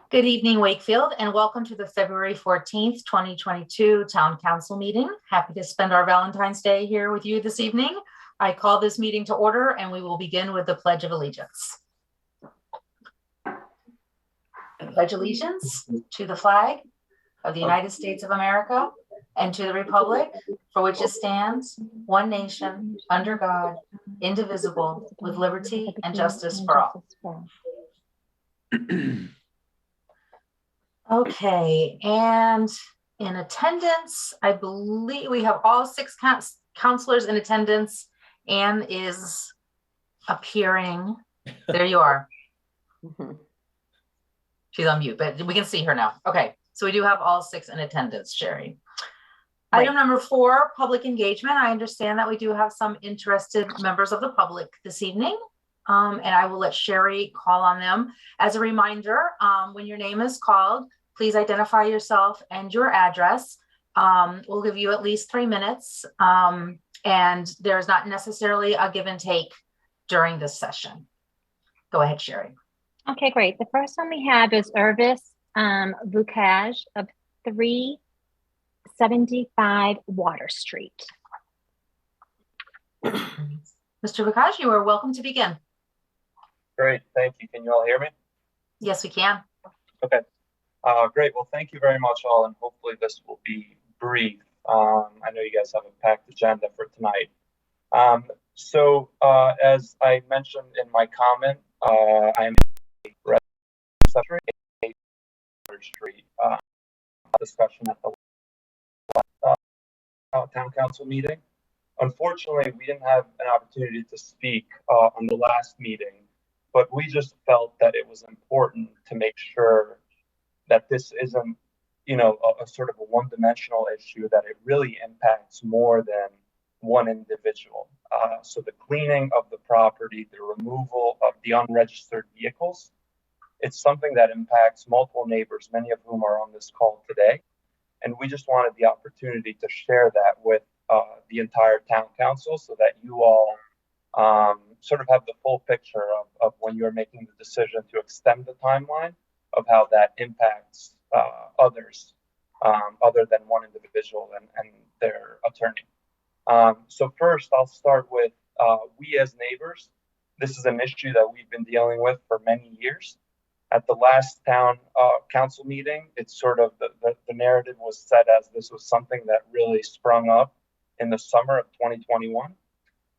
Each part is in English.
Good evening, Wakefield, and welcome to the February 14th, 2022 Town Council meeting. Happy to spend our Valentine's Day here with you this evening. I call this meeting to order, and we will begin with the Pledge of Allegiance. I pledge allegiance to the flag of the United States of America and to the republic for which it stands, one nation, under God, indivisible, with liberty and justice for all. Okay, and in attendance, I believe we have all six counselors in attendance. Anne is appearing. There you are. She's on mute, but we can see her now. Okay, so we do have all six in attendance, Sherry. Right. Item number 4, public engagement. I understand that we do have some interested members of the public this evening. And I will let Sherry call on them. As a reminder, when your name is called, please identify yourself and your address. We'll give you at least 3 minutes. And there's not necessarily a give and take during this session. Go ahead, Sherry. Okay, great. The first one we have is Urvis Vukaj of 375 Water Street. Mr. Vukaj, you are welcome to begin. Great, thank you. Can you all hear me? Yes, we can. Okay, great. Well, thank you very much all, and hopefully this will be brief. I know you guys have a packed agenda for tonight. As I mentioned in my comment, I'm a resident of Water Street discussion at the town council meeting. Unfortunately, we didn't have an opportunity to speak on the last meeting, but we just felt that it was important to make sure that this isn't, a sort of a one-dimensional issue, that it really impacts more than one individual. So the cleaning of the property, the removal of the unregistered vehicles, it's something that impacts multiple neighbors, many of whom are on this call today. And we just wanted the opportunity to share that with the entire town council so that you all sort of have the full picture of when you're making the decision to extend the timeline of how that impacts others other than one individual and their attorney. So first, I'll start with we as neighbors. This is an issue that we've been dealing with for many years. At the last town council meeting, it's sort of the narrative was set as this was something that really sprung up in the summer of 2021.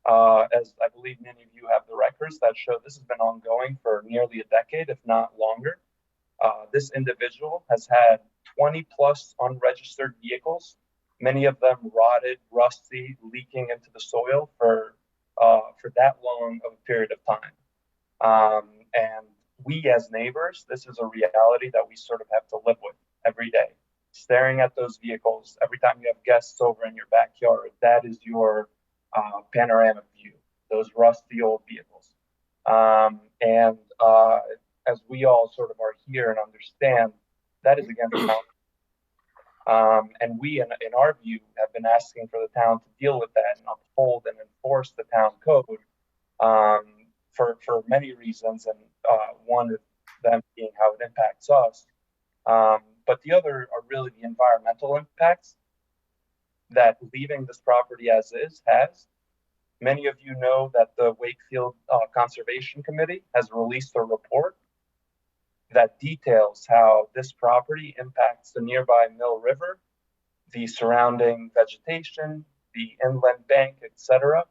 As I believe many of you have the records that show this has been ongoing for nearly a decade, if not longer. This individual has had 20 plus unregistered vehicles, many of them rotted, rusty, leaking into the soil for that long of a period of time. And we as neighbors, this is a reality that we sort of have to live with every day. Staring at those vehicles, every time you have guests over in your backyard, that is your panoramic view, those rusty old vehicles. As we all sort of are here and understand, that is against the town. And we, in our view, have been asking for the town to deal with that and uphold and enforce the town code for many reasons, and one of them being how it impacts us. But the other are really the environmental impacts that leaving this property as is has. Many of you know that the Wakefield Conservation Committee has released a report that details how this property impacts the nearby Mill River, the surrounding vegetation, the inland bank, etc.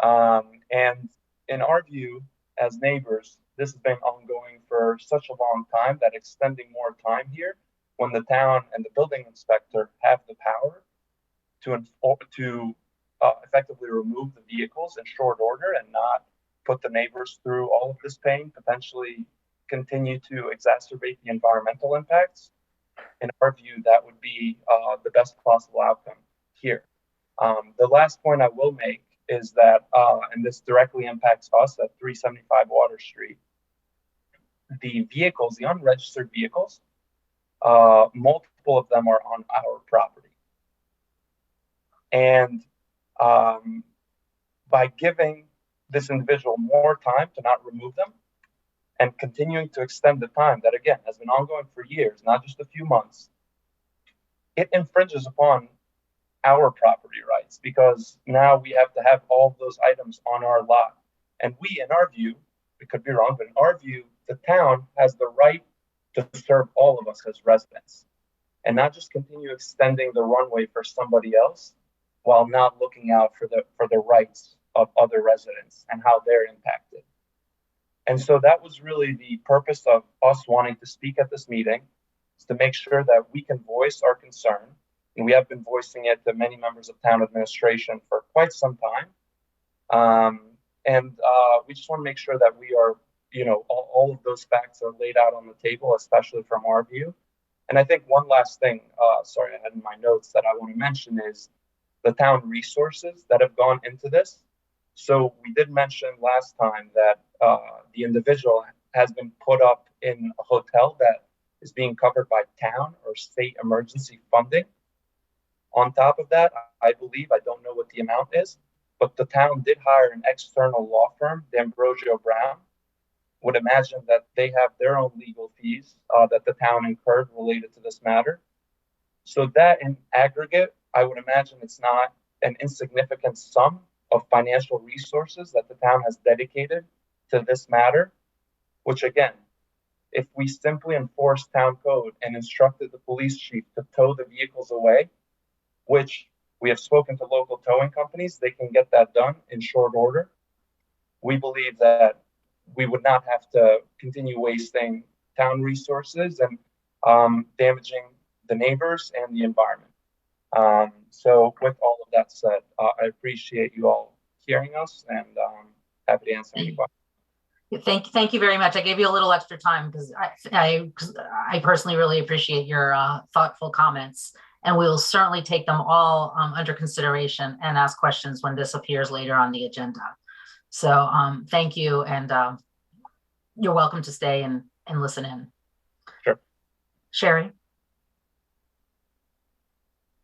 And in our view, as neighbors, this has been ongoing for such a long time that extending more time here, when the town and the building inspector have the power to effectively remove the vehicles in short order and not put the neighbors through all of this pain, potentially continue to exacerbate the environmental impacts. In our view, that would be the best possible outcome here. The last point I will make is that, and this directly impacts us at 375 Water Street, the vehicles, the unregistered vehicles, multiple of them are on our property. And by giving this individual more time to not remove them and continuing to extend the time that, again, has been ongoing for years, not just a few months, it infringes upon our property rights, because now we have to have all of those items on our lot. And we, in our view, we could be wrong, but in our view, the town has the right to serve all of us as residents, and not just continue extending the runway for somebody else while not looking out for the rights of other residents and how they're impacted. And so that was really the purpose of us wanting to speak at this meeting, is to make sure that we can voice our concern. And we have been voicing it to many members of town administration for quite some time. We just want to make sure that we are, all of those facts are laid out on the table, especially from our view. And I think one last thing, sorry, I had in my notes that I want to mention is the town resources that have gone into this. So we did mention last time that the individual has been put up in a hotel that is being covered by town or state emergency funding. On top of that, I believe, I don't know what the amount is, but the town did hire an external law firm, D'Ambrosio Brown. Would imagine that they have their own legal fees that the town incurred related to this matter. So that in aggregate, I would imagine it's not an insignificant sum of financial resources that the town has dedicated to this matter, which again, if we simply enforced town code and instructed the police chief to tow the vehicles away, which we have spoken to local towing companies, they can get that done in short order. We believe that we would not have to continue wasting town resources and damaging the neighbors and the environment. So with all of that said, I appreciate you all hearing us, and happy to answer any questions. Thank you very much. I gave you a little extra time because I personally really appreciate your thoughtful comments, and we will certainly take them all under consideration and ask questions when this appears later on the agenda. So thank you, and you're welcome to stay and listen in. Sure. Sherry?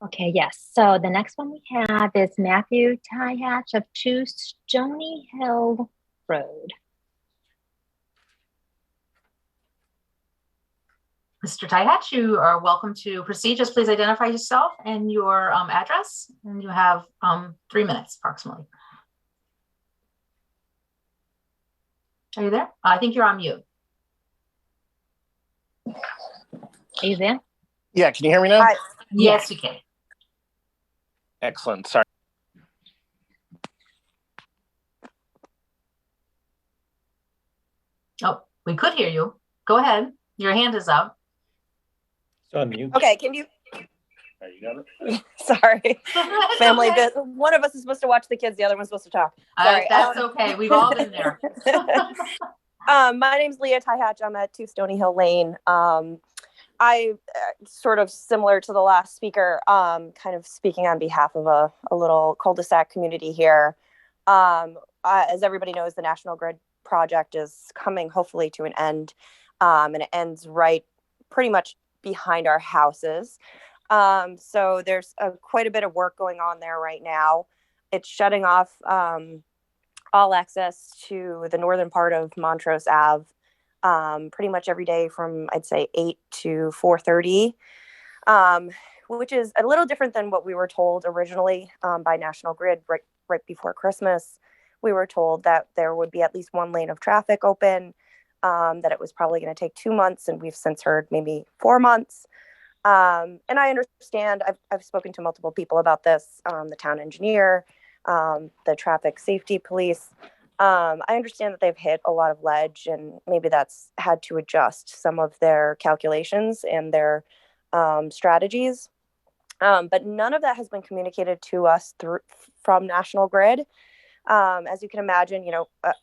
Okay, yes. So the next one we have is Matthew Tyhatch of 2 Stoney Hill Road. Mr. Tyhatch, you are welcome to proceed. Just please identify yourself and your address, and you have 3 minutes approximately. Are you there? I think you're on mute. Are you there? Yeah, can you hear me now? Hi. Yes, we can. Excellent. Sorry. Oh, we could hear you. Go ahead. Your hand is up. It's on mute. Okay, can you? There you got it. Sorry, family. Okay. One of us is supposed to watch the kids, the other one's supposed to talk. Sorry. That's okay. We've all been there. My name's Leah Tyhatch. I'm at 2 Stoney Hill Lane. I sort of similar to the last speaker, kind of speaking on behalf of a little cul-de-sac community here. As everybody knows, the National Grid project is coming hopefully to an end, and it ends right pretty much behind our houses. So there's quite a bit of work going on there right now. It's shutting off all access to the northern part of Montrose Ave pretty much every day from, I'd say, 8 to 4:30, which is a little different than what we were told originally by National Grid right before Christmas. We were told that there would be at least 1 lane of traffic open, that it was probably going to take 2 months, and we've since heard maybe 4 months. And I understand, I've spoken to multiple people about this, the town engineer, the traffic safety police. I understand that they've hit a lot of ledge, and maybe that's had to adjust some of their calculations and their strategies. But none of that has been communicated to us from National Grid. As you can imagine,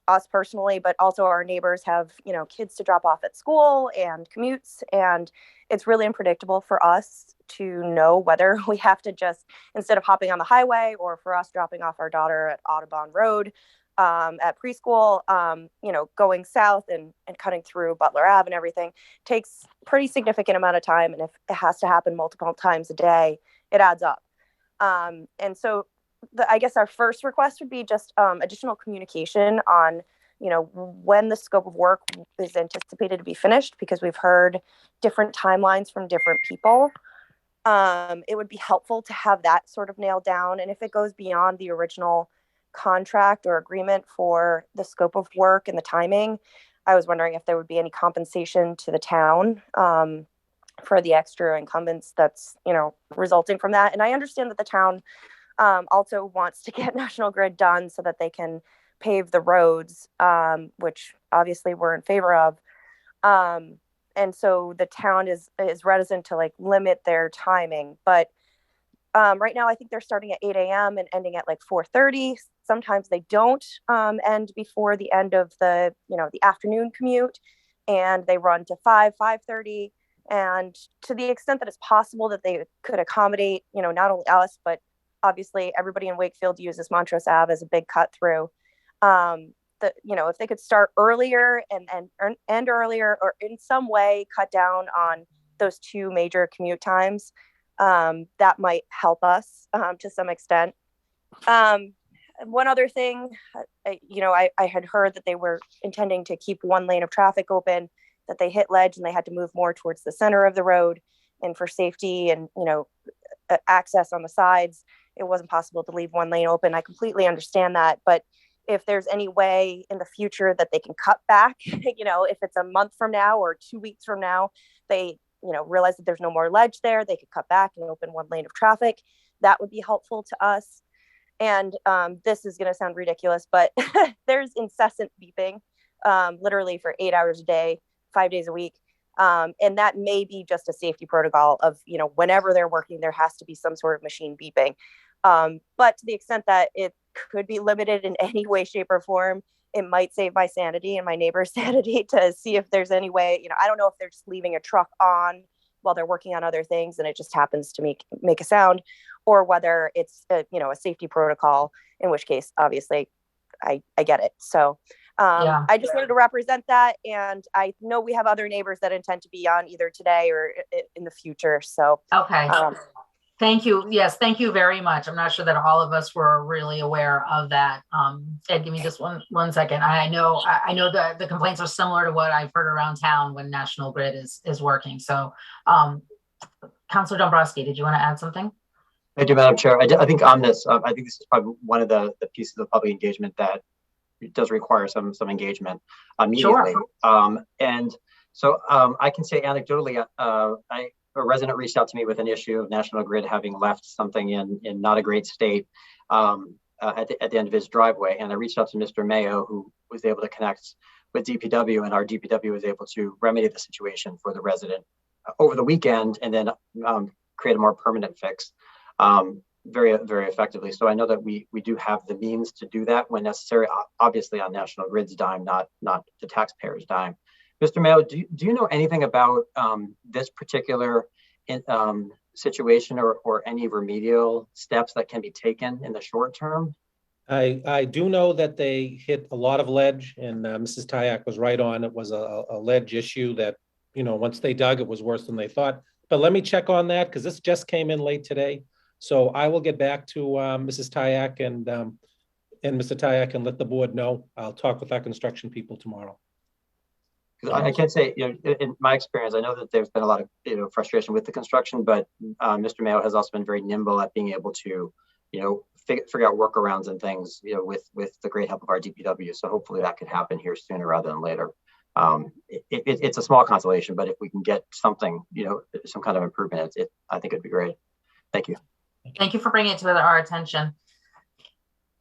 us personally, but also our neighbors have, kids to drop off at school and commutes. And it's really unpredictable for us to know whether we have to just, instead of hopping on the highway, or for us dropping off our daughter at Audubon Road at preschool, going south and cutting through Butler Ave and everything takes pretty significant amount of time. And if it has to happen multiple times a day, it adds up. And so I guess our first request would be just additional communication on when the scope of work is anticipated to be finished, because we've heard different timelines from different people. It would be helpful to have that sort of nailed down. And if it goes beyond the original contract or agreement for the scope of work and the timing, I was wondering if there would be any compensation to the town for the extra incumbents that's, resulting from that. And I understand that the town also wants to get National Grid done so that they can pave the roads, which obviously we're in favor of. And so the town is reticent to limit their timing. But right now, I think they're starting at 8 a.m. and ending at 4:30. Sometimes they don't end before the end of the afternoon commute, and they run to 5:30. And to the extent that it's possible that they could accommodate, not only us, but obviously everybody in Wakefield uses Montrose Ave as a big cut through. If they could start earlier and end earlier, or in some way cut down on those two major commute times, that might help us to some extent. One other thing, I had heard that they were intending to keep one lane of traffic open, that they hit ledge and they had to move more towards the center of the road, and for safety and access on the sides, it wasn't possible to leave one lane open. I completely understand that, but if there's any way in the future that they can cut back, if it's a month from now or 2 weeks from now, they realize that there's no more ledge there, they could cut back and open one lane of traffic. That would be helpful to us. And this is going to sound ridiculous, but there's incessant beeping, literally for 8 hours a day, 5 days a week. And that may be just a safety protocol of, whenever they're working, there has to be some sort of machine beeping. But to the extent that it could be limited in any way, shape, or form, it might save my sanity and my neighbor's sanity to see if there's any way, I don't know if they're just leaving a truck on while they're working on other things and it just happens to make a sound, or whether it's a safety protocol, in which case, obviously, I get it. So I just wanted to represent that. And I know we have other neighbors that intend to be on either today or in the future. So, okay. Thank you. Yes, thank you very much. I'm not sure that all of us were really aware of that. Ed, give me just one second. I know that the complaints are similar to what I've heard around town when National Grid is working. So, Councilor Dombrowski, did you want to add something? I do, Madam Chair. I think on this, I think this is probably one of the pieces of public engagement that does require some engagement immediately. Sure. And so I can say anecdotally, a resident reached out to me with an issue of National Grid having left something in not a great state at the end of his driveway. And I reached out to Mr. Mayo, who was able to connect with DPW, and our DPW was able to remedy the situation for the resident over the weekend, and then create a more permanent fix very, very effectively. So I know that we do have the means to do that when necessary, obviously on National Grid's dime, not the taxpayers' dime. Mr. Mayo, do you know anything about this particular situation or any remedial steps that can be taken in the short term? I do know that they hit a lot of ledge, and Mrs. Tyak was right on. It was a ledge issue that, once they dug, it was worse than they thought. But let me check on that, because this just came in late today. So I will get back to Mrs. Tyak and Mr. Tyak and let the board know. I'll talk with our construction people tomorrow. I can't say, in my experience, I know that there's been a lot of, frustration with the construction, but Mr. Mayo has also been very nimble at being able to, figure out workarounds and things, with the great help of our DPW. So hopefully that could happen here sooner rather than later. It's a small consolation, but if we can get something, some kind of improvement, I think it'd be great. Thank you. Thank you for bringing it to our attention.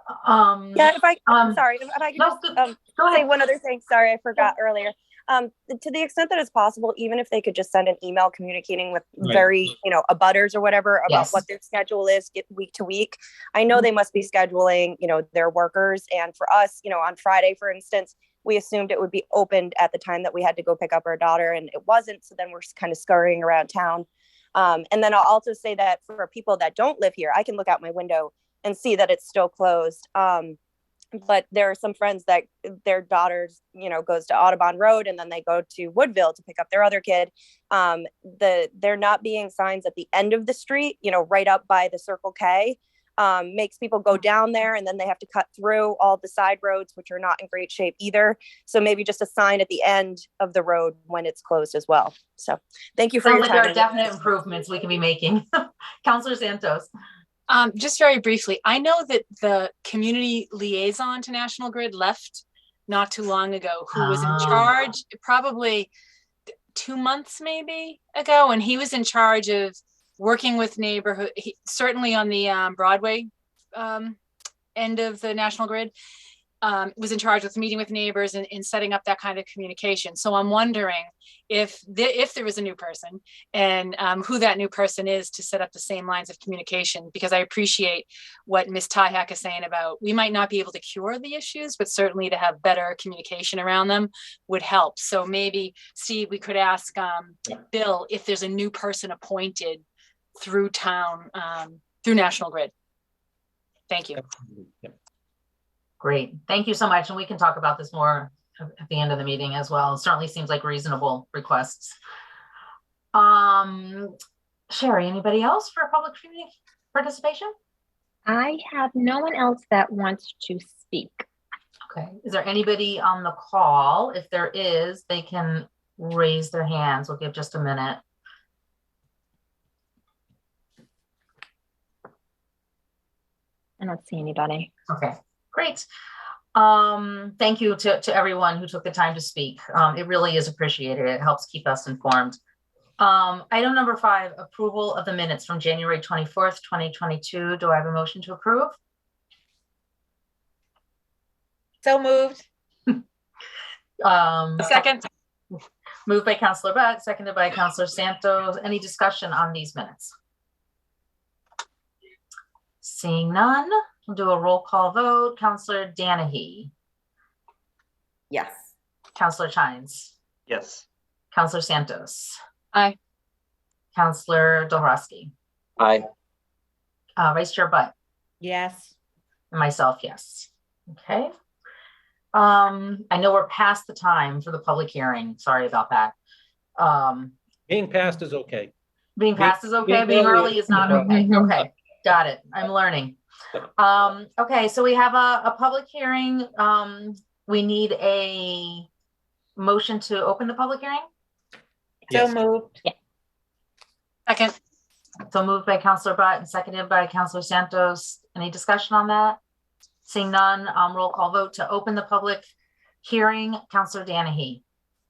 If I could just say one other thing. Sorry, I forgot earlier. To the extent that it's possible, even if they could just send an email communicating with very, abutters or whatever about what their schedule is week to week. I know they must be scheduling, their workers. And for us, on Friday, for instance, we assumed it would be opened at the time that we had to go pick up our daughter, and it wasn't. So then we're kind of scurrying around town. And then I'll also say that for people that don't live here, I can look out my window and see that it's still closed. But there are some friends that their daughters, goes to Audubon Road, and then they go to Woodville to pick up their other kid. There not being signs at the end of the street, right up by the Circle K. makes people go down there, and then they have to cut through all the side roads, which are not in great shape either. So maybe just a sign at the end of the road when it's closed as well. So thank you for your time. There are definite improvements we can be making. Councilor Santos. Just very briefly, I know that the community liaison to National Grid left not too long ago, who was in charge probably 2 months maybe ago, and he was in charge of working with neighborhood, certainly on the Broadway end of the National Grid, was in charge with meeting with neighbors and setting up that kind of communication. So I'm wondering if there was a new person, and who that new person is to set up the same lines of communication, because I appreciate what Ms. Tyhack is saying about we might not be able to cure the issues, but certainly to have better communication around them would help. So maybe, Steve, we could ask Bill if there's a new person appointed through town, through National Grid. Thank you. Great. Thank you so much. And we can talk about this more at the end of the meeting as well. It certainly seems like reasonable requests. Sherry, anybody else for public community participation? I have no one else that wants to speak. Okay. Is there anybody on the call? If there is, they can raise their hands. We'll give just a minute. I don't see anybody. Okay, great. Thank you to everyone who took the time to speak. It really is appreciated. It helps keep us informed. Item number 5, approval of the minutes from January 24th, 2022. Do I have a motion to approve? So moved. Second. Moved by Councilor Butt, seconded by Councilor Santos. Any discussion on these minutes? Seeing none, we'll do a roll call vote. Councilor Danahy. Yes. Councilor Chines. Yes. Councilor Santos. Aye. Councilor Dombrowski. Aye. Vice Chair Butt. Yes. And myself, yes. Okay. I know we're past the time for the public hearing. Sorry about that. Being passed is okay. Being passed is okay. Being early is not okay. Okay. Got it. I'm learning. Okay, so we have a public hearing. We need a motion to open the public hearing. So moved. Yeah. Second. So moved by Councilor Butt and seconded by Councilor Santos. Any discussion on that? Seeing none, roll call vote to open the public hearing. Councilor Danahy.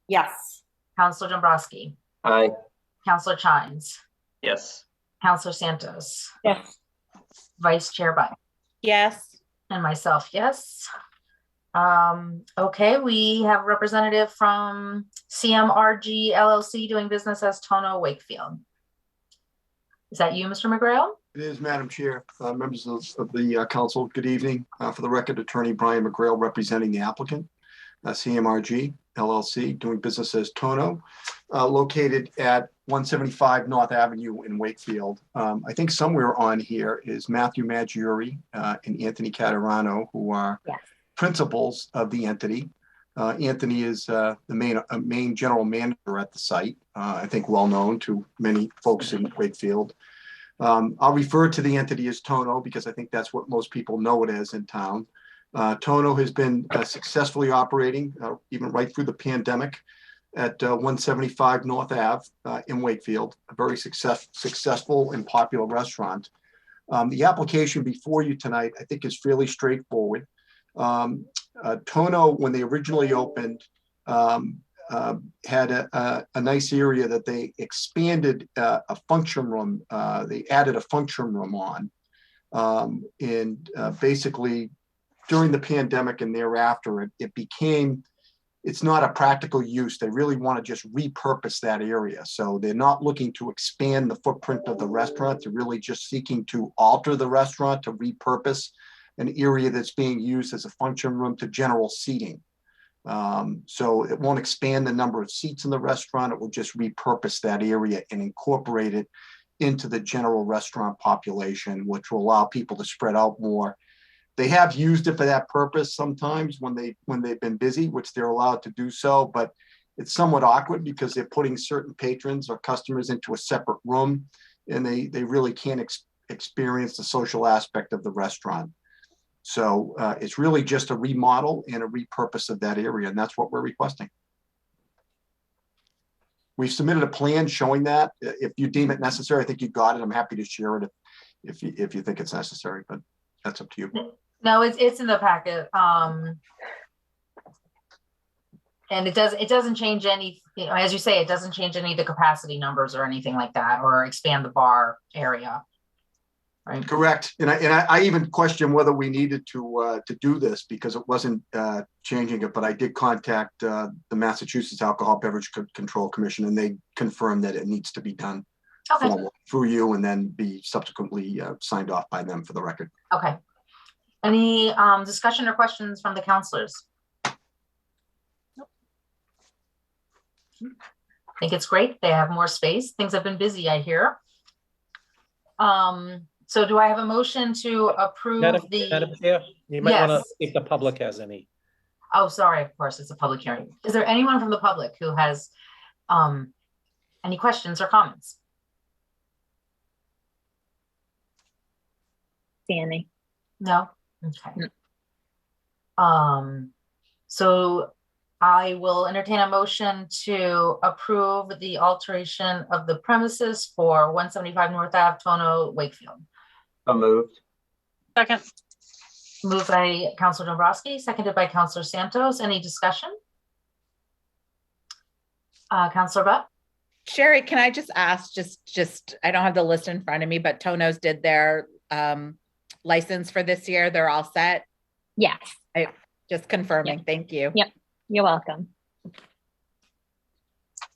Yes. Councilor Dombrowski. Aye. Councilor Chines. Yes. Councilor Santos. Yes. Vice Chair Butt. Yes. And myself, yes. Okay, we have a representative from CMRG LLC doing business as Tono Wakefield. Is that you, Mr. McGrail? It is, Madam Chair, members of the council, good evening. For the record, Attorney Brian McGrail representing the applicant, CMRG LLC, doing business as Tono, located at 175 North Avenue in Wakefield. I think somewhere on here is Matthew Maggiore and Anthony Catarano, who are principals of the entity. Anthony is the main general manager at the site, I think well known to many folks in Wakefield. I'll refer to the entity as Tono because I think that's what most people know it as in town. Tono has been successfully operating even right through the pandemic at 175 North Ave in Wakefield, a very successful and popular restaurant. The application before you tonight, I think, is fairly straightforward. Tono, when they originally opened, had a nice area that they expanded a function room. They added a function room on, and basically during the pandemic and thereafter, it's not a practical use. They really want to just repurpose that area. So they're not looking to expand the footprint of the restaurant. They're really just seeking to alter the restaurant to repurpose an area that's being used as a function room to general seating. So it won't expand the number of seats in the restaurant. It will just repurpose that area and incorporate it into the general restaurant population, which will allow people to spread out more. They have used it for that purpose sometimes when they've been busy, which they're allowed to do so, but it's somewhat awkward because they're putting certain patrons or customers into a separate room, and they really can't experience the social aspect of the restaurant. So it's really just a remodel and a repurpose of that area, and that's what we're requesting. We've submitted a plan showing that. If you deem it necessary, I think you got it. I'm happy to share it if you think it's necessary, but that's up to you. No, it's in the packet. And it doesn't change any, as you say, it doesn't change any of the capacity numbers or anything like that, or expand the bar area. Right. Correct. And I even question whether we needed to do this because it wasn't changing it, but I did contact the Massachusetts Alcohol Beverage Control Commission, and they confirmed that it needs to be done through you and then be subsequently signed off by them for the record. Okay. Any discussion or questions from the counselors? Nope. I think it's great. They have more space. Things have been busy, I hear. So do I have a motion to approve Madam Chair, you might want to, if the public has any. Oh, sorry, of course, it's a public hearing. Is there anyone from the public who has any questions or comments? Danny. No? Okay. So I will entertain a motion to approve the alteration of the premises for 175 North Ave, Tono, Wakefield. So moved. Second. Moved by Councilor Dombrowski, seconded by Councilor Santos. Any discussion? Councilor Butt? Sherry, can I just ask, just I don't have the list in front of me, but Tono's did their license for this year. They're all set. Yes. Just confirming. Yep. Thank you. Yep. You're welcome.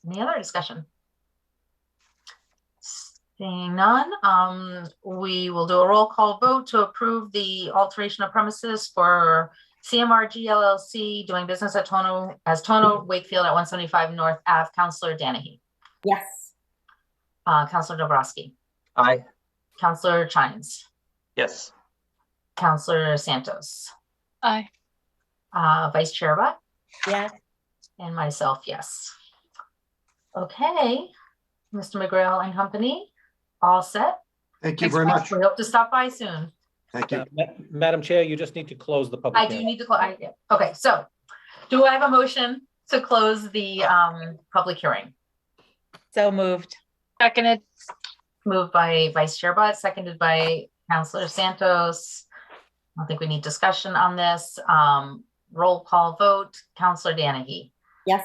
Any other discussion? Seeing none, we will do a roll call vote to approve the alteration of premises for CMRG LLC doing business at Tono Wakefield at 175 North Ave. Councilor Danahy. Yes. Councilor Dombrowski. Aye. Councilor Chines. Yes. Councilor Santos. Aye. Vice Chair Butt. Yes. And myself, yes. Okay, Mr. McGrail and company, all set. Thank you very much. We hope to stop by soon. Thank you. Madam Chair, you just need to close the public hearing. I do need to close. Okay, so do I have a motion to close the public hearing? So moved. Seconded. Moved by Vice Chair Butt, seconded by Councilor Santos. I don't think we need discussion on this. Roll call vote. Councilor Danahy. Yes.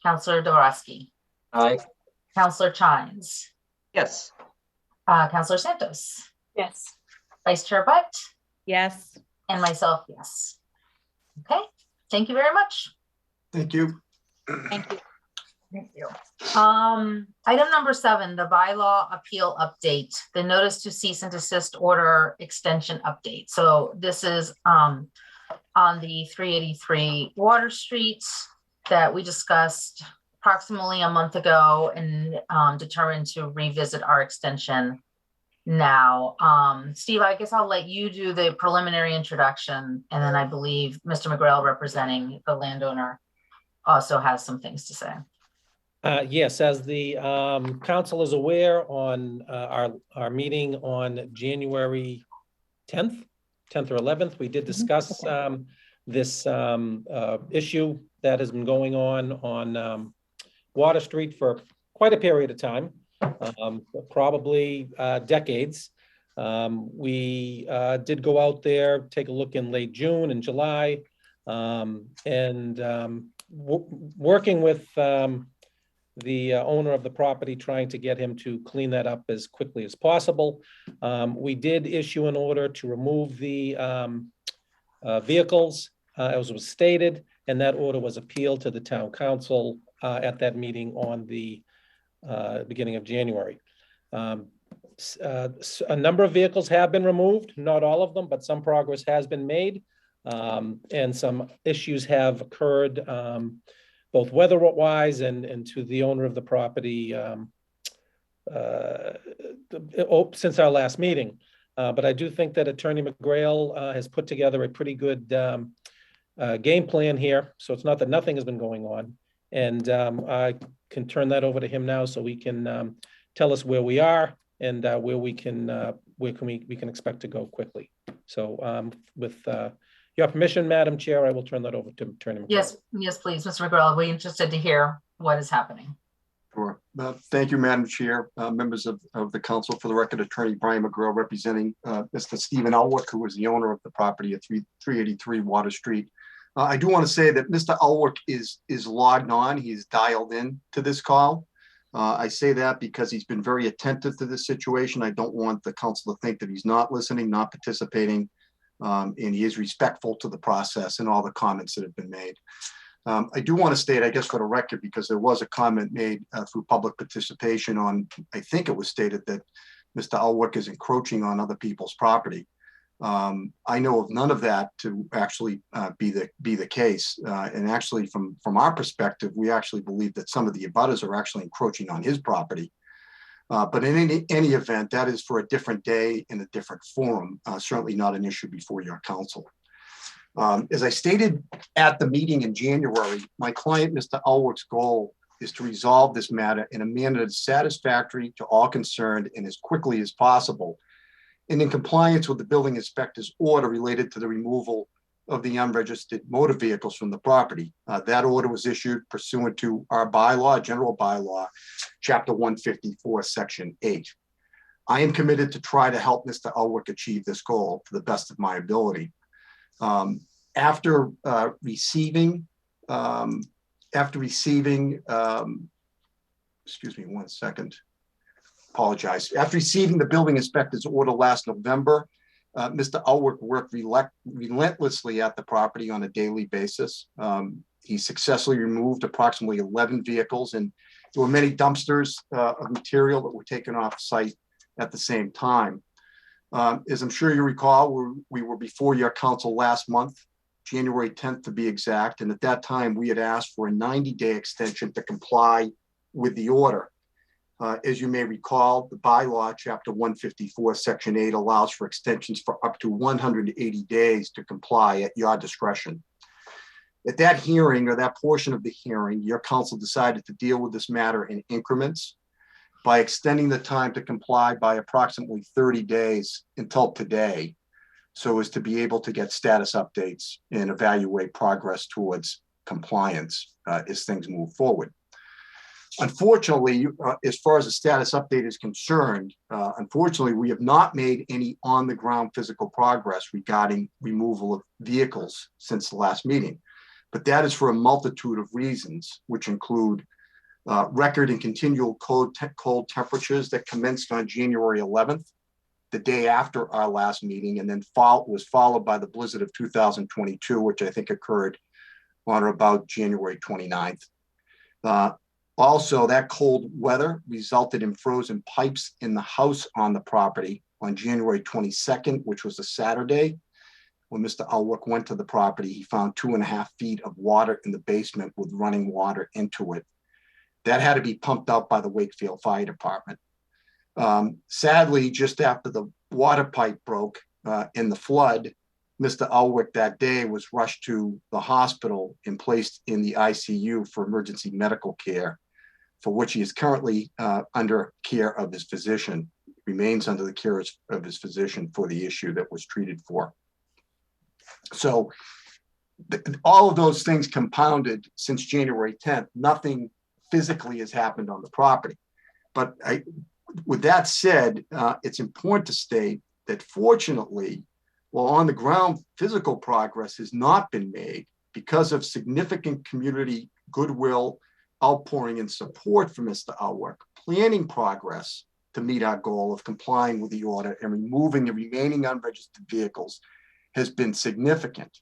Councilor Dombrowski. Aye. Councilor Chines. Yes. Councilor Santos. Yes. Vice Chair Butt. Yes. And myself, yes. Okay, thank you very much. Thank you. Thank you. Thank you. Item number 7, the bylaw appeal update, the notice to cease and desist order extension update. So this is on the 383 Water Street that we discussed approximately a month ago and determined to revisit our extension now. Steve, I guess I'll let you do the preliminary introduction, and then I believe Mr. McGrail, representing the landowner, also has some things to say. Yes, as the council is aware, on our meeting on January 10th or 11th, we did discuss this issue that has been going on Water Street for quite a period of time, probably decades. We did go out there, take a look in late June and July, and working with the owner of the property, trying to get him to clean that up as quickly as possible. We did issue an order to remove the vehicles, as was stated, and that order was appealed to the town council at that meeting on the beginning of January. A number of vehicles have been removed, not all of them, but some progress has been made, and some issues have occurred, both weather-wise and to the owner of the property since our last meeting. But I do think that Attorney McGrail has put together a pretty good game plan here. So it's not that nothing has been going on. And I can turn that over to him now so he can tell us where we are and where we can we can expect to go quickly. So with your permission, Madam Chair, I will turn that over to Attorney McGrail. Yes, please, Mr. McGrail. We're interested to hear what is happening. Sure. Thank you, Madam Chair, members of the council. For the record, Attorney Brian McGrail representing Mr. Stephen Elwick, who is the owner of the property at 383 Water Street. I do want to say that Mr. Elwick is logged on. He's dialed in to this call. I say that because he's been very attentive to this situation. I don't want the council to think that he's not listening, not participating, and he is respectful to the process and all the comments that have been made. I do want to state, I guess for the record, because there was a comment made through public participation on, I think it was stated that Mr. Elwick is encroaching on other people's property. I know of none of that to actually be the case. And actually from our perspective, we actually believe that some of the abutters are actually encroaching on his property. But in any event, that is for a different day in a different forum, certainly not an issue before your council. As I stated at the meeting in January, my client, Mr. Elwick's goal is to resolve this matter in a manner that is satisfactory to all concerned and as quickly as possible, and in compliance with the building inspector's order related to the removal of the unregistered motor vehicles from the property. That order was issued pursuant to our bylaw, general bylaw, chapter 154, section 8. I am committed to try to help Mr. Elwick achieve this goal to the best of my ability. After receiving, excuse me one second, apologize. After receiving the building inspector's order last November, Mr. Elwick worked relentlessly at the property on a daily basis. He successfully removed approximately 11 vehicles, and there were many dumpsters of material that were taken off site at the same time. As I'm sure you recall, we were before your council last month, January 10th to be exact, and at that time we had asked for a 90-day extension to comply with the order. As you may recall, the bylaw, chapter 154, section 8, allows for extensions for up to 180 days to comply at your discretion. At that hearing, or that portion of the hearing, your council decided to deal with this matter in increments by extending the time to comply by approximately 30 days until today, so as to be able to get status updates and evaluate progress towards compliance as things move forward. Unfortunately, as far as the status update is concerned, unfortunately, we have not made any on-the-ground physical progress regarding removal of vehicles since the last meeting. But that is for a multitude of reasons, which include record and continual cold temperatures that commenced on January 11th, the day after our last meeting, and then was followed by the blizzard of 2022, which I think occurred on or about January 29th. Also, that cold weather resulted in frozen pipes in the house on the property on January 22nd, which was a Saturday. When Mr. Elwick went to the property, he found 2.5 feet of water in the basement with running water into it. That had to be pumped out by the Wakefield Fire Department. Sadly, just after the water pipe broke in the flood, Mr. Elwick that day was rushed to the hospital and placed in the ICU for emergency medical care, for which he is currently under care of his physician, remains under the care of his physician for the issue that was treated for. So all of those things compounded since January 10th, nothing physically has happened on the property. But with that said, it's important to state that fortunately, while on the ground physical progress has not been made because of significant community goodwill, outpouring and support for Mr. Elwick, planning progress to meet our goal of complying with the order and removing the remaining unregistered vehicles has been significant.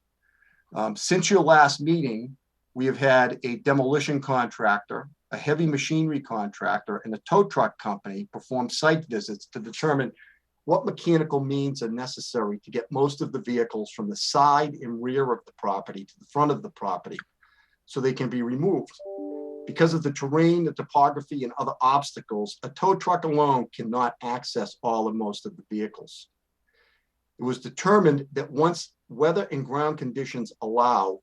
Since your last meeting, we have had a demolition contractor, a heavy machinery contractor, and a tow truck company perform site visits to determine what mechanical means are necessary to get most of the vehicles from the side and rear of the property to the front of the property so they can be removed. Because of the terrain, the topography, and other obstacles, a tow truck alone cannot access all or most of the vehicles. It was determined that once weather and ground conditions allow,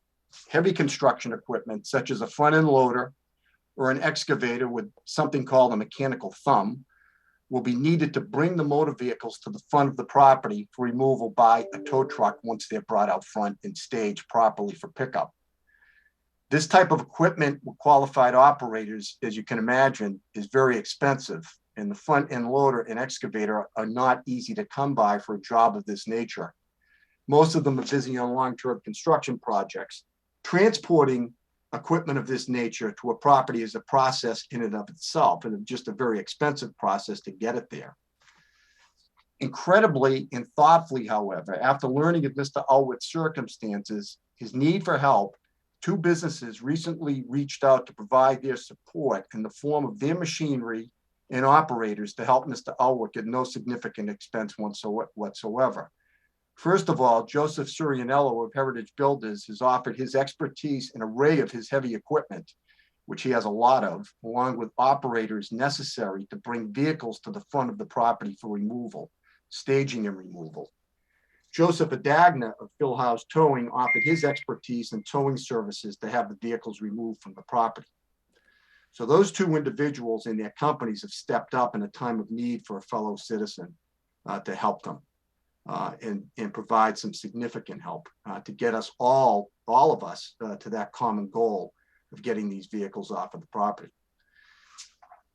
heavy construction equipment such as a front end loader or an excavator with something called a mechanical thumb will be needed to bring the motor vehicles to the front of the property for removal by a tow truck once they're brought out front and staged properly for pickup. This type of equipment with qualified operators, as you can imagine, is very expensive, and the front end loader and excavator are not easy to come by for a job of this nature. Most of them are busy on long-term construction projects. Transporting equipment of this nature to a property is a process in and of itself, and just a very expensive process to get it there. Incredibly and thoughtfully, however, after learning of Mr. Elwood's circumstances, his need for help, 2 businesses recently reached out to provide their support in the form of their machinery and operators to help Mr. Elwood at no significant expense whatsoever. First of all, Joseph Surianello of Heritage Builders has offered his expertise and array of his heavy equipment, which he has a lot of, along with operators necessary to bring vehicles to the front of the property for removal, staging and removal. Joseph Adagna of Philhouse Towing offered his expertise in towing services to have the vehicles removed from the property. So those 2 individuals and their companies have stepped up in a time of need for a fellow citizen to help them. And provide some significant help to get us all of us to that common goal of getting these vehicles off of the property.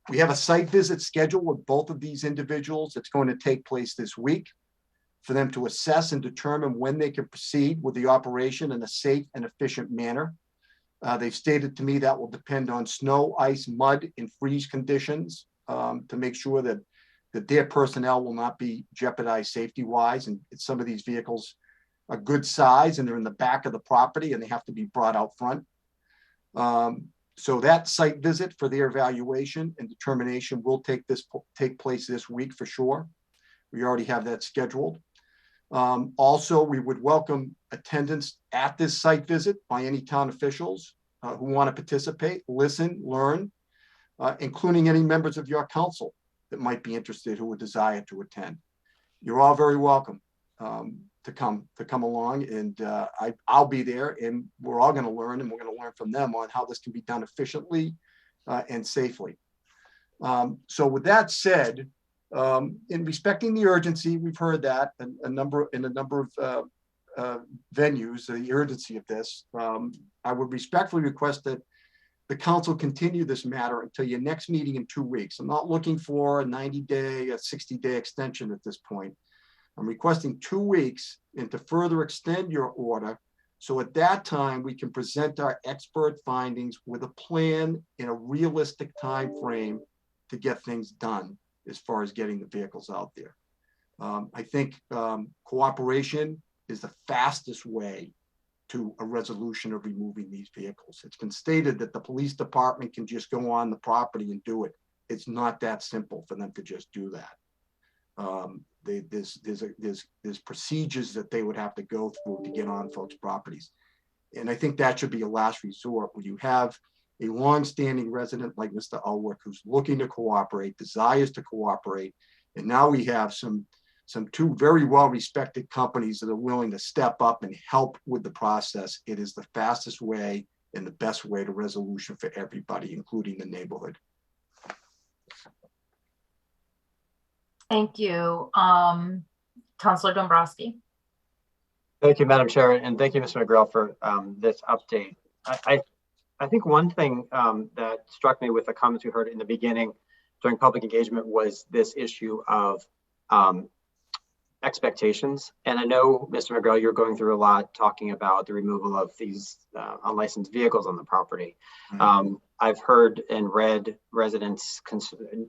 We have a site visit scheduled with both of these individuals. It's going to take place this week for them to assess and determine when they can proceed with the operation in a safe and efficient manner. They've stated to me that will depend on snow, ice, mud, and freeze conditions to make sure that their personnel will not be jeopardized safety-wise. And some of these vehicles are good size and they're in the back of the property and they have to be brought out front. So that site visit for their evaluation and determination will take place this week for sure. We already have that scheduled. Also, we would welcome attendance at this site visit by any town officials who want to participate, listen, learn, including any members of your council that might be interested who would desire to attend. You're all very welcome to come along, and I'll be there, and we're all going to learn, and we're going to learn from them on how this can be done efficiently and safely. So with that said, in respecting the urgency, we've heard that in a number of venues, the urgency of this. I would respectfully request that the council continue this matter until your next meeting in 2 weeks. I'm not looking for a 90-day, a 60-day extension at this point. I'm requesting 2 weeks and to further extend your order. So at that time, we can present our expert findings with a plan in a realistic time frame to get things done as far as getting the vehicles out there. I think cooperation is the fastest way to a resolution of removing these vehicles. It's been stated that the police department can just go on the property and do it. It's not that simple for them to just do that. There's procedures that they would have to go through to get on folks' properties. And I think that should be a last resort when you have a long-standing resident like Mr. Elwood who's looking to cooperate, desires to cooperate. And now we have some 2 very well-respected companies that are willing to step up and help with the process. It is the fastest way and the best way to resolution for everybody, including the neighborhood. Thank you. Councilor Dombrowski. Thank you, Madam Chair, and thank you, Mr. McGrail, for this update. I think one thing that struck me with the comments we heard in the beginning during public engagement was this issue of expectations. And I know, Mr. McGrail, you're going through a lot talking about the removal of these unlicensed vehicles on the property. Mm-hmm. I've heard and read residents,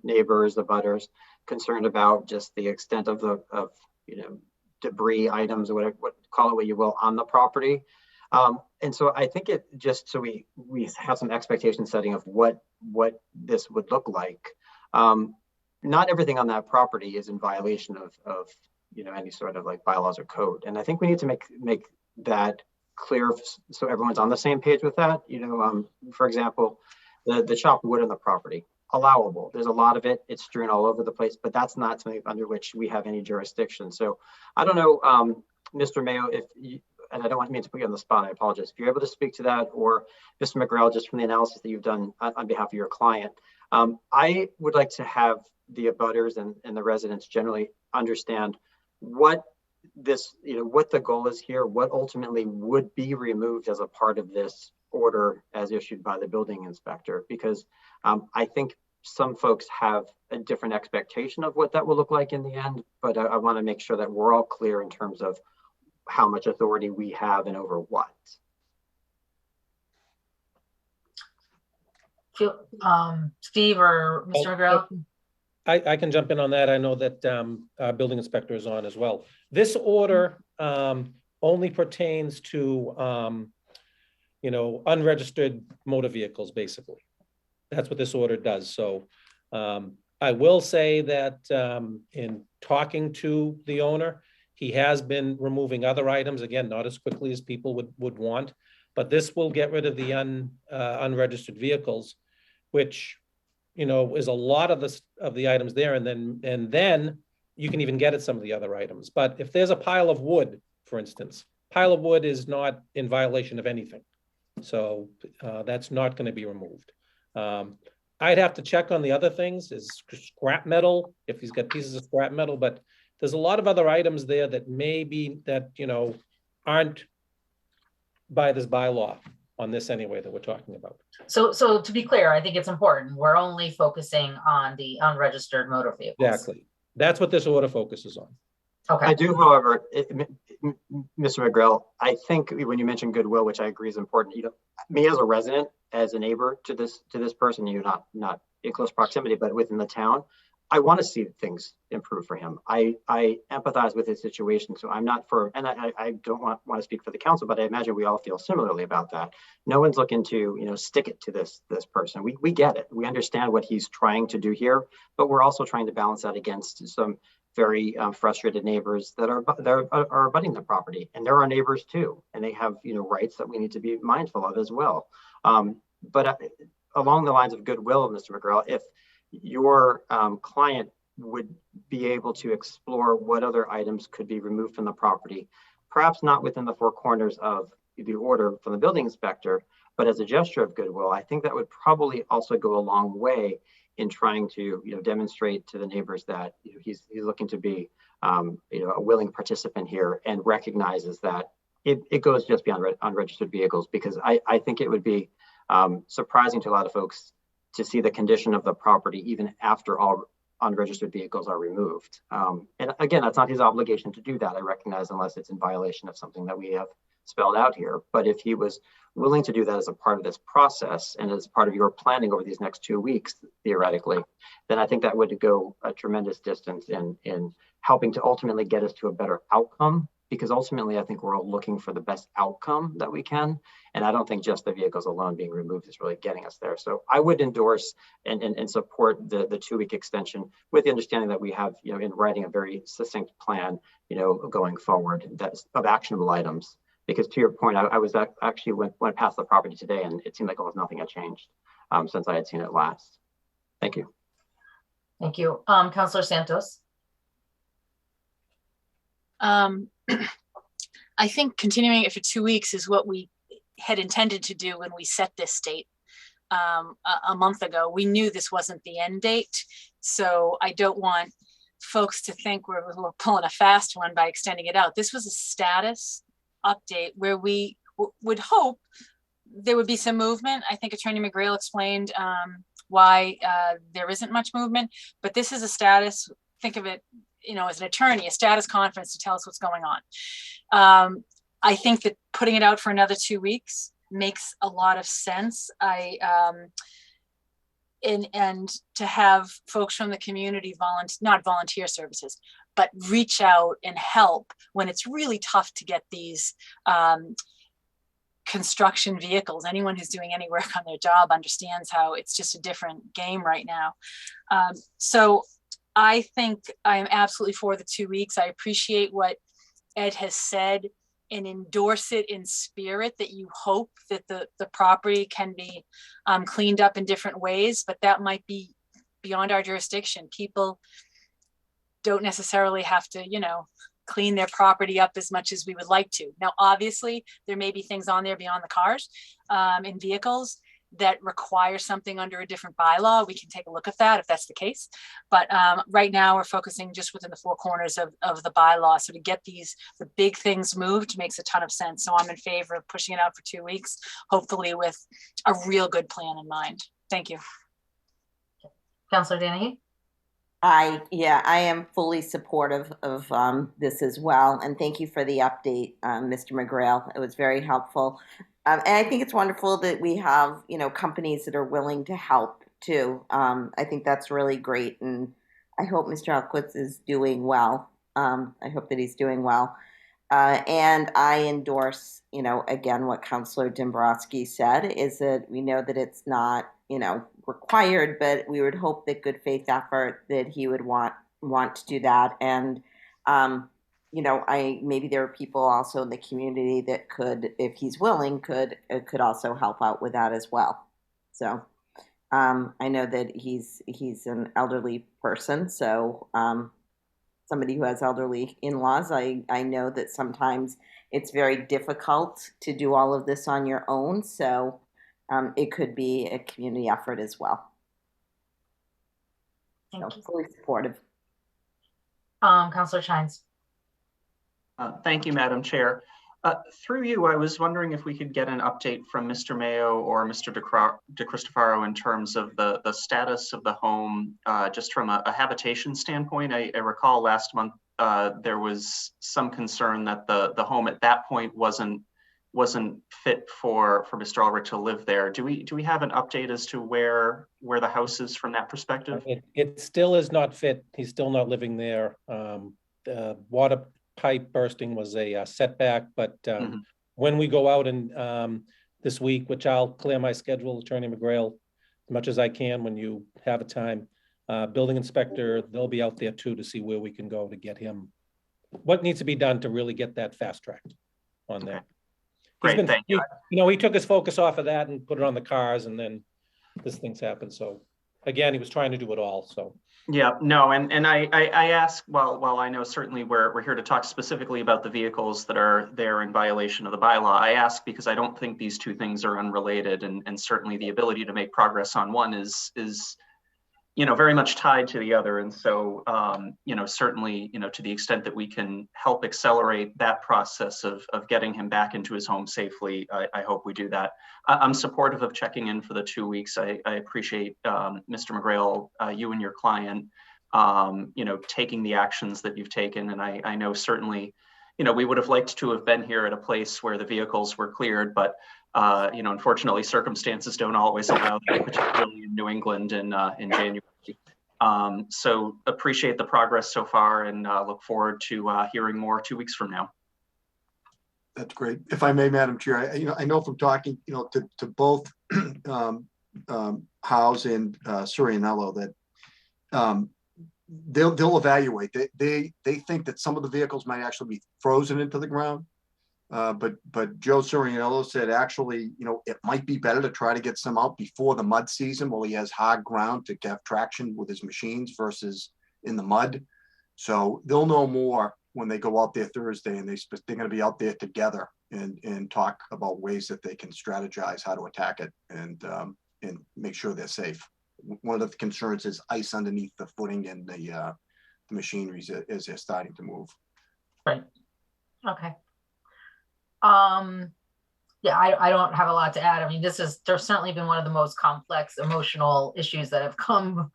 neighbors, the butters, concerned about just the extent of debris items or whatever, call it what you will, on the property. And so I think it just so we have some expectation setting of what this would look like. Not everything on that property is in violation of any sort of like bylaws or code. And I think we need to make that clear so everyone's on the same page with that. For example, the chopped wood on the property, allowable. There's a lot of it. It's strewn all over the place, but that's not something under which we have any jurisdiction. So I don't know, Mr. Mayo, and I don't want me to put you on the spot, I apologize. If you're able to speak to that, or Mr. McGrail, just from the analysis that you've done on behalf of your client, I would like to have the abutters and the residents generally understand what this, what the goal is here, what ultimately would be removed as a part of this order as issued by the building inspector, because I think some folks have a different expectation of what that will look like in the end, but I want to make sure that we're all clear in terms of how much authority we have and over what. Steve or Mr. McGrail? I can jump in on that. I know that our building inspector is on as well. This order only pertains to, unregistered motor vehicles, basically. That's what this order does. So I will say that in talking to the owner, he has been removing other items, again, not as quickly as people would want, but this will get rid of the unregistered vehicles, which, is a lot of the items there. And then you can even get at some of the other items. But if there's a pile of wood, for instance, pile of wood is not in violation of anything. So that's not going to be removed. I'd have to check on the other things, is scrap metal, if he's got pieces of scrap metal, but there's a lot of other items there that aren't by this bylaw on this anyway that we're talking about. So to be clear, I think it's important. We're only focusing on the unregistered motor vehicles. Exactly. That's what this order focuses on. Okay. I do, however, Mr. McGrail, I think when you mentioned goodwill, which I agree is important, me as a resident, as a neighbor to this person, not in close proximity, but within the town, I want to see things improve for him. I empathize with his situation, so I'm not for, and I don't want to speak for the council, but I imagine we all feel similarly about that. No one's looking to stick it to this person. We get it. We understand what he's trying to do here, but we're also trying to balance that against some very frustrated neighbors that are abutting the property, and they're our neighbors too, and they have rights that we need to be mindful of as well. But along the lines of goodwill, Mr. McGrail, if your client would be able to explore what other items could be removed from the property, perhaps not within the four corners of the order from the building inspector, but as a gesture of goodwill, I think that would probably also go a long way in trying to demonstrate to the neighbors that he's looking to be a willing participant here, and recognizes that it goes just beyond unregistered vehicles, because I think it would be surprising to a lot of folks to see the condition of the property even after all unregistered vehicles are removed. And again, that's not his obligation to do that. I recognize, unless it's in violation of something that we have spelled out here. But if he was willing to do that as a part of this process and as part of your planning over these next 2 weeks, theoretically, then I think that would go a tremendous distance in helping to ultimately get us to a better outcome. Because ultimately, I think we're all looking for the best outcome that we can. And I don't think just the vehicles alone being removed is really getting us there. So I would endorse and support the 2-week extension, with the understanding that we have, in writing a very succinct plan, going forward, that's of actionable items. Because to your point, I was actually went past the property today, and it seemed like almost nothing had changed since I had seen it last. Thank you. Thank you. Councilor Santos. I think continuing it for 2 weeks is what we had intended to do when we set this date a month ago. We knew this wasn't the end date, so I don't want folks to think we're pulling a fast one by extending it out. This was a status update where we would hope there would be some movement. I think Attorney McGrail explained why there isn't much movement, but this is a status. Think of it, as an attorney, a status conference to tell us what's going on. I think that putting it out for another 2 weeks makes a lot of sense. And to have folks from the community not volunteer services, but reach out and help when it's really tough to get these construction vehicles. Anyone who's doing any work on their job understands how it's just a different game right now. So I think I'm absolutely for the 2 weeks. I appreciate what Ed has said and endorse it in spirit, that you hope that the property can be cleaned up in different ways, but that might be beyond our jurisdiction. People don't necessarily have to, clean their property up as much as we would like to. Now, obviously, there may be things on there beyond the cars in vehicles that require something under a different bylaw, we can take a look at that if that's the case. But right now we're focusing just within the four corners of the bylaw. So to get the big things moved makes a ton of sense. So I'm in favor of pushing it out for 2 weeks, hopefully with a real good plan in mind. Thank you. Councilor Danahy? I am fully supportive of this as well. And thank you for the update, Mr. McGrail. It was very helpful. And I think it's wonderful that we have, companies that are willing to help too. I think that's really great. And I hope Mr. Alquist is doing well. I hope that he's doing well. And I endorse, again, what Councilor Dombrowski said is that we know that it's not, required, but we would hope that good faith effort that he would want to do that. And, maybe there are people also in the community that could, if he's willing, could also help out with that as well. So I know that he's an elderly person. So somebody who has elderly in-laws, I know that sometimes it's very difficult to do all of this on your own. So it could be a community effort as well. Thank you. Fully supportive. Councilor Shines. Thank you, Madam Chair. Through you, I was wondering if we could get an update from Mr. Mayo or Mr. DeCristofaro in terms of the status of the home, just from a habitation standpoint. I recall last month there was some concern that the home at that point wasn't fit for Mr. Ulrich to live there. Do we have an update as to where the house is from that perspective? It still is not fit. He's still not living there. The water pipe bursting was a setback, but when we go out and this week, which I'll clear my schedule, Attorney McGrail, as much as I can when you have a time, building inspector, they'll be out there too to see where we can go to get him, what needs to be done to really get that fast tracked on there. Great, thank you. He took his focus off of that and put it on the cars, and then this thing's happened. So again, he was trying to do it all. So yeah, no, and I ask, while I know certainly we're here to talk specifically about the vehicles that are there in violation of the bylaw, I ask because I don't think these two things are unrelated, and certainly the ability to make progress on one is very much tied to the other. And so, certainly, to the extent that we can help accelerate that process of getting him back into his home safely, I hope we do that. I'm supportive of checking in for the 2 weeks. I appreciate, Mr. McGrail, you and your client, taking the actions that you've taken. And I know certainly, we would have liked to have been here at a place where the vehicles were cleared, but unfortunately, circumstances don't always allow that, particularly in New England in January. So appreciate the progress so far, and look forward to hearing more 2 weeks from now. That's great. If I may, Madam Chair, I know from talking, to both House and Surianello that they'll evaluate. They think that some of the vehicles might actually be frozen into the ground. But Joe Surianello said actually, it might be better to try to get some out before the mud season while he has hard ground to have traction with his machines versus in the mud. So they'll know more when they go out there Thursday, and they're going to be out there together and talk about ways that they can strategize how to attack it and make sure they're safe. One of the concerns is ice underneath the footing and the machineries as they're starting to move. Right. Okay. Yeah, I don't have a lot to add. I mean, there's certainly been one of the most complex emotional issues that have come,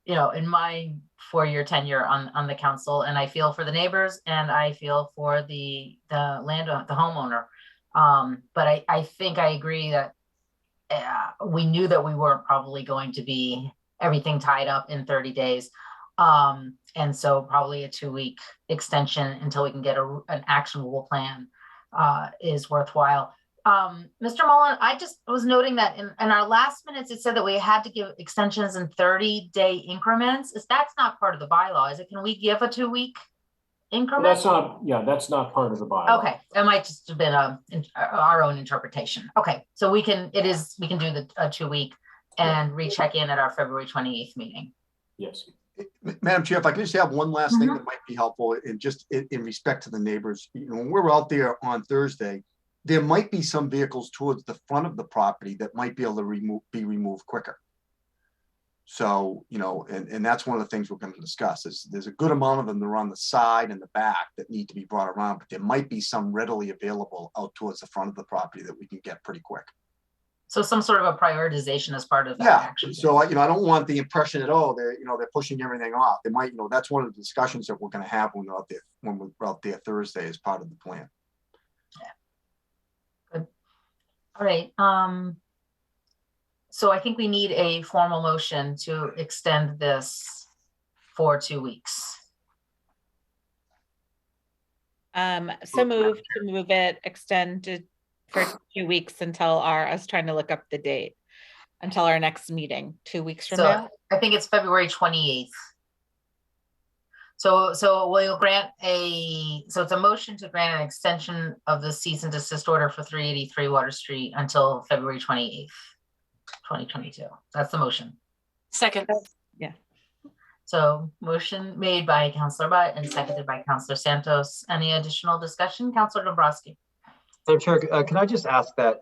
in my 4-year tenure on the council. And I feel for the neighbors, and I feel for the landowner, the homeowner. But I think I agree that we knew that we weren't probably going to be everything tied up in 30 days. And so probably a 2-week extension until we can get an actionable plan is worthwhile. Mr. Mullen, I just was noting that in our last minutes, it said that we had to give extensions in 30-day increments. That's not part of the bylaw, is it? Can we give a 2-week increment? That's not part of the bylaw. Okay, it might just have been our own interpretation. Okay, so we can do the 2-week and recheck in at our February 28th meeting. Yes. Madam Chair, if I can just have one last thing that might be helpful, and just in respect to the neighbors, when we're out there on Thursday, there might be some vehicles towards the front of the property that might be able to be removed quicker. So, you know, and that's one of the things we're going to discuss is there's a good amount of them that are on the side and the back that need to be brought around, but there might be some readily available out towards the front of the property that we can get pretty quick. So some sort of a prioritization as part of that Yeah. action. So, you know, I don't want the impression that, oh, they're pushing everything off. They might, you know, that's one of the discussions that we're going to have when we're out there Thursday as part of the plan. Yeah. Good. All right. So I think we need a formal motion to extend this for 2 weeks. So move it extended for 2 weeks until I was trying to look up the date, until our next meeting, 2 weeks from now. I think it's February 28th. So we'll grant so it's a motion to grant an extension of the cease and desist order for 383 Water Street until February 28th. 2022. That's the motion. Second. Yeah. So motion made by Councilor Butt and seconded by Councilor Santos. Any additional discussion? Councilor Dombrowski. Madam Chair, can I just ask that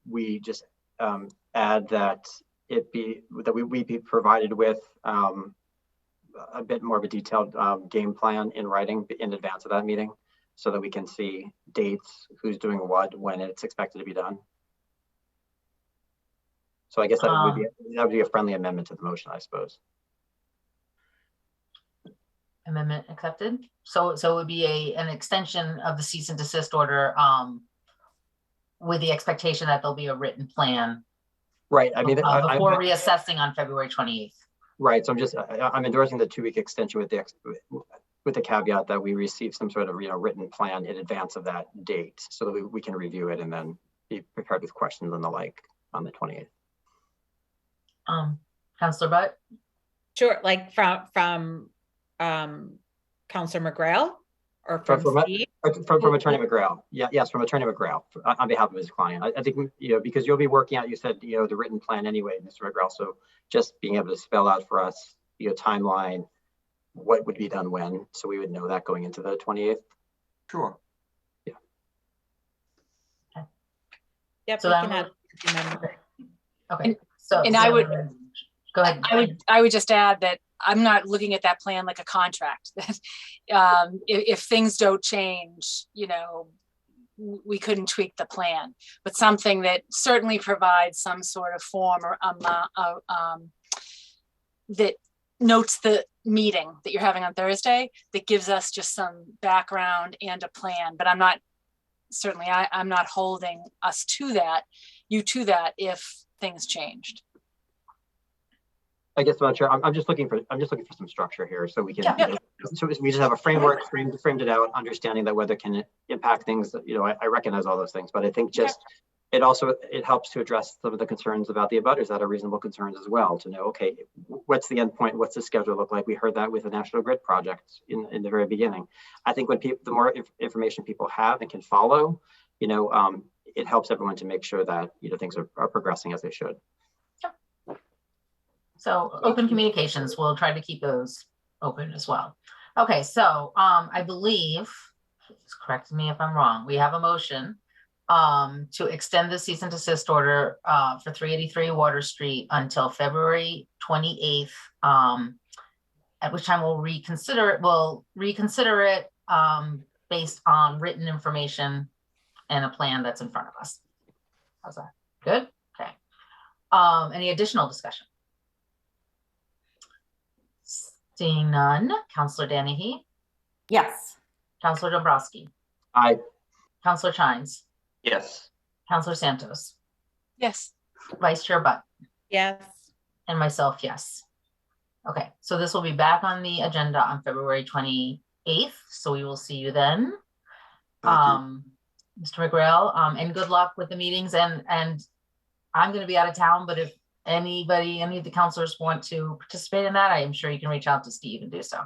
we just add that we be provided with a bit more of a detailed game plan in writing in advance of that meeting, so that we can see dates, who's doing what, when it's expected to be done. So I guess that would be a friendly amendment to the motion, I suppose. Amendment accepted. So it would be an extension of the cease and desist order with the expectation that there'll be a written plan. Right. I mean, before reassessing on February 28th. Right. So I'm endorsing the 2 week extension with the caveat that we receive some sort of written plan in advance of that date, so that we can review it and then be prepared with questions and the like on the 28th. Councilor Butt? Sure, like from Councilor McGrail or from Steve? From Attorney McGrail. Yeah, yes, from Attorney McGrail on behalf of his client. I think, because you'll be working out, you said, the written plan anyway, Mr. McGrail. So just being able to spell out for us, timeline, what would be done when, so we would know that going into the 28th. Sure. Yeah. Okay. Yep, So we can add. Okay. And I would go ahead. I would just add that I'm not looking at that plan like a contract. That if things don't change, we couldn't tweak the plan, but something that certainly provides some sort of form or amount of that notes the meeting that you're having on Thursday, that gives us just some background and a plan. But I'm not holding us to that, if things changed. I guess, Madam Chair, I'm just looking for some structure here, so we can, so we just have a framework, framed it out, understanding that weather can impact things that, I recognize all those things, but I think just, it helps to address some of the concerns about the abutters that are reasonable concerns as well, to know, okay, what's the end point? What's the schedule look like? We heard that with the National Grid project in the very beginning. I think when the more information people have and can follow, it helps everyone to make sure that, things are progressing as they should. So open communications, we'll try to keep those open as well. Okay, so I believe, just correct me if I'm wrong, we have a motion to extend the cease and desist order for 383 Water Street until February 28th, at which time we'll reconsider it. We'll reconsider it based on written information and a plan that's in front of us. How's that? Good? Okay. Any additional discussion? Seeing none. Councilor Danahy? Yes. Councilor Dombrowski? Aye. Councilor Chines? Yes. Councilor Santos? Yes. Vice Chair Butt? Yes. And myself, yes. Okay, so this will be back on the agenda on February 28th. So we will see you then. Mr. McGrail, and good luck with the meetings. And I'm going to be out of town, but if any of the councilors want to participate in that, I am sure you can reach out to Steve and do so.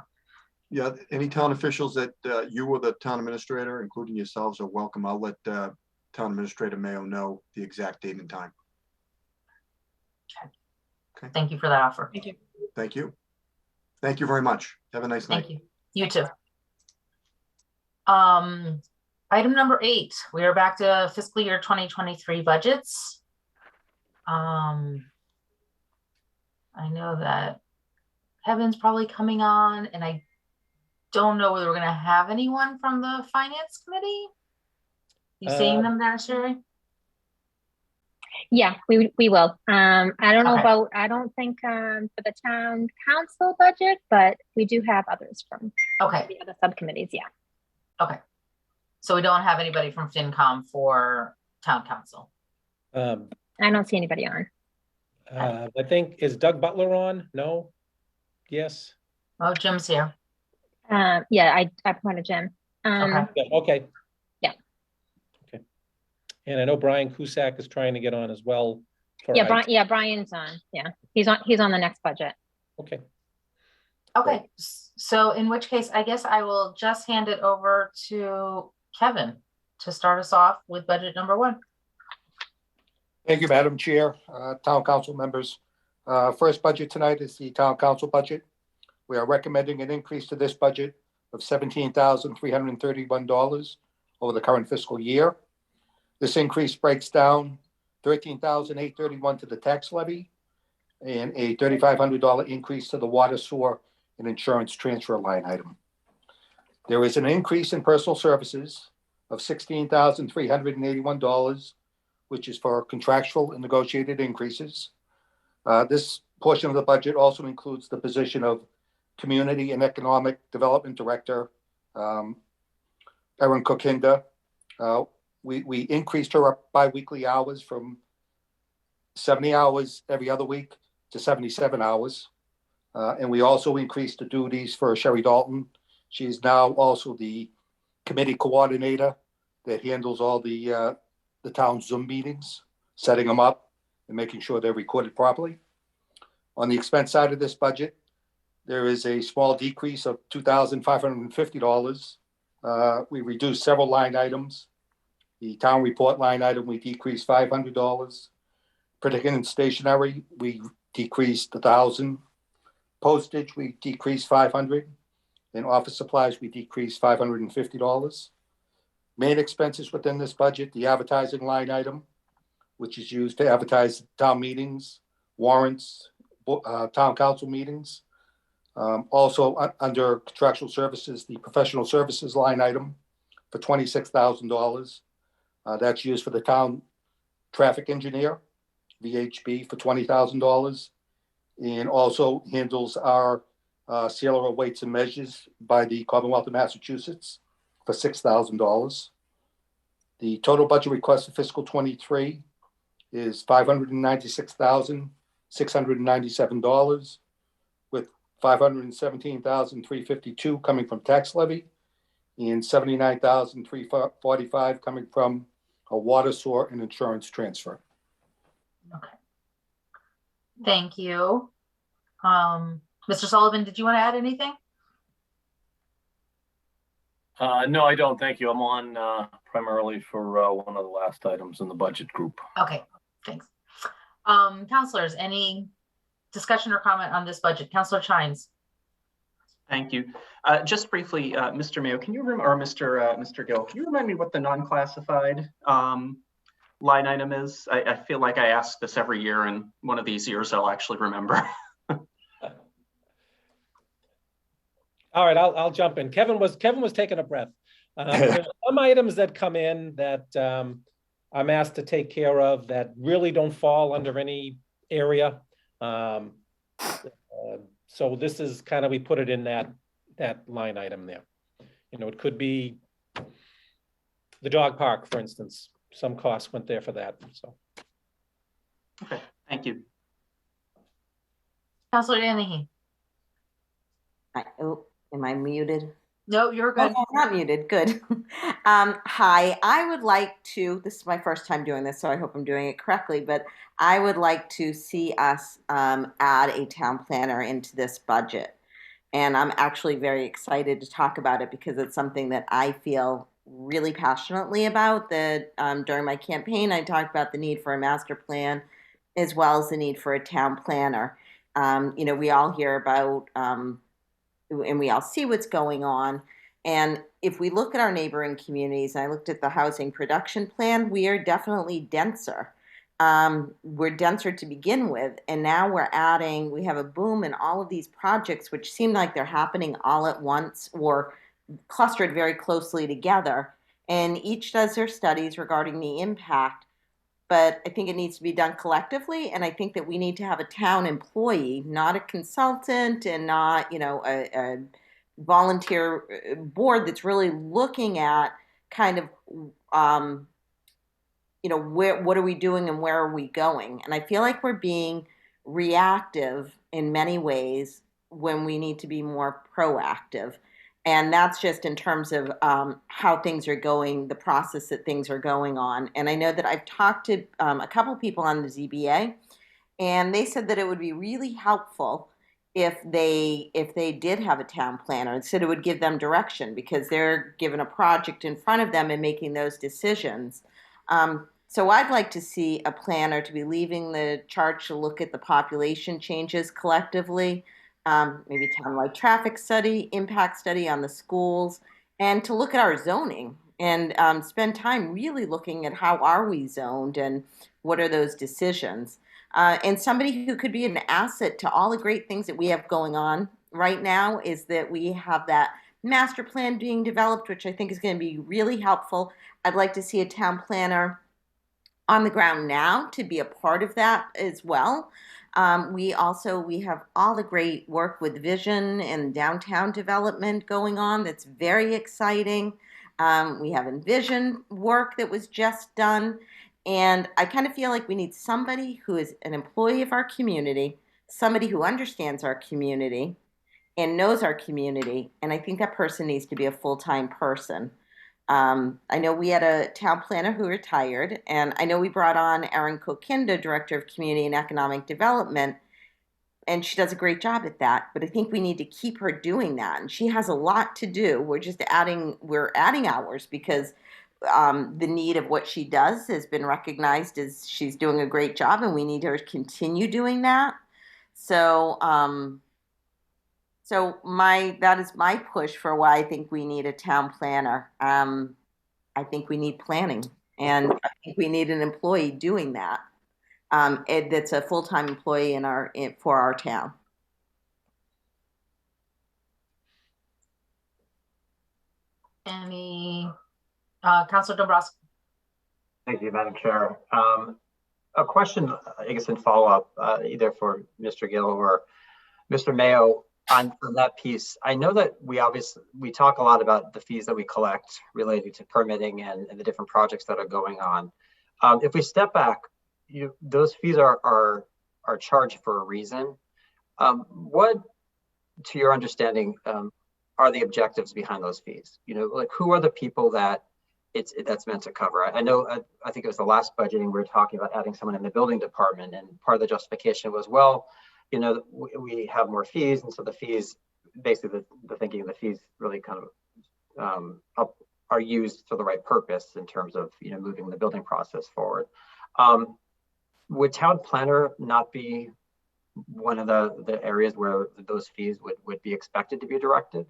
Yeah, any town officials that you or the town administrator, including yourselves, are welcome. I'll let town administrator Mayo know the exact date and time. Okay. Thank you for that offer. Thank you. Thank you. Thank you very much. Have a nice night. Thank you. You too. Item number 8, we are back to fiscal year 2023 budgets. I know that Kevin's probably coming on, and I don't know whether we're going to have anyone from the finance committee. You seeing them there, Sherry? Yeah, we will. I don't know Okay. about, I don't think for the town council budget, but we do have others from Okay. the other subcommittees. Yeah. Okay. So we don't have anybody from FinCom for town council. I don't see anybody on. I think, is Doug Butler on? No? Yes? Oh, Jim's here. Yeah, I appointed Jim. Okay. Yeah, okay. Yeah. Okay. And I know Brian Cusack is trying to get on as well. For Yeah, IT. Brian's on. Yeah, he's on the next budget. Okay. Okay. So in which case, I guess I will just hand it over to Kevin to start us off with budget number 1. Thank you, Madam Chair, Town Council members. First budget tonight is the Town Council budget. We are recommending an increase to this budget of $17,331 over the current fiscal year. This increase breaks down $13,831 to the tax levy and a $3,500 increase to the water, sewer, and insurance transfer line item. There is an increase in personal services of $16,381, which is for contractual and negotiated increases. This portion of the budget also includes the position of Community and Economic Development Director, Erin Kokinda. We increased her bi-weekly hours from 70 hours every other week to 77 hours. And we also increased the duties for Sherry Dalton. She is now also the committee coordinator that handles all the town Zoom meetings, setting them up and making sure they're recorded properly. On the expense side of this budget, there is a small decrease of $2,550. We reduced several line items. The town report line item, we decreased $500. Printing and stationery, we decreased $1,000. Postage, we decreased $500. And office supplies, we decreased $550. Main expenses within this budget, the advertising line item, which is used to advertise town meetings, warrants, town council meetings. Also under contractual services, the professional services line item for $26,000. That's used for the town traffic engineer, VHB, for $20,000, and also handles our sealer of weights and measures by the Commonwealth of Massachusetts for $6,000. The total budget request for fiscal 23 is $596,697, with $517,352 coming from tax levy and $79,345 coming from a water, sewer, and insurance transfer. Okay. Thank you. Mr. Sullivan, did you want to add anything? No, I don't. Thank you. I'm on primarily for one of the last items in the budget group. Okay, thanks. Counselors, any discussion or comment on this budget? Counselor Chines. Thank you. Just briefly, Mr. Mayo, can you or Mr. Gill, can you remind me what the non-classified line item is? I feel like I ask this every year, and one of these years I'll actually remember. All right, I'll jump in. Kevin was taking a breath. There's some items that come in that I'm asked to take care of that really don't fall under any area. So this is kind of, we put it in that line item there. You know, it could be the dog park, for instance. Some costs went there for that. So. Okay, thank you. Counselor Danahy. Oh, am I muted? No, you're good. Oh, not muted. Good. Hi, I would like to, this is my first time doing this, so I hope I'm doing it correctly, but I would like to see us add a town planner into this budget. And I'm actually very excited to talk about it because it's something that I feel really passionately about. That during my campaign, I talked about the need for a master plan as well as the need for a town planner. We all hear about and we all see what's going on. And if we look at our neighboring communities, and I looked at the housing production plan, we are definitely denser. We're denser to begin with, and now we have a boom in all of these projects, which seem like they're happening all at once or clustered very closely together. And each does their studies regarding the impact. But I think it needs to be done collectively, and I think that we need to have a town employee, not a consultant and not, a volunteer board that's really looking at kind of what are we doing and where are we going? And I feel like we're being reactive in many ways when we need to be more proactive. And that's just in terms of how things are going, the process that things are going on. And I know that I've talked to a couple people on the ZBA, and they said that it would be really helpful if they did have a town planner. And said it would give them direction because they're given a project in front of them and making those decisions. So I'd like to see a planner to be leaving the charge to look at the population changes collectively, maybe townwide traffic study, impact study on the schools, and to look at our zoning and spend time really looking at how are we zoned and what are those decisions. And somebody who could be an asset to all the great things that we have going on right now is that we have that master plan being developed, which I think is going to be really helpful. I'd like to see a town planner on the ground now to be a part of that as well. We have all the great work with vision and downtown development going on that's very exciting. We have Envision work that was just done. And I kind of feel like we need somebody who is an employee of our community, somebody who understands our community and knows our community. And I think that person needs to be a full-time person. I know we had a town planner who retired, and I know we brought on Erin Kokinda, Director of Community and Economic Development, and she does a great job at that, but I think we need to keep her doing that, and she has a lot to do. We're adding hours because the need of what she does has been recognized as she's doing a great job, and we need her to continue doing that. That is my push for why I think we need a town planner. I think we need planning, and I think we need an employee doing that. That's a full-time employee for our town. Councilor Dombrowski. Thank you, Madam Chair. A question, I guess, in follow-up, either for Mr. Gill or Mr. Mayo. On that piece, I know that we talk a lot about the fees that we collect related to permitting and the different projects that are going on. If we step back, those fees are charged for a reason. What, to your understanding, are the objectives behind those fees? Like who are the people that that's meant to cover? I know, I think it was the last budgeting, we were talking about adding someone in the building department, and part of the justification was, well, we have more fees, and so the fees, basically the thinking of the fees really kind of are used for the right purpose in terms of moving the building process forward. Would town planner not be one of the areas where those fees would be expected to be directed?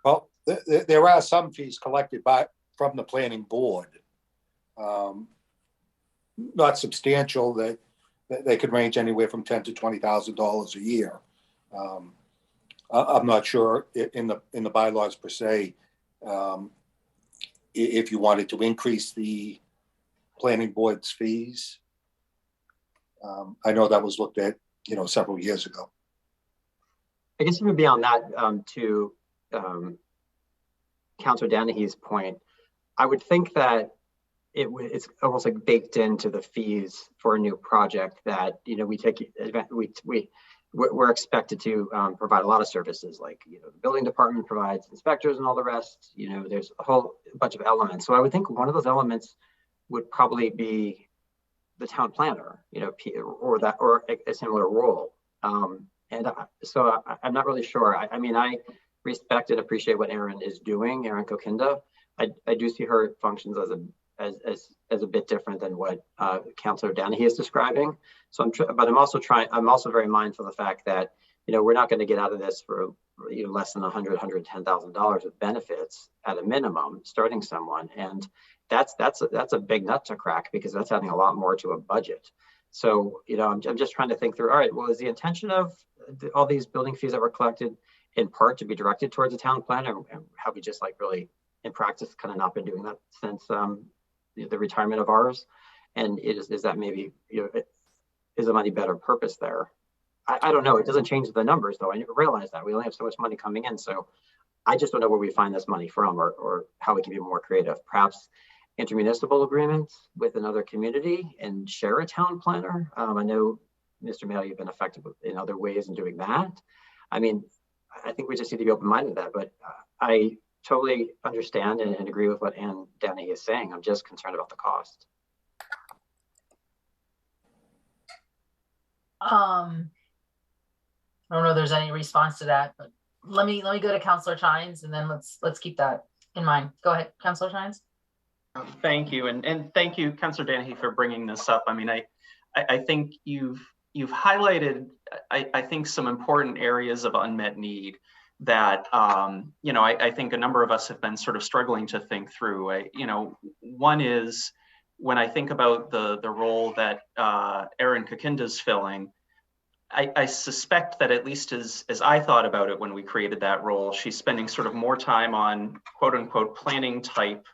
Well, there are some fees collected from the planning board. Not substantial, that they could range anywhere from $10,000 to $20,000 a year. I'm not sure in the bylaws per se, if you wanted to increase the planning board's fees. I know that was looked at, several years ago. I guess even beyond that, to Councilor Danahy's point, I would think that it's almost like baked into the fees for a new project that we're expected to provide a lot of services, like the building department provides inspectors and all the rest. There's a whole bunch of elements. So I would think one of those elements would probably be the town planner, or a similar role. So I'm not really sure. I mean, I respect and appreciate what Erin is doing, Erin Kokinda. I do see her functions as a bit different than what Councilor Danahy is describing. So I'm also very mindful of the fact that we're not going to get out of this for less than $100,000, $110,000 of benefits at a minimum, starting someone. And that's a big nut to crack, because that's adding a lot more to a budget. So, I'm just trying to think through, all right, well, is the intention of all these building fees that were collected in part to be directed towards the town plan, and have we just really in practice kind of not been doing that since the retirement of ours? And is that maybe, is the money better purpose there? I don't know. It doesn't change the numbers, though. I realize that we only have so much money coming in. So I just don't know where we find this money from, or how we can be more creative. Perhaps intermunicipal agreements with another community and share a town planner. I know, Mr. Mayor, you've been effective in other ways in doing that. I mean, I think we just need to be open-minded to that, but I totally understand and agree with what Ann Denny is saying. I'm just concerned about the cost. I don't know if there's any response to that, but let me go to Councillor Chines, and then let's keep that in mind. Go ahead, Councillor Chines. Thank you, and thank you, Councillor Dennehy, for bringing this up. I mean, I think you've highlighted, I think, some important areas of unmet need that I think a number of us have been sort of struggling to think through. One is, when I think about the role that Erin Kakinda's filling, I suspect that, at least as I thought about it when we created that role, she's spending sort of more time on quote unquote planning type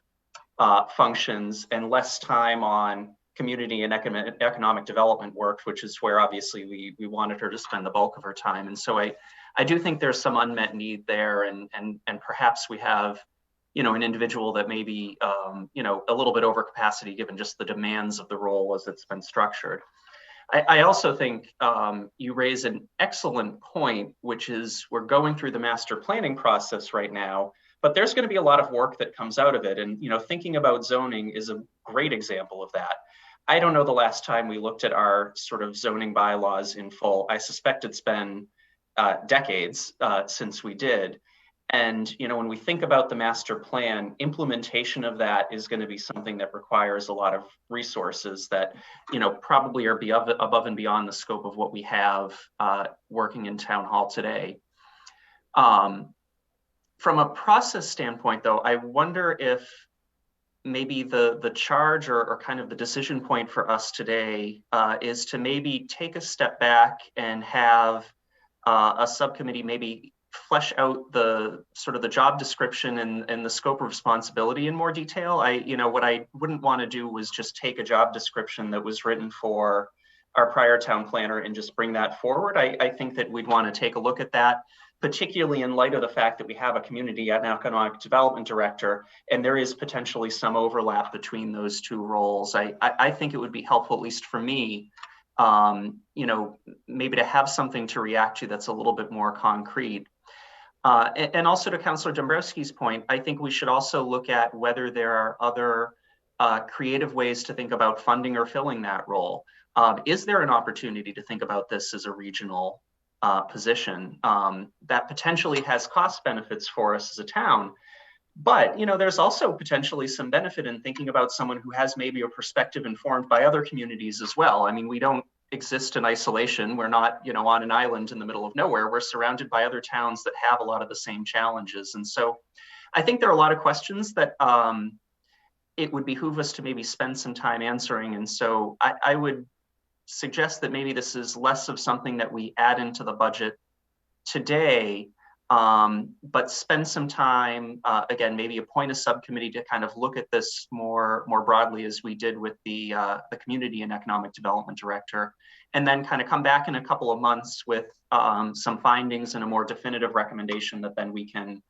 functions and less time on community and economic development work, which is where obviously we wanted her to spend the bulk of her time. And so I do think there's some unmet need there, and perhaps we have an individual that may be a little bit over capacity given just the demands of the role as it's been structured. I also think you raise an excellent point, which is we're going through the master planning process right now, but there's going to be a lot of work that comes out of it. And thinking about zoning is a great example of that. I don't know the last time we looked at our sort of zoning bylaws in full. I suspect it's been decades since we did. And when we think about the master plan, implementation of that is going to be something that requires a lot of resources that probably are above and beyond the scope of what we have working in town hall today. From a process standpoint, though, I wonder if maybe the charge or kind of the decision point for us today is to maybe take a step back and have a subcommittee maybe flesh out the sort of the job description and the scope of responsibility in more detail. What I wouldn't want to do was just take a job description that was written for our prior town planner and just bring that forward. I think that we'd want to take a look at that, particularly in light of the fact that we have a community and economic development director, and there is potentially some overlap between those two roles. I think it would be helpful, at least for me, maybe to have something to react to that's a little bit more concrete. And also to Councillor Dombrowski's point, I think we should also look at whether there are other creative ways to think about funding or filling that role. Is there an opportunity to think about this as a regional position that potentially has cost benefits for us as a town? But there's also potentially some benefit in thinking about someone who has maybe a perspective informed by other communities as well. I mean, we don't exist in isolation. We're not, on an island in the middle of nowhere. We're surrounded by other towns that have a lot of the same challenges. And so I think there are a lot of questions that it would behoove us to maybe spend some time answering. And so I would suggest that maybe this is less of something that we add into the budget today, but spend some time, again, maybe appoint a subcommittee to kind of look at this more broadly, as we did with the community and economic development director, and then kind of come back in a couple of months with some findings and a more definitive recommendation that then we can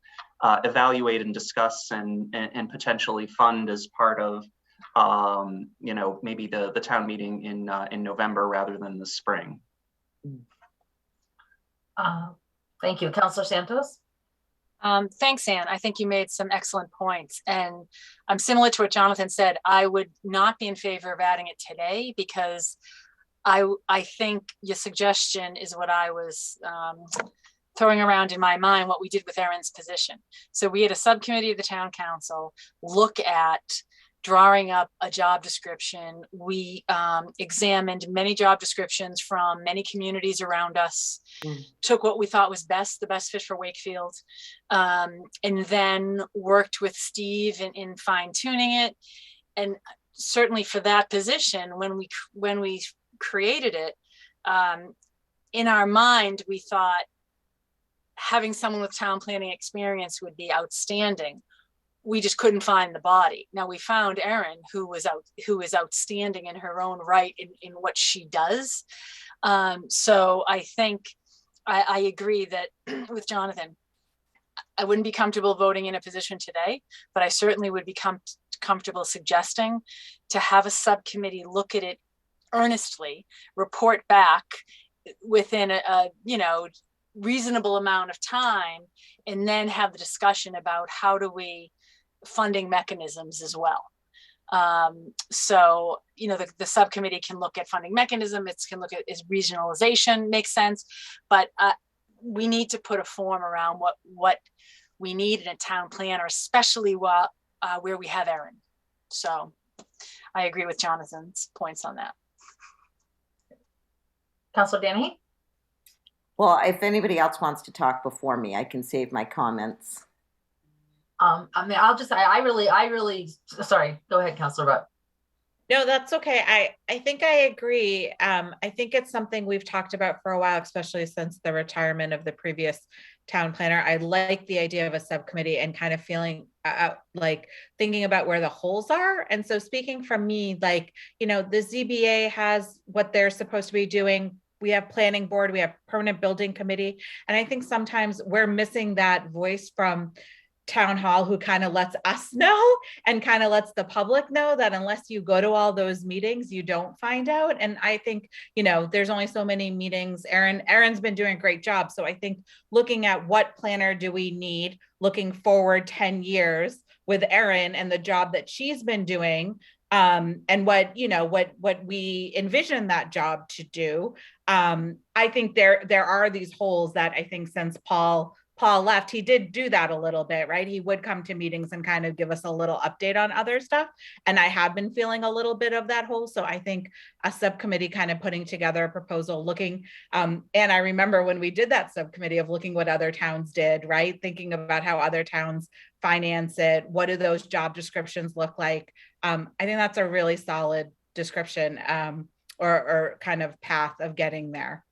evaluate and discuss and potentially fund as part of maybe the town meeting in November rather than the spring. Thank you. Councillor Santos? Thanks, Anne. I think you made some excellent points. And I'm similar to what Jonathan said. I would not be in favor of adding it today, because I think your suggestion is what I was throwing around in my mind, what we did with Erin's position. So we had a subcommittee of the town council look at drawing up a job description. We examined many job descriptions from many communities around us, took what we thought was the best fit for Wakefield, and then worked with Steve in fine tuning it. And certainly for that position, when we created it, in our mind, we thought having someone with town planning experience would be outstanding. We just couldn't find the body. Now we found Erin, who is outstanding in her own right in what she does. So I think I agree that with Jonathan, I wouldn't be comfortable voting in a position today, but I certainly would be comfortable suggesting to have a subcommittee look at it earnestly, report back within a reasonable amount of time, and then have the discussion about how do we funding mechanisms as well. So, the subcommittee can look at funding mechanism. It can look at is regionalization makes sense, but we need to put a form around what we need in a town planner, especially where we have Erin. So I agree with Jonathan's points on that. Councilor Danahy? Well, if anybody else wants to talk before me, I can save my comments. I really, sorry, go ahead, Councilor Butt. No, that's okay. I think I agree. I think it's something we've talked about for a while, especially since the retirement of the previous town planner. I like the idea of a subcommittee and kind of feeling like thinking about where the holes are. And so speaking from me, the ZBA has what they're supposed to be doing. We have planning board, we have permanent building committee. And I think sometimes we're missing that voice from town hall who kind of lets us know and kind of lets the public know that unless you go to all those meetings, you don't find out. And I think, there's only so many meetings. Erin's been doing a great job. So I think looking at what planner do we need, looking forward 10 years with Erin and the job that she's been doing, and what we envision that job to do. I think there are these holes that I think since Paul left, he did do that a little bit, right? He would come to meetings and kind of give us a little update on other stuff. And I have been feeling a little bit of that hole. So I think a subcommittee kind of putting together a proposal, looking, and I remember when we did that subcommittee of looking what other towns did, right? Thinking about how other towns finance it. What do those job descriptions look like? I think that's a really solid description or kind of path of getting there.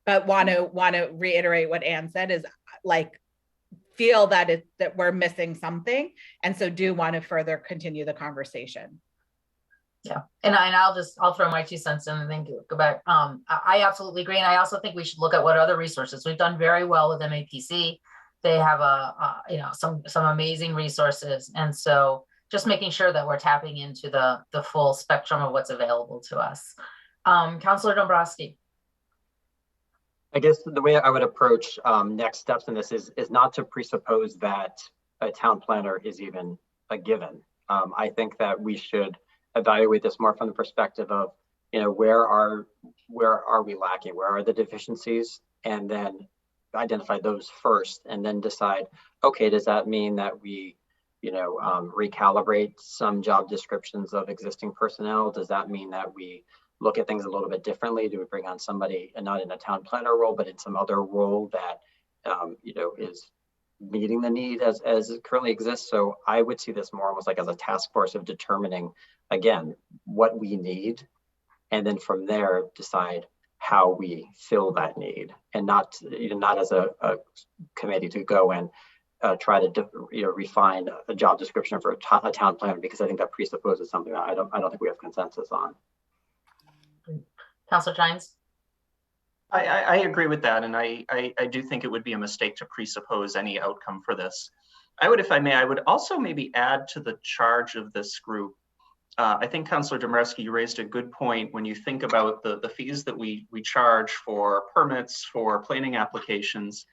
But want to reiterate what Anne said is feel that we're missing something, and so do want to further continue the conversation. Yeah, and I'll throw my 2 cents in and then go back. I absolutely agree, and I also think we should look at what other resources we've done very well with MAPC. They have some amazing resources, and so just making sure that we're tapping into the full spectrum of what's available to us. Councilor Dombrowski. I guess the way I would approach next steps in this is not to presuppose that a town planner is even a given. I think that we should evaluate this more from the perspective of, where are we lacking? Where are the deficiencies? And then identify those first and then decide, okay, does that mean that we, recalibrate some job descriptions of existing personnel? Does that mean that we look at things a little bit differently? Do we bring on somebody not in a town planner role, but in some other role that, is meeting the need as it currently exists? So I would see this more almost like as a task force of determining, again, what we need. And then from there, decide how we fill that need, and not as a committee to go and try to refine a job description for a town planner, because I think that presupposes something that I don't think we have consensus on. Councilor Gines? I agree with that, and I do think it would be a mistake to presuppose any outcome for this. I would, if I may, I would also maybe add to the charge of this group. I think Councilor Dombrowski, you raised a good point when you think about the fees that we charge for permits, for planning applications.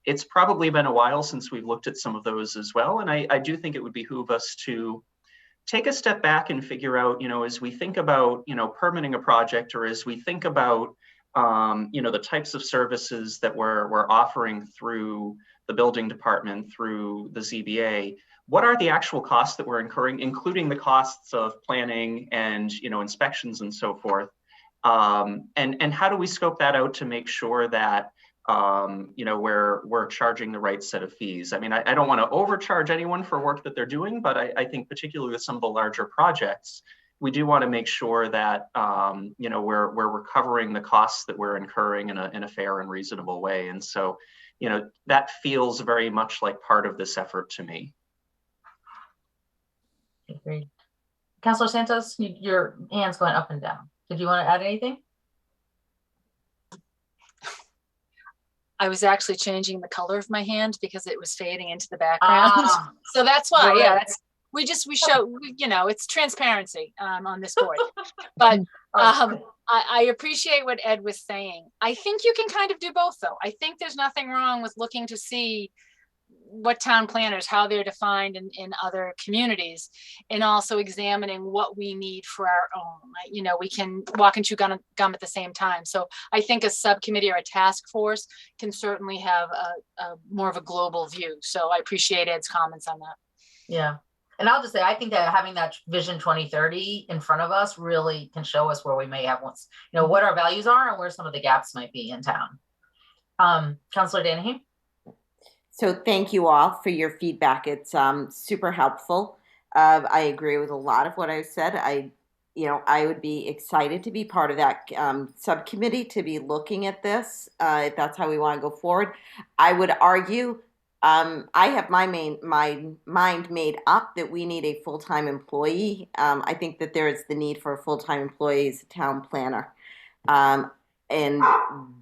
It's probably been a while since we've looked at some of those as well, and I do think it would behoove us to take a step back and figure out, as we think about, permitting a project, or as we think about, the types of services that we're offering through the building department through the ZBA, what are the actual costs that we're incurring, including the costs of planning and, you know, inspections and so forth? And how do we scope that out to make sure that, you know, we're charging the right set of fees? I mean, I don't want to overcharge anyone for work that they're doing, but I think particularly with some of the larger projects, we do want to make sure that, you know, we're recovering the costs that we're incurring in a fair and reasonable way. And so, you know, that feels very much like part of this effort to me. Agreed. Councilor Santos, your hand's going up and down. Did you want to add anything? I was actually changing the color of my hand because it was fading into the background. So that's why, right. yeah, we show, you know, it's transparency on this board. But I appreciate what Ed was saying. I think you can kind of do both though. I think there's nothing wrong with looking to see what town planners, how they're defined in other communities, and also examining what we need for our own. You know, we can walk and chew gum at the same time. So I think a subcommittee or a task force can certainly have a more of a global view. So I appreciate Ed's comments on that. Yeah. And I'll just say, I think that having that Vision 2030 in front of us really can show us where we may have once, you know, what our values are and where some of the gaps might be in town. Councilor Danahy. So thank you all for your feedback. It's super helpful. I agree with a lot of what I said. I would be excited to be part of that subcommittee to be looking at this. If that's how we want to go forward, I would argue. I have my mind made up that we need a full-time employee. I think that there is the need for a full-time employee as a town planner. And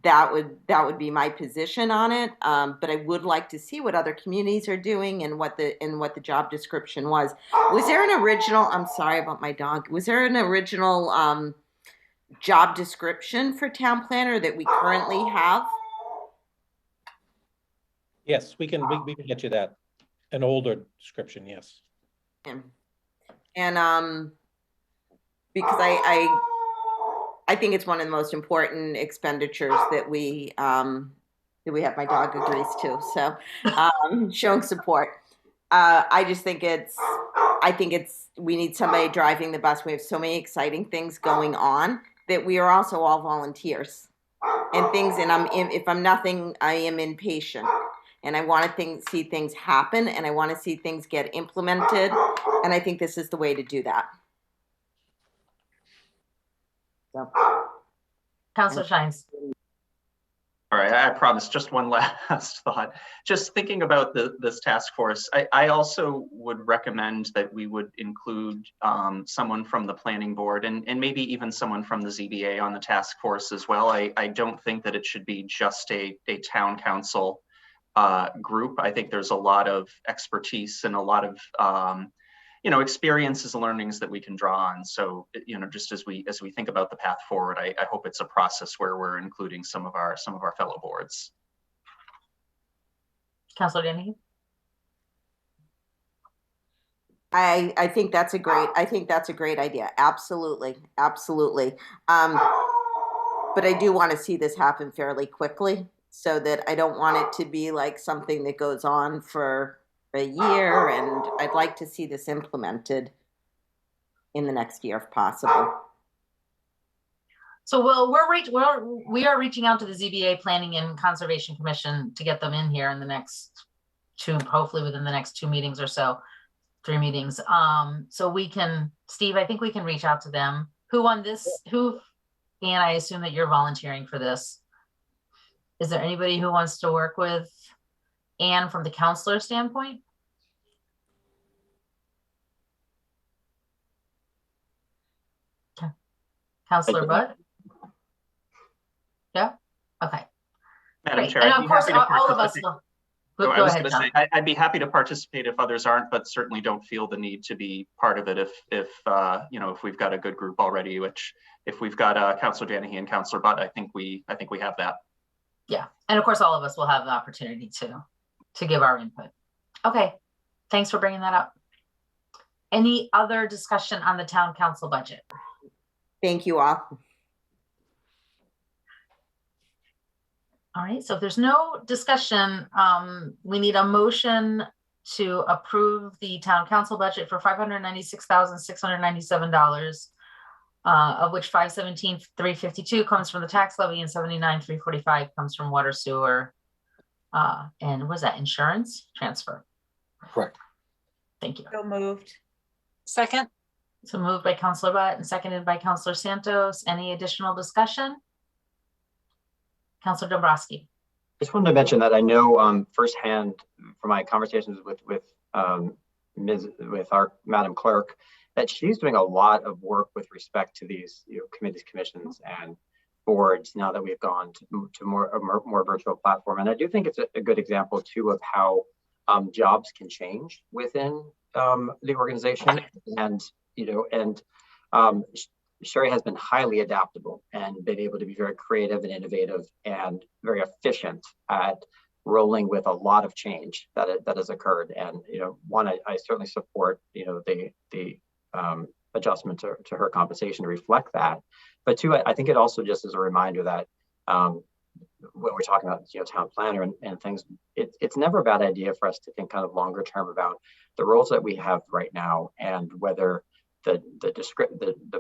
that would be my position on it. But I would like to see what other communities are doing and what the job description was. Was there an original? I'm sorry about my dog. Was there an original job description for town planner that we currently have? Yes, we can get you that, an older description. Yes. And because I think it's one of the most important expenditures that we have. My dog agrees to, so showing support. I just think we need somebody driving the bus. We have so many exciting things going on that we are also all volunteers and things. And if I'm nothing, I am impatient, and I want to see things happen, and I want to see things get implemented. And I think this is the way to do that. So, Councilor Shines. All right, I promise just one last thought. Just thinking about this task force, I also would recommend that we would include someone from the planning board and maybe even someone from the ZBA on the task force as well. I don't think that it should be just a town council group. I think there's a lot of expertise and a lot of experiences and learnings that we can draw on. So, just as we think about the path forward, I hope it's a process where we're including some of our fellow boards. Councilor Danahy. I think that's a great idea. Absolutely. But I do want to see this happen fairly quickly, so that I don't want it to be like something that goes on for a year, and I'd like to see this implemented in the next year if possible. So we are reaching out to the ZBA Planning and Conservation Commission to get them in here in the next hopefully within the next 2 meetings or so, 3 meetings. So we can, Steve, I think we can reach out to them. And I assume that you're volunteering for this. Is there anybody who wants to work with Anne from the counselor standpoint? Okay. Counselor Budd? Yeah? Okay. Madam Chair, and of course, all of us will. Go ahead, John. I'd be happy to participate if others aren't, but certainly don't feel the need to be part of it if we've got a good group already, which if we've got Councilor Danahy and Councilor Budd, I think we have that. Yeah, and of course, all of us will have the opportunity to give our input. Okay, thanks for bringing that up. Any other discussion on the town council budget? Thank you all. All right, so if there's no discussion, we need a motion to approve the town council budget for $596,697, of which $517,352 comes from the tax levy and $79,345 comes from water, sewer, and was that insurance transfer? Correct. Thank you. So moved. Second. So moved by Councilor Butt and seconded by Councilor Santos. Any additional discussion? Councilor Dombrowski. Just wanted to mention that I know firsthand from my conversations with our Madam Clerk that she's doing a lot of work with respect to these committees, commissions, and boards now that we've gone to more virtual platform. And I do think it's a good example too of how jobs can change within the organization, and Sherry has been highly adaptable and been able to be very creative and innovative and very efficient at rolling with a lot of change that has occurred. And one, I certainly support the adjustment to her compensation to reflect that. But two, I think it also just is a reminder that when we're talking about town planner and things, it's never a bad idea for us to think kind of longer term about the roles that we have right now and whether the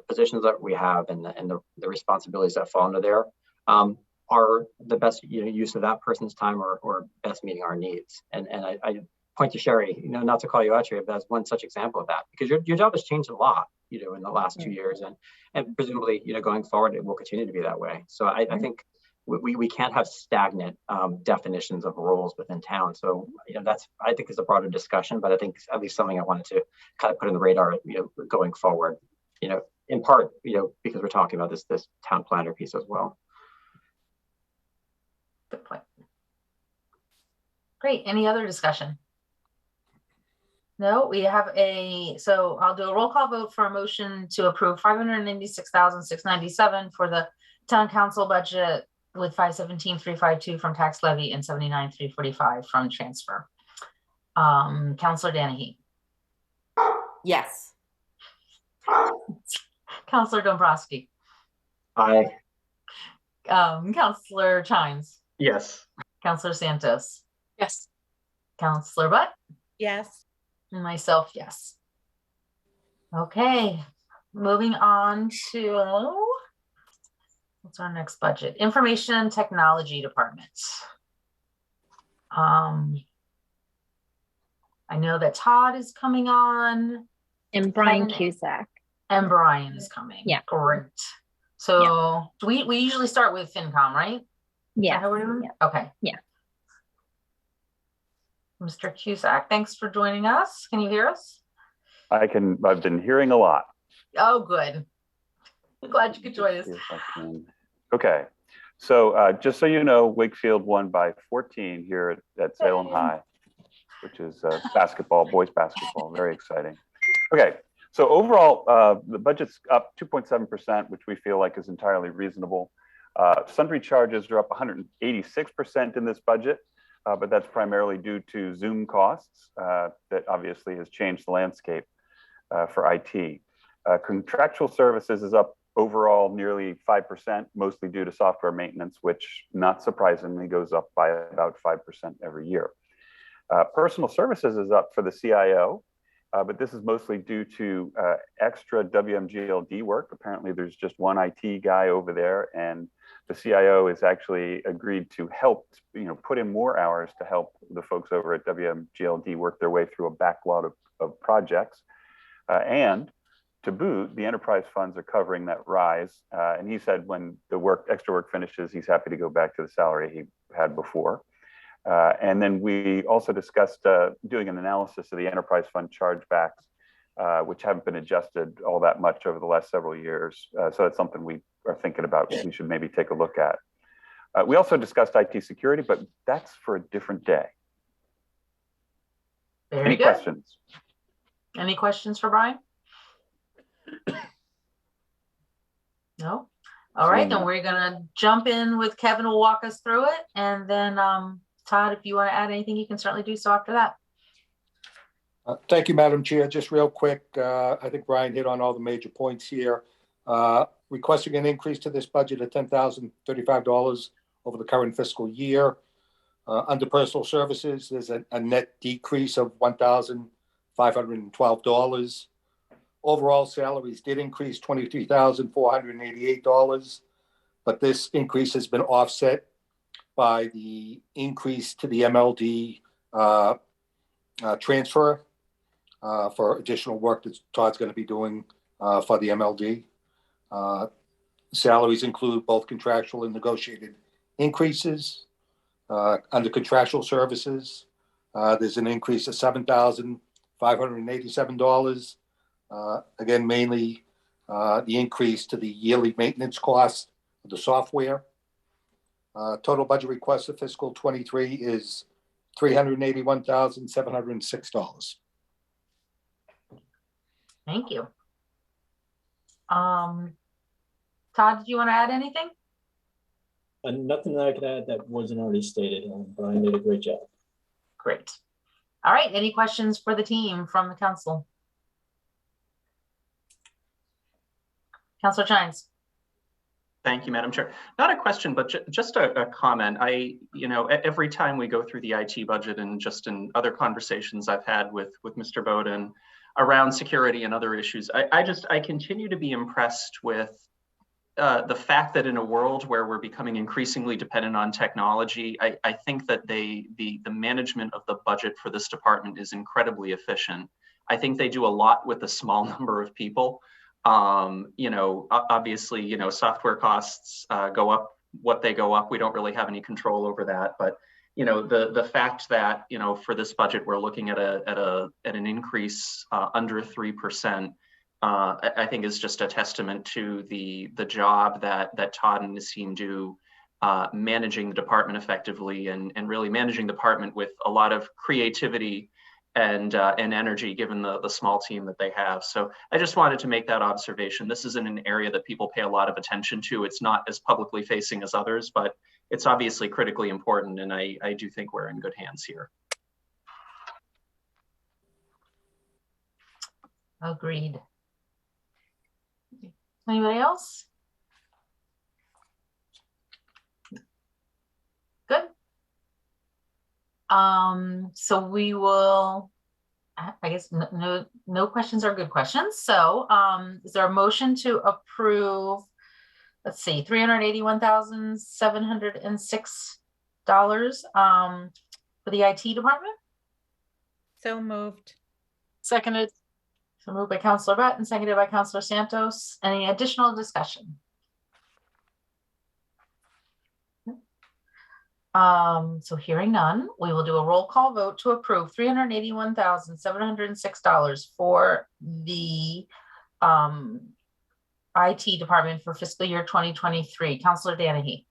positions that we have and the responsibilities that fall under there are the best use of that person's time or best meeting our needs. And I point to Sherry, not to call you out, Sherry, but that's one such example of that, because your job has changed a lot, in the last 2 years, and presumably, going forward, it will continue to be that way. So I think we can't have stagnant definitions of roles within town. So that's, I think, is a broader discussion, but I think at least something I wanted to kind of put in the radar, going forward, in part, because we're talking about this town planner piece as well. Good point. Great. Any other discussion? No, we have so I'll do a roll call vote for a motion to approve $596,697 for the town council budget, with $517,352 from tax levy and $79,345 from transfer. Councilor Danahy. Yes. Councilor Dombrowski. Aye. Councilor Chines. Yes. Councilor Santos. Yes. Councilor Butt. Yes. And myself, yes. Okay, moving on to, what's our next budget? Information Technology Department. I know that Todd is coming on. And Brian Cusack. And Brian is coming. Yeah. Great. So we usually start with FinCom, right? Yeah. Okay. Yeah. Mr. Cusack, thanks for joining us. Can you hear us? I've been hearing a lot. Oh, good. I'm glad you could join us. Okay. So just so you know, Wakefield won by 14 here at Salem High, which is basketball, boys basketball, very exciting. Okay. So overall, the budget's up 2.7%, which we feel like is entirely reasonable. Sundry charges are up 186% in this budget. But that's primarily due to Zoom costs that obviously has changed the landscape for IT. Contractual services is up overall nearly 5%, mostly due to software maintenance, which not surprisingly goes up by about 5% every year. Personal services is up for the CIO, but this is mostly due to extra WMGLD work. Apparently there's just one IT guy over there, and the CIO has actually agreed to help, put in more hours to help the folks over at WMGLD work their way through a backlog of projects. And to boot, the enterprise funds are covering that rise. And he said when the extra work finishes, he's happy to go back to the salary he had before. And then we also discussed doing an analysis of the enterprise fund chargebacks, which haven't been adjusted all that much over the last several years. So that's something we are thinking about. We should maybe take a look at. We also discussed IT security, but that's for a different day. Any questions? Any questions for Brian? No? All right, then we're gonna jump in with Kevin will walk us through it. And then Todd, if you want to add anything, you can certainly do so after that. Thank you, Madam Chair. Just real quick, I think Brian hit on all the major points here. Requesting an increase to this budget of $10,035 over the current fiscal year. Under personal services, there's a net decrease of $1,512. Overall salaries did increase $23,488, but this increase has been offset by the increase to the MLD transfer for additional work that Todd's going to be doing for the MLD. Salaries include both contractual and negotiated increases. Under contractual services, there's an increase of $7,587. Again, mainly the increase to the yearly maintenance cost of the software. Total budget request for fiscal 23 is $381,706. Thank you. Todd, did you want to add anything? Nothing that I could add that wasn't already stated. Brian did a great job. Great. All right. Any questions for the team from the council? Councilor Chines. Thank you, Madam Chair. Not a question, but just a comment. Every time we go through the IT budget and just in other conversations I've had with Mr. Bowden around security and other issues, I continue to be impressed with the fact that in a world where we're becoming increasingly dependent on technology, I think that the management of the budget for this department is incredibly efficient. I think they do a lot with a small number of people. Obviously, software costs go up what they go up. We don't really have any control over that. But, the fact that, for this budget, we're looking at an increase under 3%, I think is just a testament to the job that Todd and his team do managing the department effectively and really managing the department with a lot of creativity and energy, given the small team that they have. So I just wanted to make that observation. This isn't an area that people pay a lot of attention to. It's not as publicly facing as others, but it's obviously critically important. And I do think we're in good hands here. Agreed. Anybody else? Good. So we will, I guess no questions are good questions. So is there a motion to approve, let's see, $381,706 for the IT department? So moved. Seconded. So moved by Councilor Butt and seconded by Councilor Santos. Any additional discussion? So hearing none, we will do a roll call vote to approve $381,706 for the IT department for fiscal year 2023. Councilor Danahy.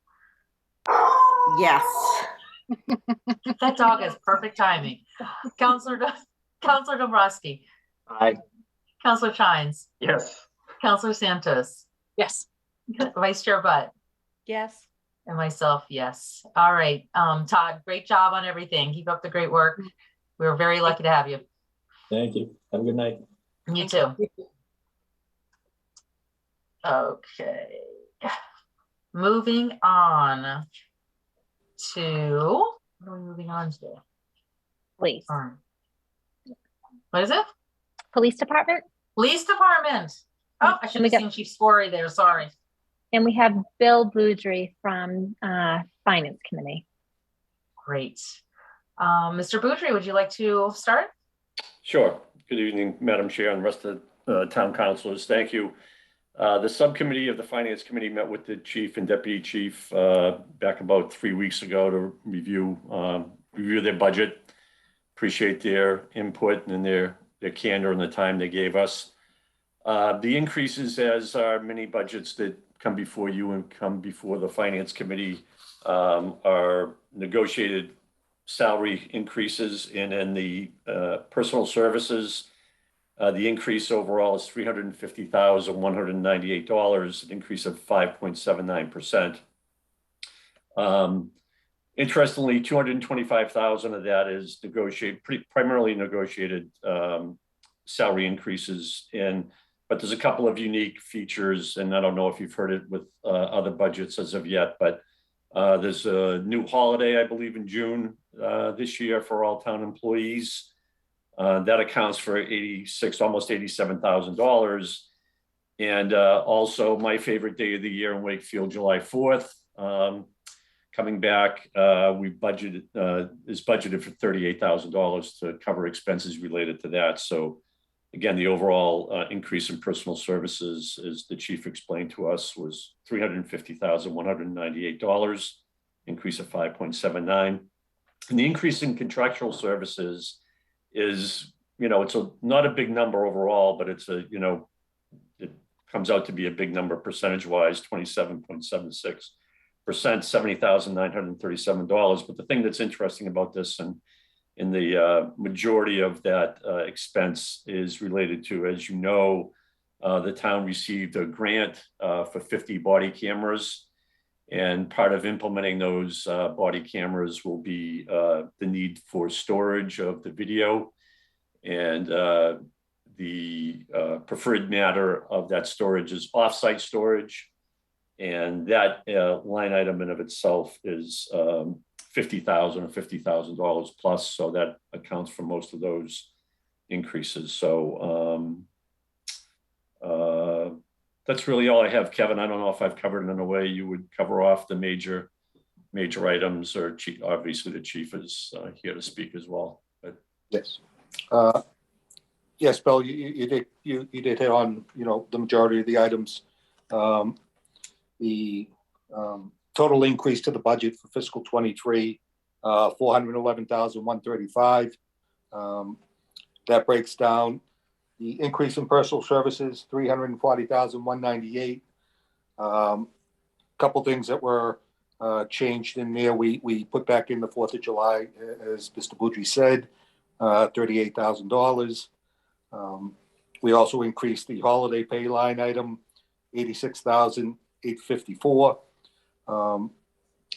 Yes. That dog has perfect timing. Councilor Dombrowski. Aye. Councilor Chines. Yes. Councilor Santos. Yes. Vice Chair Butt. Yes. And myself, yes. All right. Todd, great job on everything. Keep up the great work. We're very lucky to have you. Thank you. Have a good night. You too. Okay. Moving on to, what are we moving on to? Police. What is it? Police department. Police department. Oh, I should have seen Chief Scory there. Sorry. And we have Bill Boudry from Finance Committee. Great. Mr. Boudry, would you like to start? Sure. Good evening, Madam Chair and the rest of the town councilors. Thank you. The subcommittee of the Finance Committee met with the chief and deputy chief back about 3 weeks ago to review their budget. Appreciate their input and their candor and the time they gave us. The increases, as are many budgets that come before you and come before the Finance Committee, are negotiated salary increases. And in the personal services, the increase overall is $350,198, an increase of 5.79%. Interestingly, $225,000 of that is primarily negotiated salary increases. But there's a couple of unique features, and I don't know if you've heard it with other budgets as of yet, but There's a new holiday, I believe, in June this year for all town employees. That accounts for almost $87,000. And also my favorite day of the year in Wakefield, July 4th. Coming back, we budgeted is budgeted for $38,000 to cover expenses related to that. So again, the overall increase in personal services, as the chief explained to us, was $350,198, increase of 5.79. And the increase in contractual services is, it's not a big number overall, but it's it comes out to be a big number percentage-wise, 27.76%, $70,937. But the thing that's interesting about this, and in the majority of that expense, is related to, as you know, the town received a grant for 50 body cameras. And part of implementing those body cameras will be the need for storage of the video. And the preferred matter of that storage is offsite storage. And that line item in of itself is $50,000 or $50,000 plus. So that accounts for most of those increases. So that's really all I have, Kevin. I don't know if I've covered it in a way you would cover off the major items, or obviously the chief is here to speak as well. But yes, yes, Bill, you did hit on the majority of the items. The total increase to the budget for fiscal 23, $411,135. That breaks down. The increase in personal services, $340,198. Couple things that were changed in there. We put back in the 4th of July, as Mr. Boudry said, $38,000. We also increased the holiday pay line item, $86,854.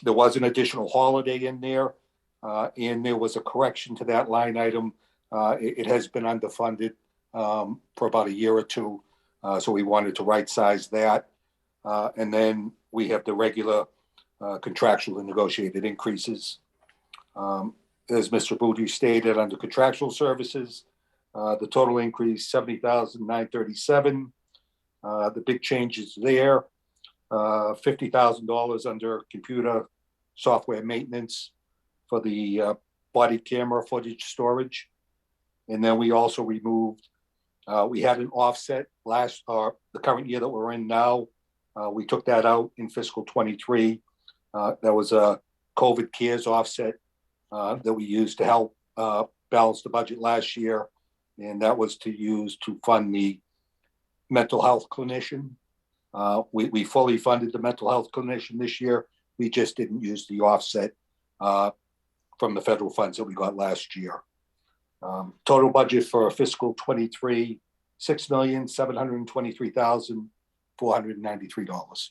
There was an additional holiday in there, and there was a correction to that line item. It has been underfunded for about a year or two, so we wanted to right size that. And then we have the regular contractual and negotiated increases. As Mr. Boudry stated, under contractual services, the total increase $70,937. The big changes there, $50,000 under computer software maintenance for the body camera footage storage. And then we also removed, we had an offset the current year that we're in now. We took that out in fiscal 23. That was a COVID cares offset that we used to help balance the budget last year. And that was to use to fund the mental health clinician. We fully funded the mental health clinician this year. We just didn't use the offset from the federal funds that we got last year. Total budget for fiscal 23, $6,723,493.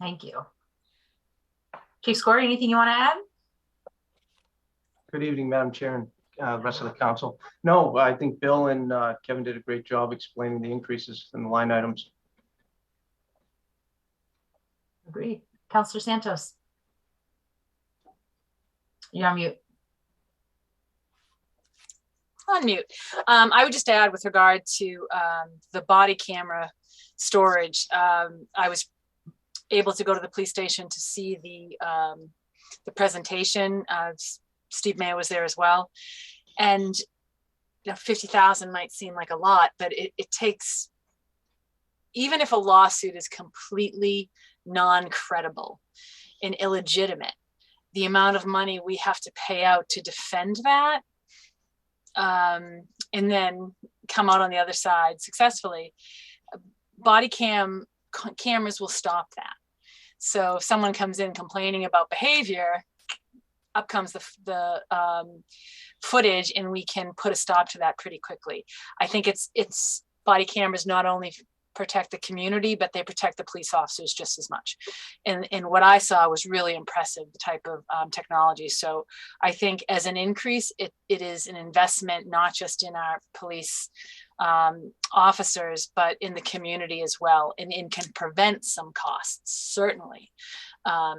Thank you. Chief Scory, anything you want to add? Good evening, Madam Chair, and rest of the council. No, I think Bill and Kevin did a great job explaining the increases in the line items. Agreed. Councillor Santos. You're on mute. On mute. I would just add, with regard to the body camera storage, I was able to go to the police station to see the presentation. Steve Mayo was there as well. And 50,000 might seem like a lot, but it takes, even if a lawsuit is completely non-credible and illegitimate, the amount of money we have to pay out to defend that, and then come out on the other side successfully, body cameras will stop that. So if someone comes in complaining about behavior, up comes the footage, and we can put a stop to that pretty quickly. I think it's body cameras not only protect the community, but they protect the police officers just as much. And what I saw was really impressive, the type of technology. So I think as an increase, it is an investment, not just in our police officers, but in the community as well, and can prevent some costs, certainly.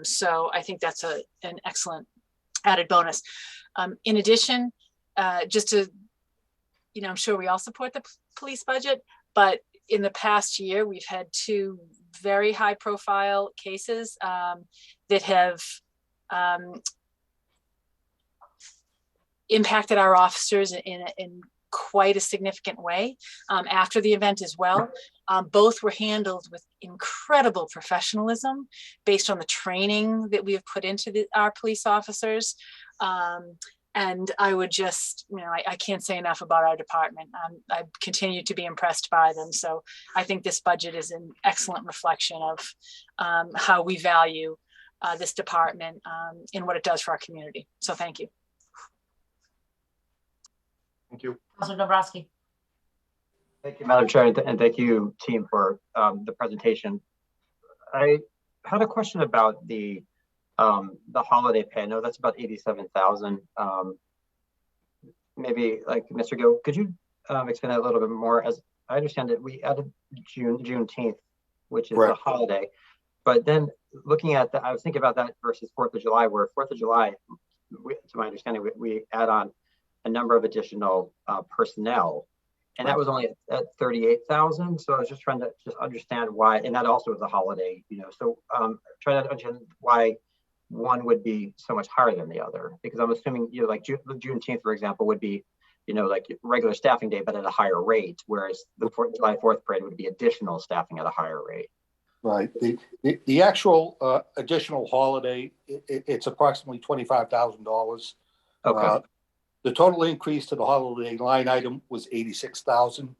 So I think that's an excellent added bonus. In addition, just to, I'm sure we all support the police budget, but in the past year, we've had 2 very high profile cases that have impacted our officers in quite a significant way after the event as well. Both were handled with incredible professionalism based on the training that we have put into our police officers. And I would just, I can't say enough about our department. I continue to be impressed by them. So I think this budget is an excellent reflection of how we value this department and what it does for our community. So thank you. Thank you. Councilor Dombrowski. Thank you, Madam Chair, and thank you, team, for the presentation. I had a question about the holiday pay. I know that's about 87,000. Maybe, like, Mr. Gill, could you explain that a little bit more? As I understand it, we added Juneteenth, which is a holiday. But then looking at I was thinking about that versus 4th of July, where 4th of July, to my understanding, we add on a number of additional personnel, and that was only at 38,000. So I was just trying to understand why, and that also is a holiday, So trying to understand why one would be so much higher than the other, because I'm assuming like Juneteenth, for example, would be like regular staffing day, but at a higher rate, whereas the July 4th parade would be additional staffing at a higher rate. Right. The actual additional holiday, it's approximately $25,000. Okay. The total increase to the holiday line item was $86,000.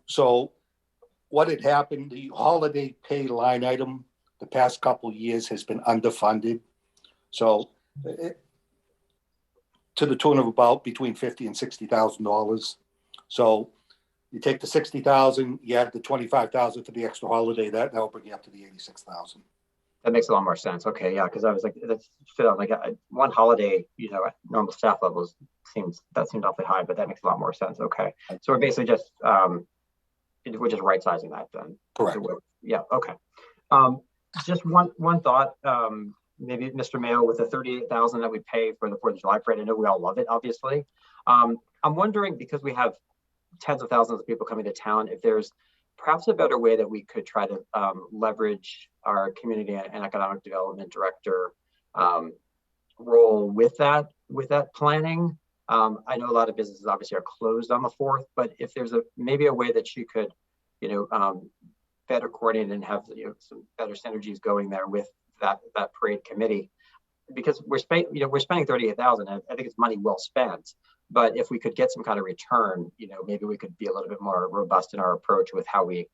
So what had happened, the holiday pay line item the past couple of years has been underfunded. So to the tune of about between $50,000 and $60,000. So you take the $60,000, you add the $25,000 for the extra holiday, that'll bring you up to the $86,000. That makes a lot more sense. Okay, yeah, because I was like, that's like one holiday, at normal staff levels seemed awfully high, but that makes a lot more sense. Okay, so we're basically just we're just right sizing that then. Correct. Yeah. Okay. Just one thought. Maybe Mr. Mayo, with the 38,000 that we pay for the 4th of July parade, I know we all love it, obviously. I'm wondering, because we have tens of thousands of people coming to town, if there's perhaps a better way that we could try to leverage our community and economic development director role with that planning. I know a lot of businesses obviously are closed on the 4th, but if there's maybe a way that she could, better coordinate and have some better synergies going there with that parade committee, because we're spending 38,000. I think it's money well spent. But if we could get some kind of return, maybe we could be a little bit more robust in our approach with how we,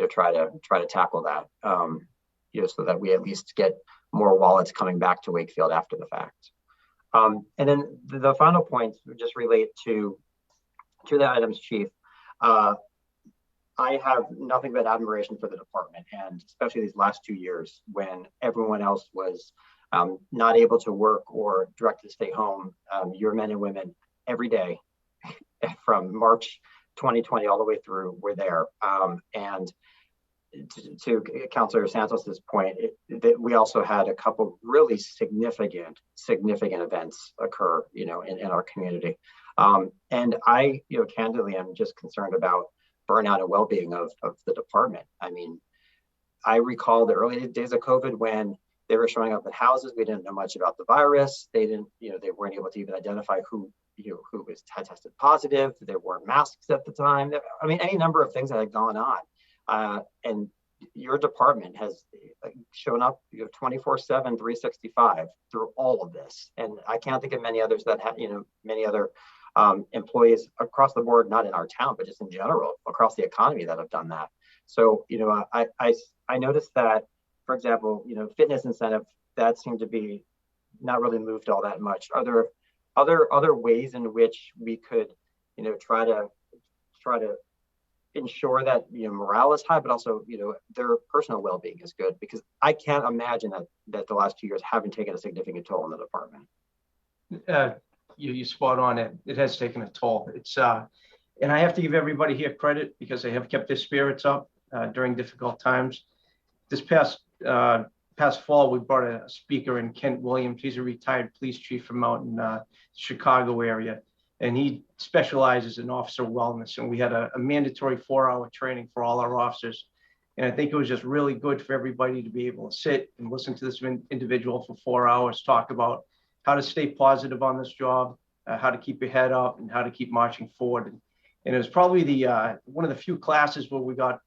try to tackle that, so that we at least get more wallets coming back to Wakefield after the fact. And then the final points just relate to the items, Chief. I have nothing but admiration for the department, and especially these last 2 years when everyone else was not able to work or directed to stay home. Your men and women every day from March 2020 all the way through were there. And to Councilor Santos's point, that we also had a couple really significant events occur, in our community. And I, candidly, am just concerned about burnout and well-being of the department. I mean, I recall the early days of COVID when they were showing up at houses. We didn't know much about the virus. They didn't, they weren't able to even identify who had tested positive. There weren't masks at the time. I mean, any number of things that had gone on. And your department has shown up 24/7, 365 through all of this. And I can't think of many others that have, many other employees across the board, not in our town, but just in general across the economy that have done that. So, I noticed that, for example, fitness incentive, that seemed to be not really moved all that much. Are there other ways in which we could, try to ensure that morale is high, but also their personal well-being is good? Because I can't imagine that the last 2 years haven't taken a significant toll on the department. You spot on it. It has taken a toll. It's And I have to give everybody here credit because they have kept their spirits up during difficult times. This past fall, we brought a speaker in, Kent Williams. He's a retired police chief from out in Chicago area, and he specializes in officer wellness. And we had a mandatory 4-hour training for all our officers. And I think it was just really good for everybody to be able to sit and listen to this individual for 4 hours, talk about how to stay positive on this job, how to keep your head up, and how to keep marching forward. And it was probably the one of the few classes where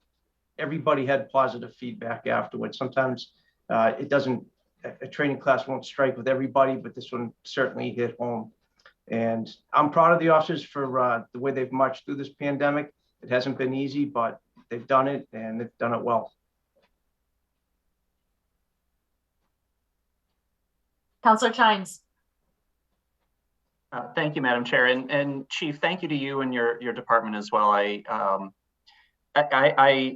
everybody had positive feedback afterwards. Sometimes it doesn't, a training class won't strike with everybody, but this one certainly hit home. And I'm proud of the officers for the way they've marched through this pandemic. It hasn't been easy, but they've done it, and they've done it well. Councillor Chines. Thank you, Madam Chair, and Chief, thank you to you and your department as well. I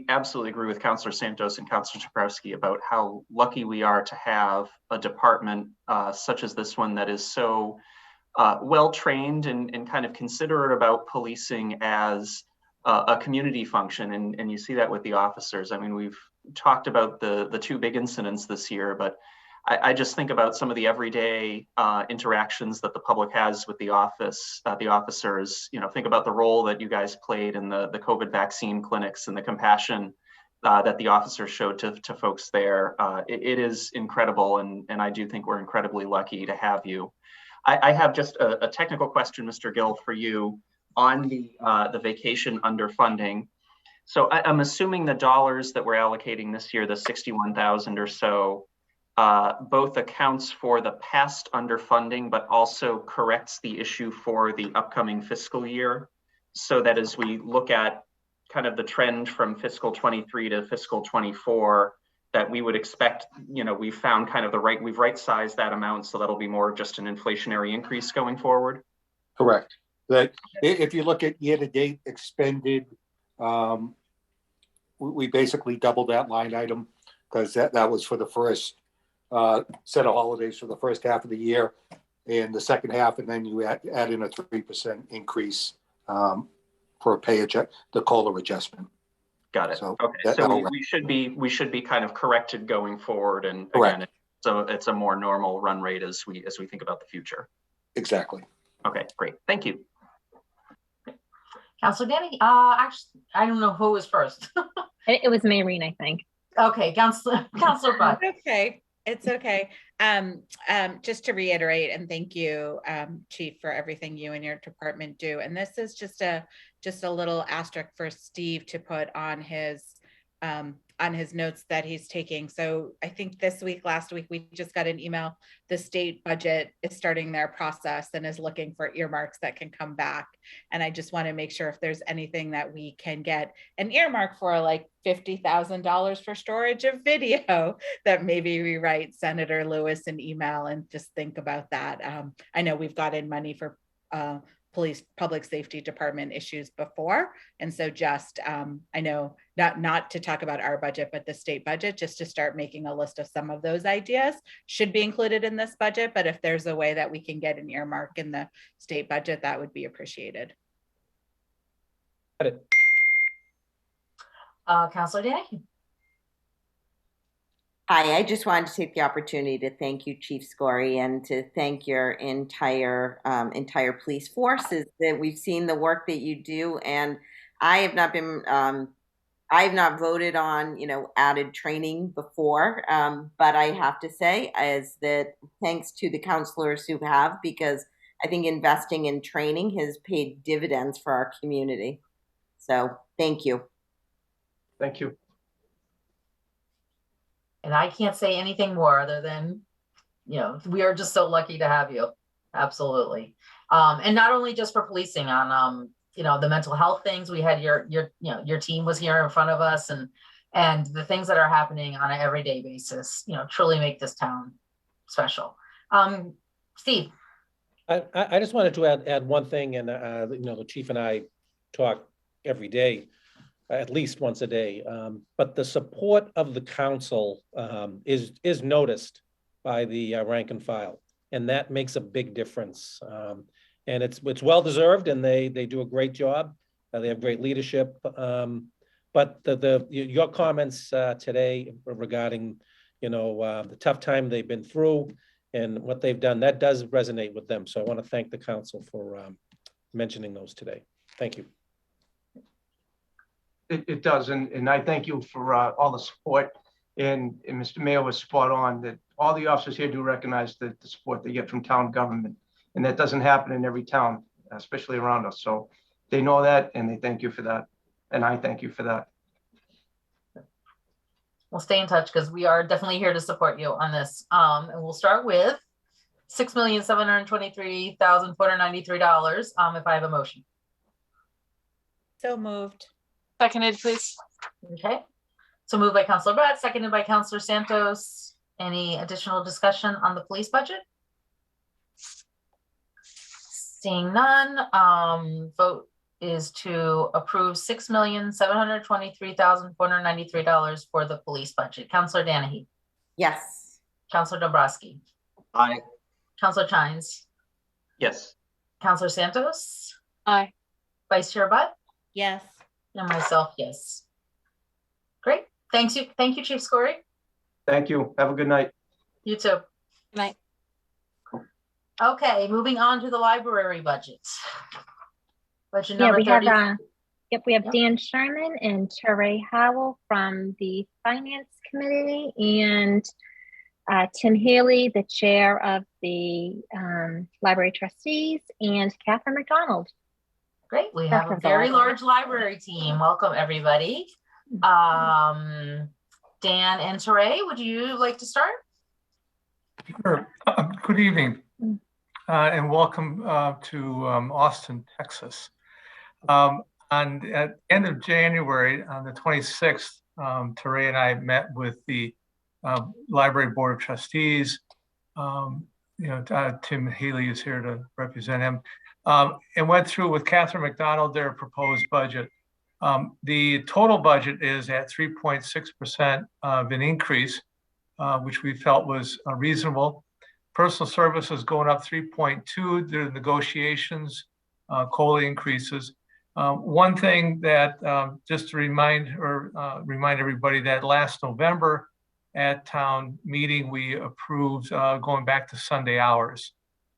absolutely agree with Councillor Santos and Councillor Chaprowski about how lucky we are to have a department such as this one that is so well trained and kind of considerate about policing as a community function, and you see that with the officers. I mean, we've talked about the 2 big incidents this year, but I just think about some of the everyday interactions that the public has with the officers. You know, think about the role that you guys played in the COVID vaccine clinics and the compassion that the officers showed to folks there. It is incredible, and I do think we're incredibly lucky to have you. I have just a technical question, Mr. Gill, for you on the vacation underfunding. So I'm assuming the dollars that we're allocating this year, the 61,000 or so, both accounts for the past underfunding, but also corrects the issue for the upcoming fiscal year. So that as we look at kind of the trend from fiscal 23 to fiscal 24, that we would expect, you know, we've found kind of we've right-sized that amount, so that'll be more just an inflationary increase going forward. Correct. That if you look at year-to-date expended, we basically doubled that line item because that was for the first set of holidays for the first half of the year and the second half, and then you add in a 3% increase for the COLA adjustment. Got it. So okay, so we should be kind of corrected going forward, and again, so it's a more normal run rate as we think about the future. Exactly. Okay, great. Thank you. Councillor Danny. Actually, I don't know who was first. It was Maureen, I think. Okay, Councillor Butt. Okay. It's okay. Just to reiterate and thank you, Chief, for everything you and your department do. And this is just a little asterisk for Steve to put on his notes that he's taking. So I think last week, we just got an email. The state budget is starting their process and is looking for earmarks that can come back. And I just want to make sure if there's anything that we can get an earmark for, like $50,000 for storage of video, that maybe we write Senator Lewis an email and just think about that. I know we've gotten money for police public safety department issues before. And so just, I know not to talk about our budget, but the state budget, just to start making a list of some of those ideas should be included in this budget. But if there's a way that we can get an earmark in the state budget, that would be appreciated. Got it. Councillor Danny. Hi, I just wanted to take the opportunity to thank you, Chief Scory, and to thank your entire police force. Is that we've seen the work that you do, and I have not been, I have not voted on, added training before, but I have to say is that thanks to the counselors who have, because I think investing in training has paid dividends for our community. So thank you. Thank you. And I can't say anything more other than, we are just so lucky to have you. Absolutely. And not only just for policing on, the mental health things. We had your team was here in front of us, and the things that are happening on an everyday basis, truly make this town special. Steve. I just wanted to add one thing, and the chief and I talk every day, at least once a day, but the support of the council is noticed by the rank and file, and that makes a big difference. And it's well deserved, and they do a great job. They have great leadership. But your comments today regarding, the tough time they've been through and what they've done, that does resonate with them. So I want to thank the council for mentioning those today. Thank you. It does, and I thank you for all the support. And Mr. Mayor was spot on that all the officers here do recognize the support they get from town government, and that doesn't happen in every town, especially around us. So they know that, and they thank you for that, and I thank you for that. We'll stay in touch because we are definitely here to support you on this. And we'll start with $6,723,493. If I have a motion. So moved. Seconded, please. Okay. So moved by Councilor Brett, seconded by Councilor Santos. Any additional discussion on the police budget? Seeing none, vote is to approve $6,723,493 for the police budget. Councilor Danahy. Yes. Councilor Dombrowski. Aye. Councilor Chines. Yes. Councilor Santos. Aye. Vice Chair Butt. Yes. And myself, yes. Great. Thank you, Chief Scory. Thank you. Have a good night. You too. Good night. Okay, moving on to the library budget. Budget Yeah, number we 30. have we have Dan Sherman and Teray Howell from the Finance Committee, and Tim Healy, the chair of the Library Trustees, and Catherine McDonald. Great, we have a very large library team. Welcome, everybody. Dan and Teray, would you like to start? Sure. Good evening, and welcome to Austin, Texas. At the end of January, on the 26th, Teray and I met with the Library Board of Trustees. Tim Healy is here to represent him, and went through with Catherine McDonald their proposed budget. The total budget is at 3.6% of an increase, which we felt was reasonable. Personal services going up 3.2 due to negotiations, COLA increases. One thing that just to remind everybody that last November at town meeting, we approved going back to Sunday hours.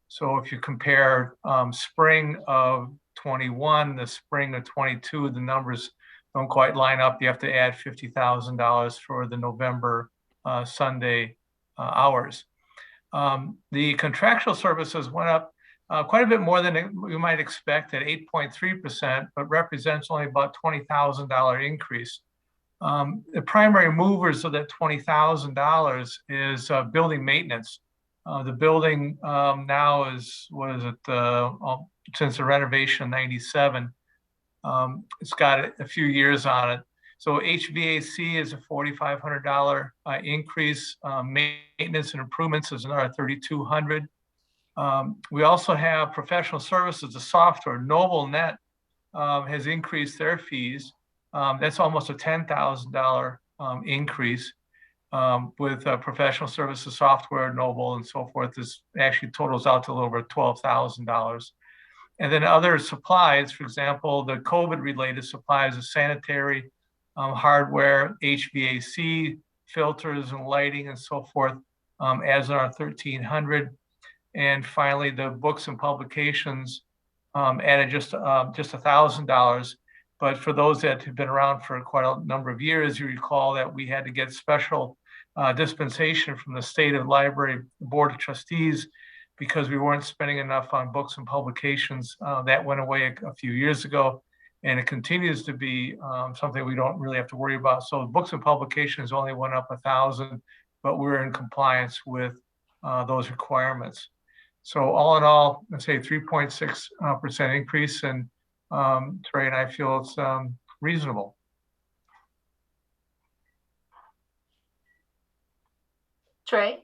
So if you compare spring of 21, the spring of 22, the numbers don't quite line up. You have to add $50,000 for the November Sunday hours. The contractual services went up quite a bit more than we might expect at 8.3%, but represents only about $20,000 increase. The primary movers of that $20,000 is building maintenance. The building now is, since the renovation in '97, it's got a few years on it. So HVAC is a $4,500 increase. Maintenance and improvements is another $3,200. We also have professional services, the software. NobleNet has increased their fees. That's almost a $10,000 increase. With professional services, software, Noble, and so forth. This actually totals out to a little over $12,000. And then other supplies, for example, the COVID-related supplies, the sanitary hardware, HVAC, filters and lighting and so forth, adds another $1,300. And finally, the books and publications added just $1,000. But for those that have been around for quite a number of years, you recall that we had to get special dispensation from the State of Library Board of Trustees because we weren't spending enough on books and publications. That went away a few years ago, and it continues to be something we don't really have to worry about. So books and publications only went up $1,000, but we're in compliance with those requirements. So all in all, let's say 3.6% increase, and Teray and I feel it's reasonable. Teray,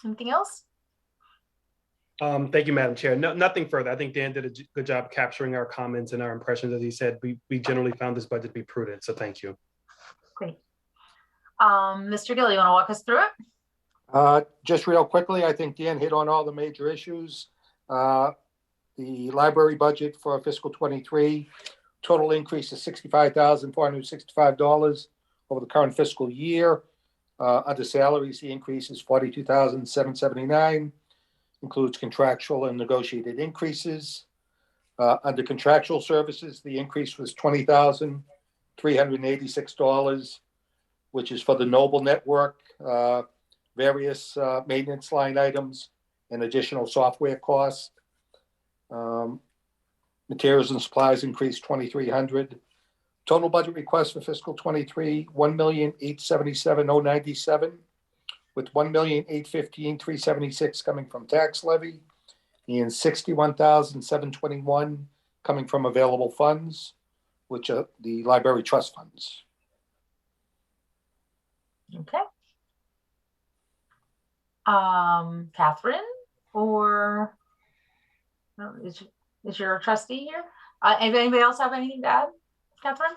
anything else? Thank you, Madam Chair. No, nothing further. I think Dan did a good job capturing our comments and our impressions. As he said, we generally found this budget to be prudent, so thank you. Great. Mr. Gill, you want to walk us through it? Just real quickly, I think Dan hit on all the major issues. The library budget for fiscal 23 Total increase is $65,465 over the current fiscal year. Under salaries, the increase is $42,779, includes contractual and negotiated increases. Under contractual services, the increase was $20,386, which is for the Noble Network, various maintenance line items, and additional software costs. Materials and supplies increased $2,300. Total budget request for fiscal 23, $1,877,097, with $1,815,376 coming from tax levy and $61,721 coming from available funds, which are the library trust funds. Okay. Catherine, or is your trustee here? Anybody else have anything to add? Catherine?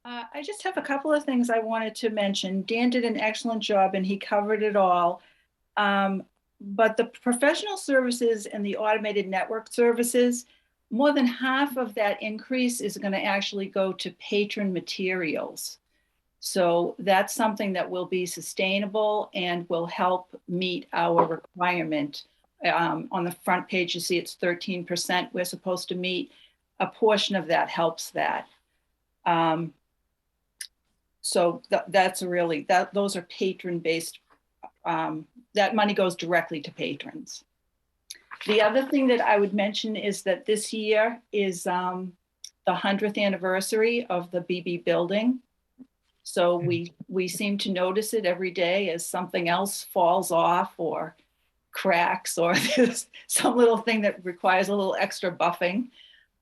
I just have a couple of things I wanted to mention. Dan did an excellent job and he covered it all. But the professional services and the automated network services, more than half of that increase is going to actually go to patron materials. So that's something that will be sustainable and will help meet our requirement. On the front page, you see it's 13% we're supposed to meet. A portion of that helps that. So that's really, those are patron-based, that money goes directly to patrons. The other thing that I would mention is that this year is the 100th anniversary of the BB building. So we seem to notice it every day as something else falls off or cracks, or there's some little thing that requires a little extra buffing.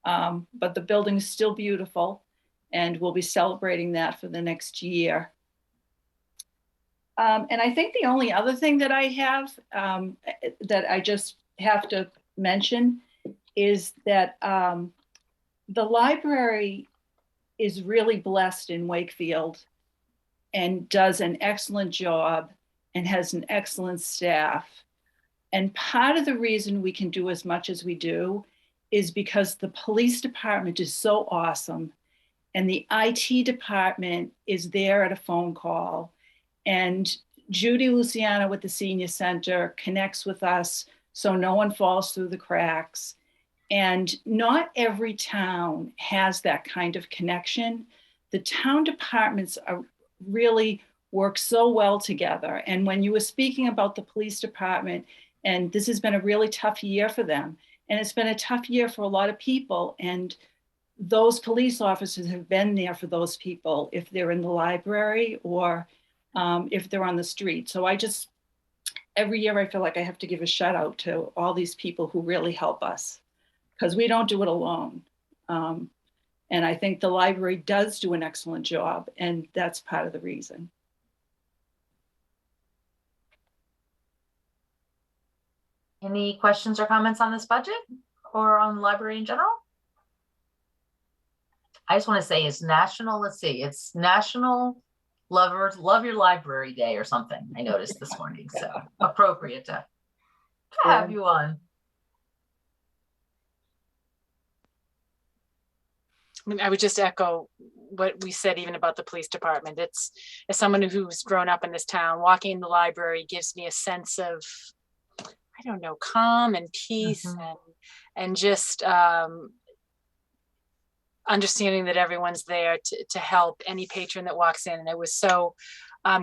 But the building is still beautiful, and we'll be celebrating that for the next year. And I think the only other thing that I have that I just have to mention is that the library is really blessed in Wakefield and does an excellent job and has an excellent staff. And part of the reason we can do as much as we do is because the police department is so awesome, and the IT department is there at a phone call. And Judy Luciana with the Senior Center connects with us so no one falls through the cracks. And not every town has that kind of connection. The town departments are really work so well together. And when you were speaking about the police department, and this has been a really tough year for them, and it's been a tough year for a lot of people, and those police officers have been there for those people if they're in the library or if they're on the street. So every year I feel like I have to give a shout out to all these people who really help us, because we don't do it alone. And I think the library does do an excellent job, and that's part of the reason. Any questions or comments on this budget or on the library in general? I just want to say it's national, it's National Love Your Library Day or something. I noticed this morning, so appropriate to have you on. I mean, I would just echo what we said even about the police department. It's, as someone who's grown up in this town, walking in the library gives me a sense of, I don't know, calm and peace, and just understanding that everyone's there to help any patron that walks in. And it was so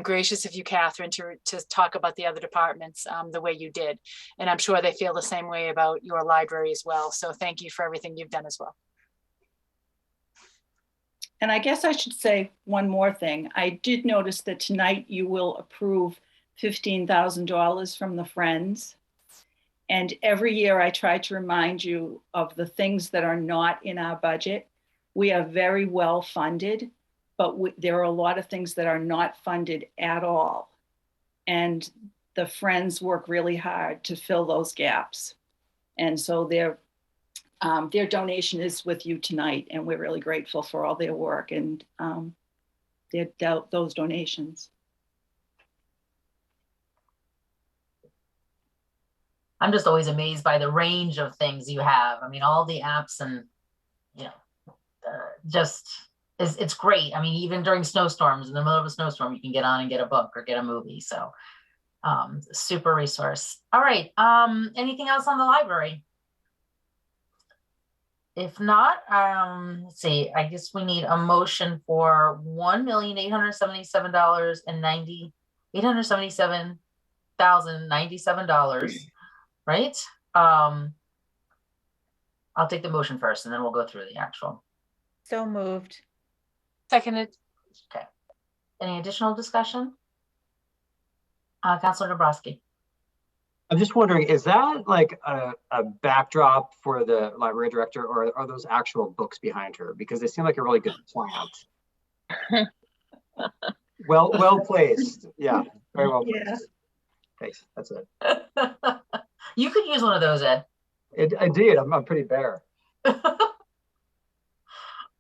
gracious of you, Catherine, to talk about the other departments the way you did. And I'm sure they feel the same way about your library as well. So thank you for everything you've done as well. And I guess I should say one more thing. I did notice that tonight you will approve $15,000 from the Friends. And every year I try to remind you of the things that are not in our budget. We are very well funded, but there are a lot of things that are not funded at all. And the Friends work really hard to fill those gaps. And so their donation is with you tonight, and we're really grateful for all their work and those donations. I'm just always amazed by the range of things you have. I mean, all the apps and, you know, just it's great. I mean, even during snowstorms, in the middle of a snowstorm, you can get on and get a book or get a movie. So super resource. All right. Anything else on the library? If not, let's see, I guess we need a motion for $1,877,097, right? I'll take the motion first and then we'll go through the actual. So moved. Seconded. Okay. Any additional discussion? Councilor Dabrowski. I'm just wondering, is that like a backdrop for the library director, or are those actual books behind her? Because they seem like a really good plant. Well placed. Yeah, very well placed. Yeah. Thanks. That's it. You could use one of those, Ed. I did. I'm pretty bare.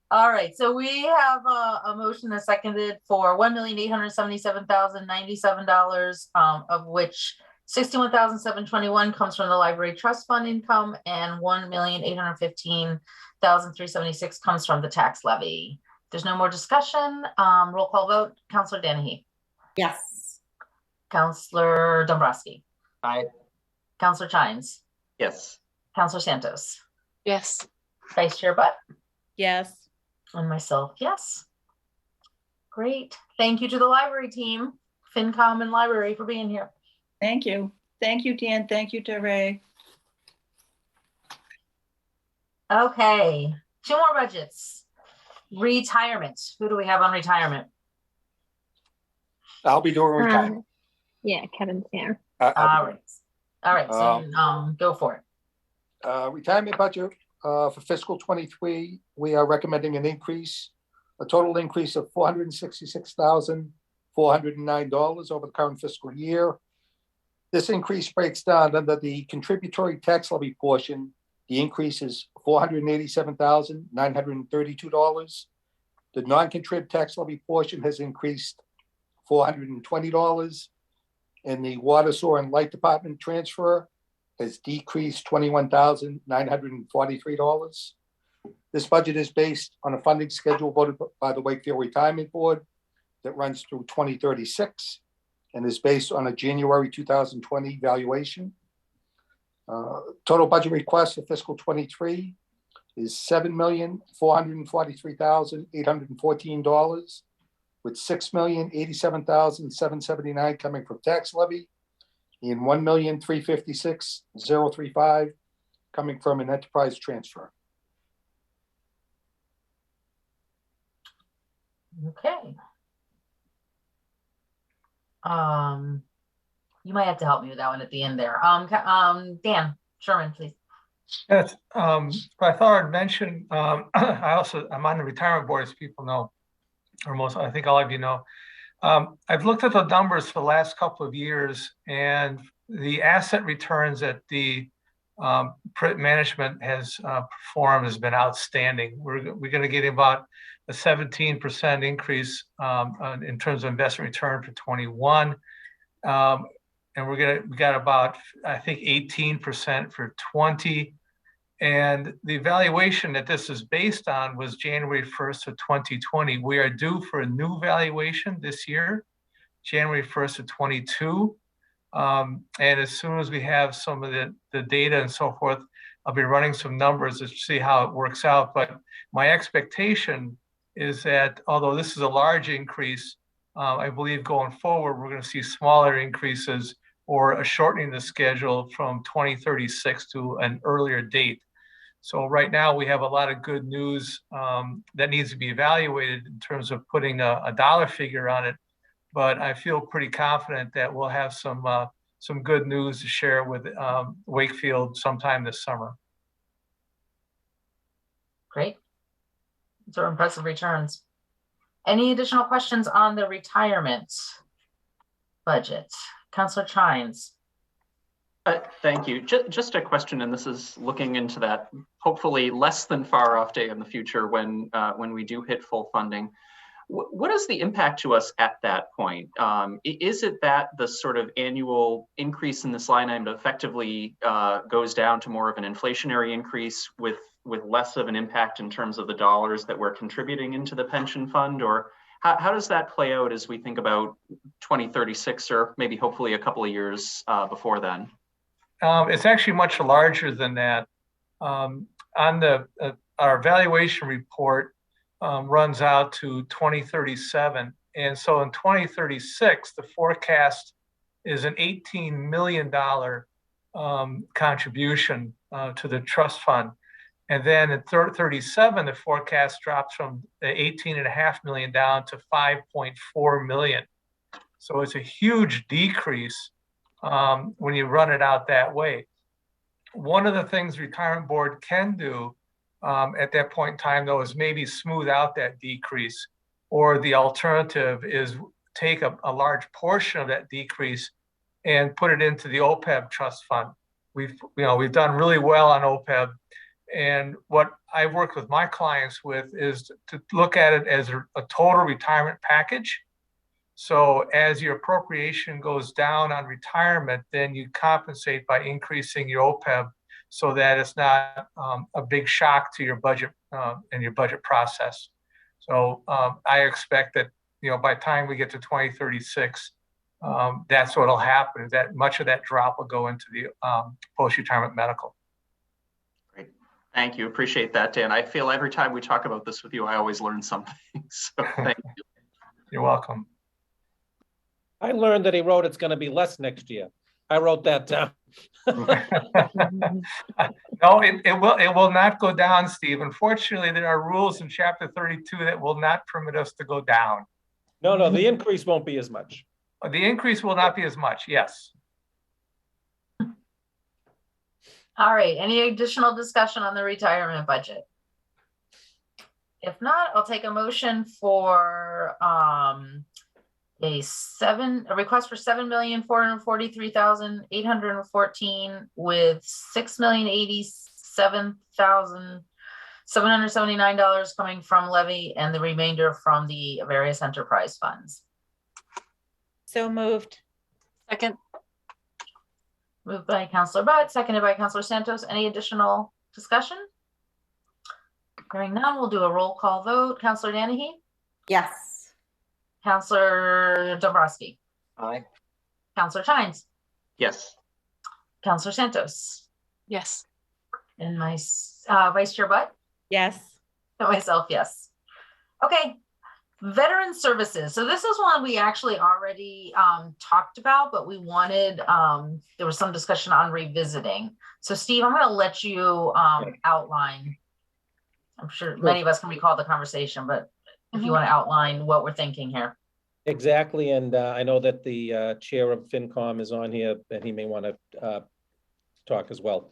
All right, so we have a motion that's seconded for $1,877,097, of which $61,721 comes from the library trust fund income, and $1,815,376 comes from the tax levy. There's no more discussion. Roll call vote. Councilor Danahy. Yes. Councilor Dombrowski. Aye. Councilor Chines. Yes. Councilor Santos. Yes. Vice Chair Butt. Yes. And myself, yes. Great. Thank you to the library team, FinCom and library, for being here. Thank you. Thank you, Dan. Thank you to Ray. Okay, 2 more budgets. Retirement. Who do we have on retirement? I'll be doing retirement. Yeah, Kevin's here. All right. So go for it. Retirement budget for fiscal 23, we are recommending a total increase of $466,409 over the current fiscal year. This increase breaks down under the contributory tax levy portion. The increase is $487,932. The non-contrib tax levy portion has increased $420, and the water, sewer, and light department transfer has decreased $21,943. This budget is based on a funding schedule voted by the Wakefield Retirement Board that runs through 2036 and is based on a January 2020 valuation. Total budget request for fiscal 23 is $7,443,814, with $6,087,779 coming from tax levy and $1,356,035 coming from an enterprise transfer. Okay. You might have to help me with that one at the end there. Dan Sherman, please. Yes. I thought I'd mention, I'm on the retirement board, as people know, or I think all of you know. I've looked at the numbers for the last couple of years, and the asset returns that the management has performed has been outstanding. We're going to get about a 17% increase in terms of investment return for 21. And we got about, I think, 18% for 20. And the valuation that this is based on was January 1st of 2020. We are due for a new valuation this year, January 1st of 22. And as soon as we have some of the data and so forth, I'll be running some numbers to see how it works out. But my expectation is that although this is a large increase, I believe going forward, we're going to see smaller increases or a shortening the schedule from 2036 to an earlier date. So right now we have a lot of good news that needs to be evaluated in terms of putting a dollar figure on it. But I feel pretty confident that we'll have some good news to share with Wakefield sometime this summer. Great. Those are impressive returns. Any additional questions on the retirement budget? Councilor Chines. Thank you. Just a question, and this is looking into that hopefully less than far off day in the future when we do hit full funding. What is the impact to us at that point? Is it that the sort of annual increase in this line item effectively goes down to more of an inflationary increase with less of an impact in terms of the dollars that we're contributing into the pension fund? Or how does that play out as we think about 2036 or maybe hopefully a couple of years before then? It's actually much larger than that. Our evaluation report runs out to 2037. And so in 2036, the forecast is an $18 million contribution to the trust fund. And then in 37, the forecast drops from the 18.5 million down to 5.4 million. So it's a huge decrease when you run it out that way. One of the things retirement board can do at that point in time, though, is maybe smooth out that decrease, or the alternative is take a large portion of that decrease and put it into the OPEB trust fund. We've done really well on OPEB, and what I work with my clients with is to look at it as a total retirement package. So as your appropriation goes down on retirement, then you compensate by increasing your OPEB so that it's not a big shock to your budget and your budget process. So I expect that, by the time we get to 2036, that's what will happen, is that much of that drop will go into the post-retirement medical. Great. Thank you. Appreciate that, Dan. I feel every time we talk about this with you, I always learn something. So thank you. You're welcome. I learned that he wrote it's going to be less next year. I wrote that down. No, it will not go down, Steve. Unfortunately, there are rules in Chapter 32 that will not permit us to go down. No, the increase won't be as much. The increase will not be as much, yes. All right, any additional discussion on the retirement budget? If not, I'll take a motion for a request for $7,443,814 with $6,087,779 coming from levy and the remainder from the various enterprise funds. So moved. Second. Moved by Councilor Butt, seconded by Councilor Santos. Any additional discussion? Hearing none, we'll do a roll call vote. Councilor Danahy? Yes. Councilor Dombrowski? Aye. Councilor Tynes? Yes. Councilor Santos? Yes. And my Vice Chair Butt? Yes. And myself, yes. Okay. Veteran services. So this is one we actually already talked about, but we wanted, there was some discussion on revisiting. So Steve, I'm going to let you outline. I'm sure many of us can recall the conversation, but if you want to outline what we're thinking here. Exactly. And I know that the chair of FinCom is on here and he may want to talk as well.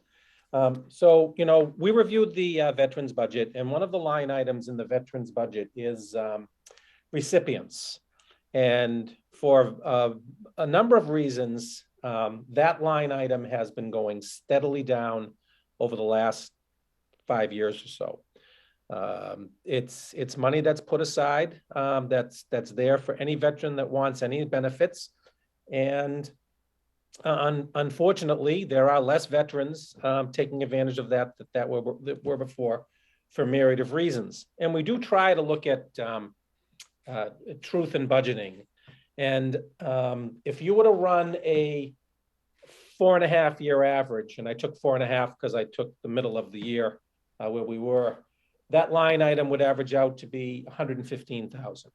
So, we reviewed the veterans budget, and one of the line items in the veterans budget is recipients. And for a number of reasons, that line item has been going steadily down over the last 5 years or so. It's money that's put aside, that's there for any veteran that wants any benefits. And unfortunately, there are less veterans taking advantage of that were before for myriad of reasons. And we do try to look at truth in budgeting. And if you were to run a 4.5 year average, and I took 4.5 because I took the middle of the year where we were, that line item would average out to be 115,000.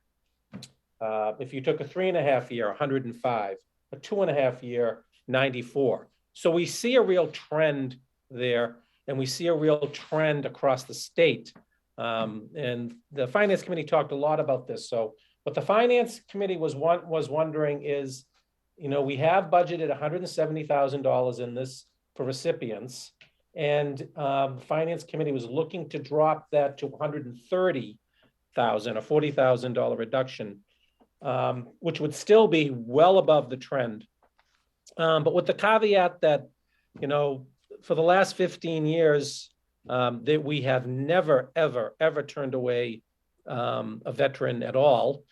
If you took a 3.5 year, 105, a 2.5 year, 94. So we see a real trend there, and we see a real trend across the state. And the Finance Committee talked a lot about this. So what the Finance Committee was wondering is, we have budgeted $170,000 in this for recipients, and the Finance Committee was looking to drop that to $130,000, a $40,000 reduction, which would still be well above the trend. But with the caveat that, for the last 15 years, that we have never, ever, ever turned away a veteran at all.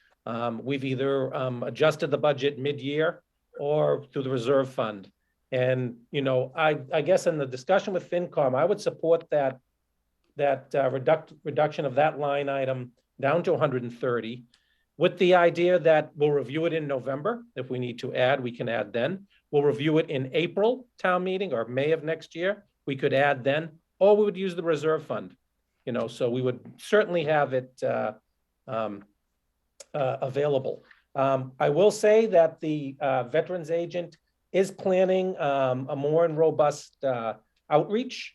We've either adjusted the budget mid-year or through the reserve fund. And, I guess in the discussion with FinCom, I would support that that reduction of that line item down to 130, with the idea that we'll review it in November. If we need to add, we can add then. We'll review it in April town meeting or May of next year. We could add then, or we would use the reserve fund. You know, so we would certainly have it available. I will say that the veterans agent is planning a more and robust outreach,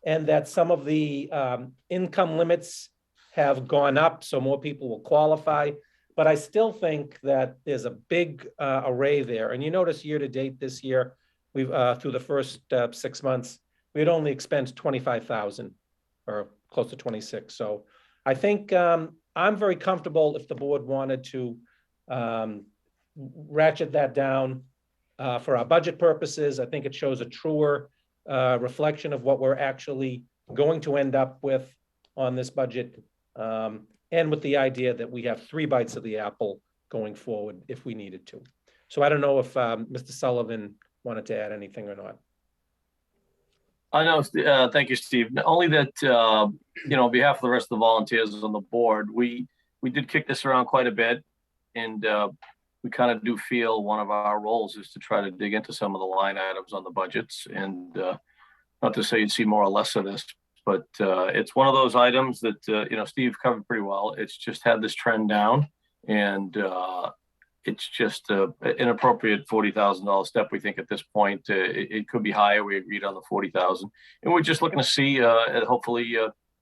and that some of the income limits have gone up, so more people will qualify. But I still think that there's a big array there. And you notice year to date this year, we've through the first 6 months, we had only expensed 25,000 or close to 26. So I think I'm very comfortable if the board wanted to ratchet that down for our budget purposes. I think it shows a truer reflection of what we're actually going to end up with on this budget. And with the idea that we have 3 bites of the apple going forward if we needed to. So I don't know if Mr. Sullivan wanted to add anything or not. I know, thank you, Steve. Only that, you know, on behalf of the rest of the volunteers on the board, we did kick this around quite a bit. And we kind of do feel one of our roles is to try to dig into some of the line items on the budgets. And not to say you'd see more or less of this, but it's one of those items that, you know, Steve covered pretty well. It's just had this trend down, and it's just an inappropriate $40,000 step. We think at this point it could be higher. We agreed on the 40,000, and we're just looking to see, hopefully,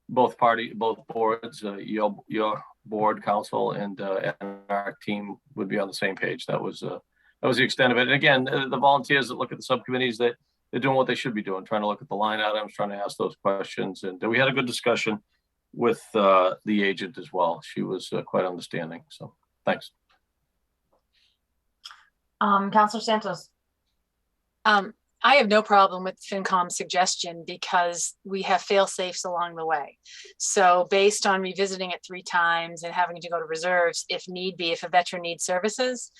both boards, your board, council, and our team would be on the same page. That was the extent of it. And again, the volunteers that look at the subcommittees, that they're doing what they should be doing, trying to look at the line items, trying to ask those questions. And we had a good discussion with the agent as well. She was quite understanding. So thanks. Councilor Santos. I have no problem with FinCom's suggestion because we have fail safes along the way. So based on revisiting it 3 times and having to go to reserves, if need be, if a veteran needs services,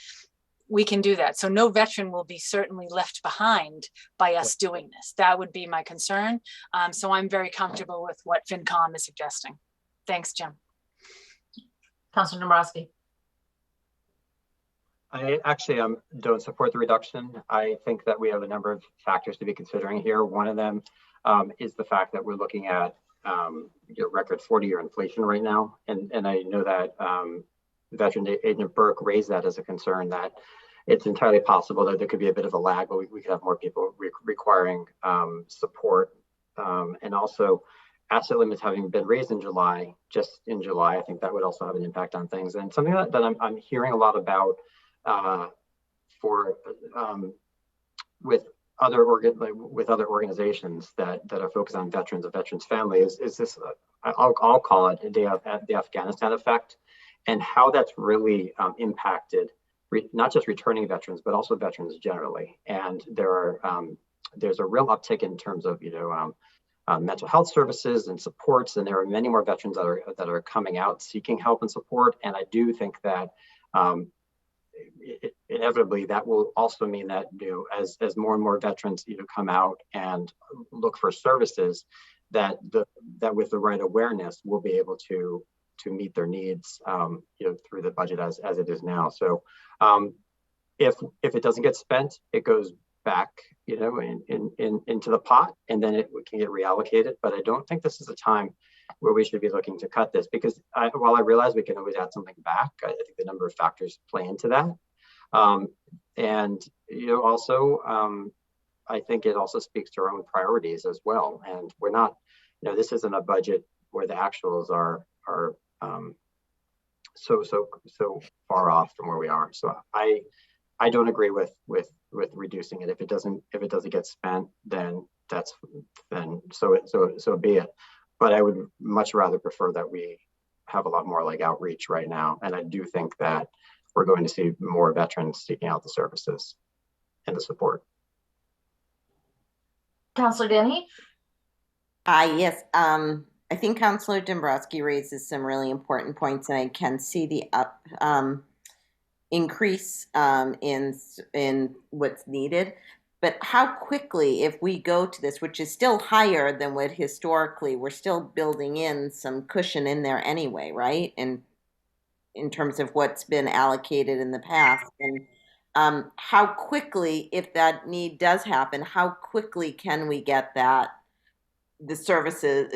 we can do that. So no veteran will be certainly left behind by us doing this. That would be my concern. So I'm very comfortable with what FinCom is suggesting. Thanks, Jim. Councilor Dombrowski. I actually don't support the reduction. I think that we have a number of factors to be considering here. One of them is the fact that we're looking at record 40-year inflation right now. And I know that Veteran Agent Burke raised that as a concern, that it's entirely possible that there could be a bit of a lag, but we could have more people requiring support. And also asset limits having been raised in July, just in July, I think that would also have an impact on things. And something that I'm hearing a lot about with other organizations that are focused on veterans and veterans' families is this, I'll call it the Afghanistan effect, and how that's really impacted not just returning veterans, but also veterans generally. And there's a real uptick in terms of mental health services and supports, and there are many more veterans that are coming out seeking help and support. And I do think that inevitably that will also mean that as more and more veterans come out and look for services, that with the right awareness we'll be able to meet their needs through the budget as it is now. So if it doesn't get spent, it goes back into the pot, and then it can get reallocated. But I don't think this is a time where we should be looking to cut this, because while I realize we can always add something back, I think the number of factors play into that. And also I think it also speaks to our own priorities as well. And we're not, this isn't a budget where the actuals are so far off from where we are. So I don't agree with reducing it. If it doesn't get spent, then so be it. But I would much rather prefer that we have a lot more like outreach right now. And I do think that we're going to see more veterans seeking out the services and the support. Councilor Denny? Yes. I think Councilor Dombrowski raises some really important points, and I can see the increase in what's needed. But how quickly, if we go to this, which is still higher than what historically, we're still building in some cushion in there anyway, right? And in terms of what's been allocated in the past. And how quickly, if that need does happen, how quickly can we get the services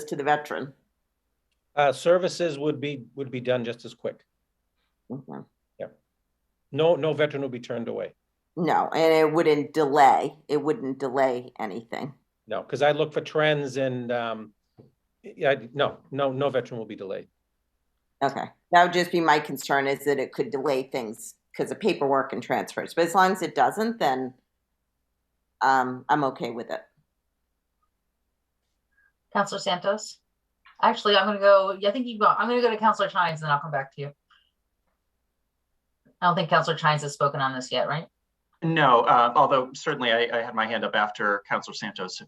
to the veteran? Services would be done just as quick. Okay. Yep. No veteran will be turned away. No, and it wouldn't delay anything. No, because I look for trends and yeah, no veteran will be delayed. Okay, that would just be my concern, is that it could delay things because of paperwork and transfers. But as long as it doesn't, then I'm okay with it. Councilor Santos? Actually, I'm going to go, I think you go, I'm going to go to Councilor Chines and then I'll come back to you. I don't think Councilor Chines has spoken on this yet, right? No, although certainly I had my hand up after Councilor Santos. If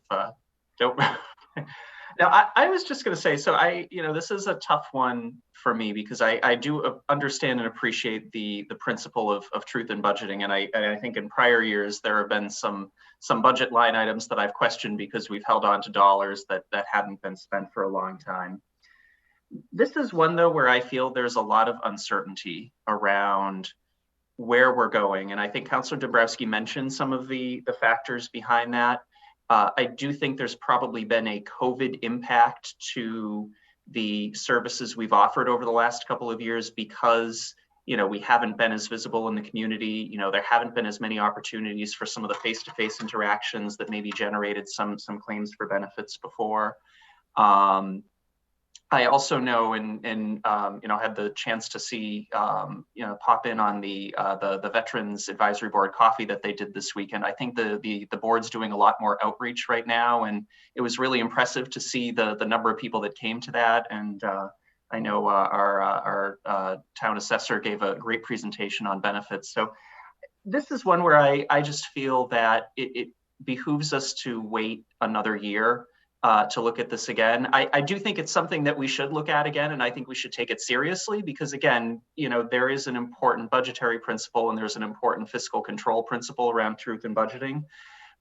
don't. Now, I was just going to say, so this is a tough one for me because I do understand and appreciate the principle of truth in budgeting, and I think in prior years there have been some budget line items that I've questioned because we've held on to dollars that hadn't been spent for a long time. This is one though where I feel there's a lot of uncertainty around where we're going, and I think Councilor Dombrowski mentioned some of the factors behind that. I do think there's probably been a COVID impact to the services we've offered over the last couple of years because, we haven't been as visible in the community. There haven't been as many opportunities for some of the face-to-face interactions that maybe generated some claims for benefits before. I also know and had the chance to see pop in on the Veterans Advisory Board coffee that they did this weekend. I think the board's doing a lot more outreach right now, and it was really impressive to see the number of people that came to that. And I know our town assessor gave a great presentation on benefits. So this is one where I just feel that it behooves us to wait another year to look at this again. I do think it's something that we should look at again, and I think we should take it seriously because, again, there is an important budgetary principle and there's an important fiscal control principle around truth in budgeting.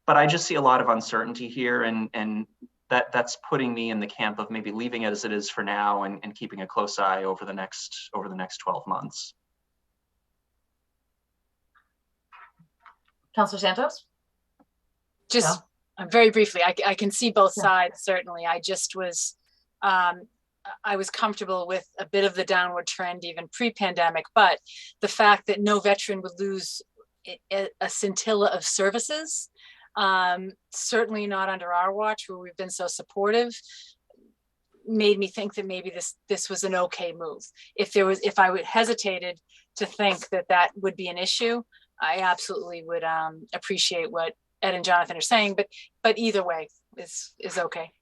But I just see a lot of uncertainty here, and that's putting me in the camp of maybe leaving it as it is for now and keeping a close eye over the next 12 months. Councilor Santos? Just very briefly, I can see both sides, certainly. I just was, I was comfortable with a bit of the downward trend even pre-pandemic, but the fact that no veteran would lose a scintilla of services, certainly not under our watch where we've been so supportive, made me think that maybe this was an okay move. If I would hesitated to think that would be an issue, I absolutely would appreciate what Ed and Jonathan are saying, but either way is okay.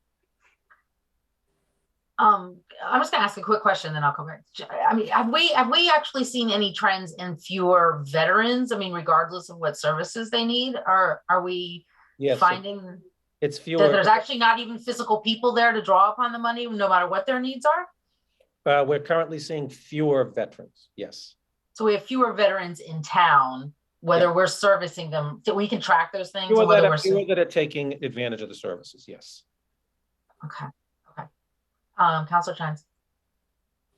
I'm just gonna ask a quick question, then I'll come back. I mean, have we actually seen any trends in fewer veterans? I mean, regardless of what services they need, are we finding it's fewer? That there's actually not even physical people there to draw upon the money, no matter what their needs are? We're currently seeing fewer veterans. Yes. So we have fewer veterans in town. Whether we're servicing them, so we can track those things. Fewer that are taking advantage of the services, yes. Okay. Councilor Chines.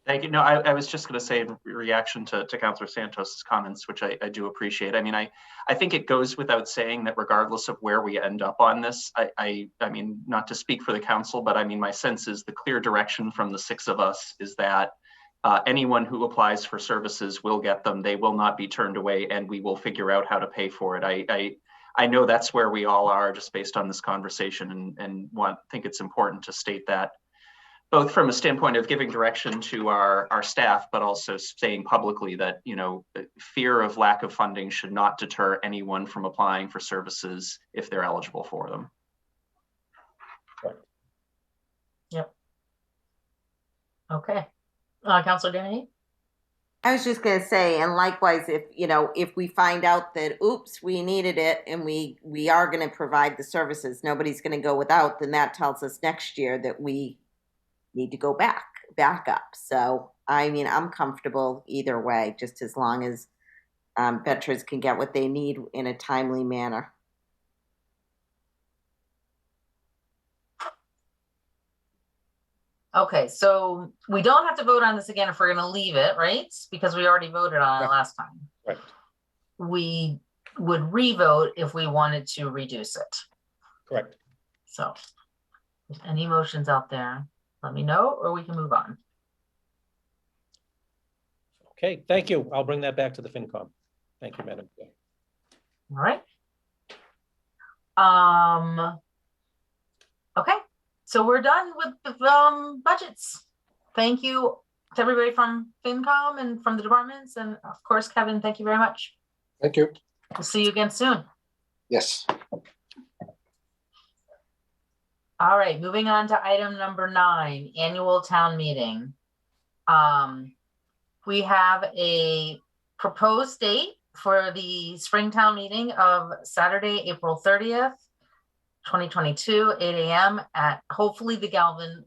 Thank you. No, I was just going to say in reaction to Councilor Santos's comments, which I do appreciate. I mean, I think it goes without saying that regardless of where we end up on this, I mean, not to speak for the council, but I mean, my sense is the clear direction from the six of us is that anyone who applies for services will get them. They will not be turned away, and we will figure out how to pay for it. I know that's where we all are just based on this conversation, and think it's important to state that both from a standpoint of giving direction to our staff, but also saying publicly that, fear of lack of funding should not deter anyone from applying for services if they're eligible for them. Yep. Okay. Councilor Denny? I was just going to say, and likewise, if we find out that, oops, we needed it and we are going to provide the services, nobody's going to go without, then that tells us next year that we need to go back up. So, I mean, I'm comfortable either way, just as long as veterans can get what they need in a timely manner. Okay, so we don't have to vote on this again if we're going to leave it, right? Because we already voted on it last time. Right. We would re-vote if we wanted to reduce it. Correct. So if any motions out there, let me know, or we can move on. Okay, thank you. I'll bring that back to the FinCom. Thank you, Madam Chair. All right. Okay, so we're done with the budgets. Thank you to everybody from FinCom and from the departments. And of course, Kevin, thank you very much. Thank you. We'll see you again soon. Yes. All right, moving on to item number 9, annual town meeting. We have a proposed date for the Springtown meeting of Saturday, April 30th, 2022, 8 a.m. at hopefully the Galvin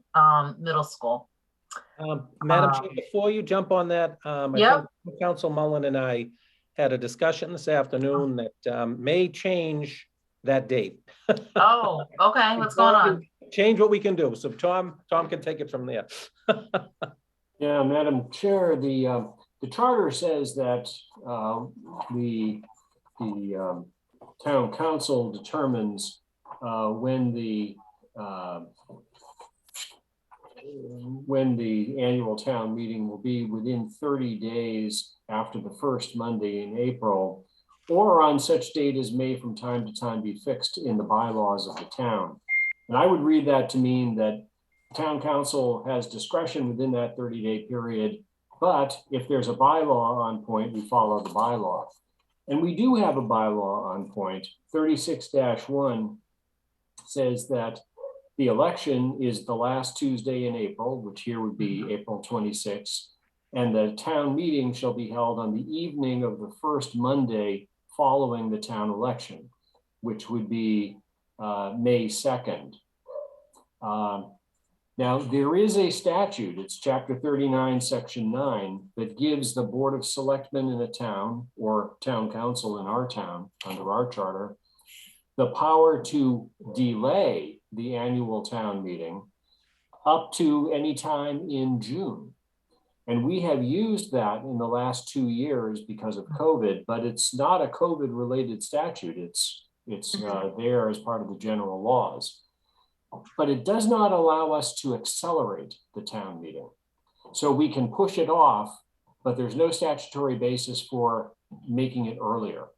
Middle School. Madam Chair, before you jump on that, I think Council Mullen and I had a discussion this afternoon that may change that date. Oh, okay. What's going on? Change what we can do. So Tom can take it from there. Yeah, Madam Chair, the charter says that the town council determines when the annual town meeting will be within 30 days after the first Monday in April, or on such date as may from time to time be fixed in the bylaws of the town. And I would read that to mean that town council has discretion within that 30-day period, but if there's a bylaw on point, we follow the bylaw. And we do have a bylaw on point. 36-1 says that the election is the last Tuesday in April, which here would be April 26th, and the town meeting shall be held on the evening of the first Monday following the town election, which would be May 2nd. Now, there is a statute, it's Chapter 39, Section 9, that gives the Board of Selectmen in a town, or town council in our town, under our charter, the power to delay the annual town meeting up to any time in June. And we have used that in the last 2 years because of COVID, but it's not a COVID-related statute. It's there as part of the general laws. But it does not allow us to accelerate the town meeting. So we can push it off, but there's no statutory basis for making it earlier.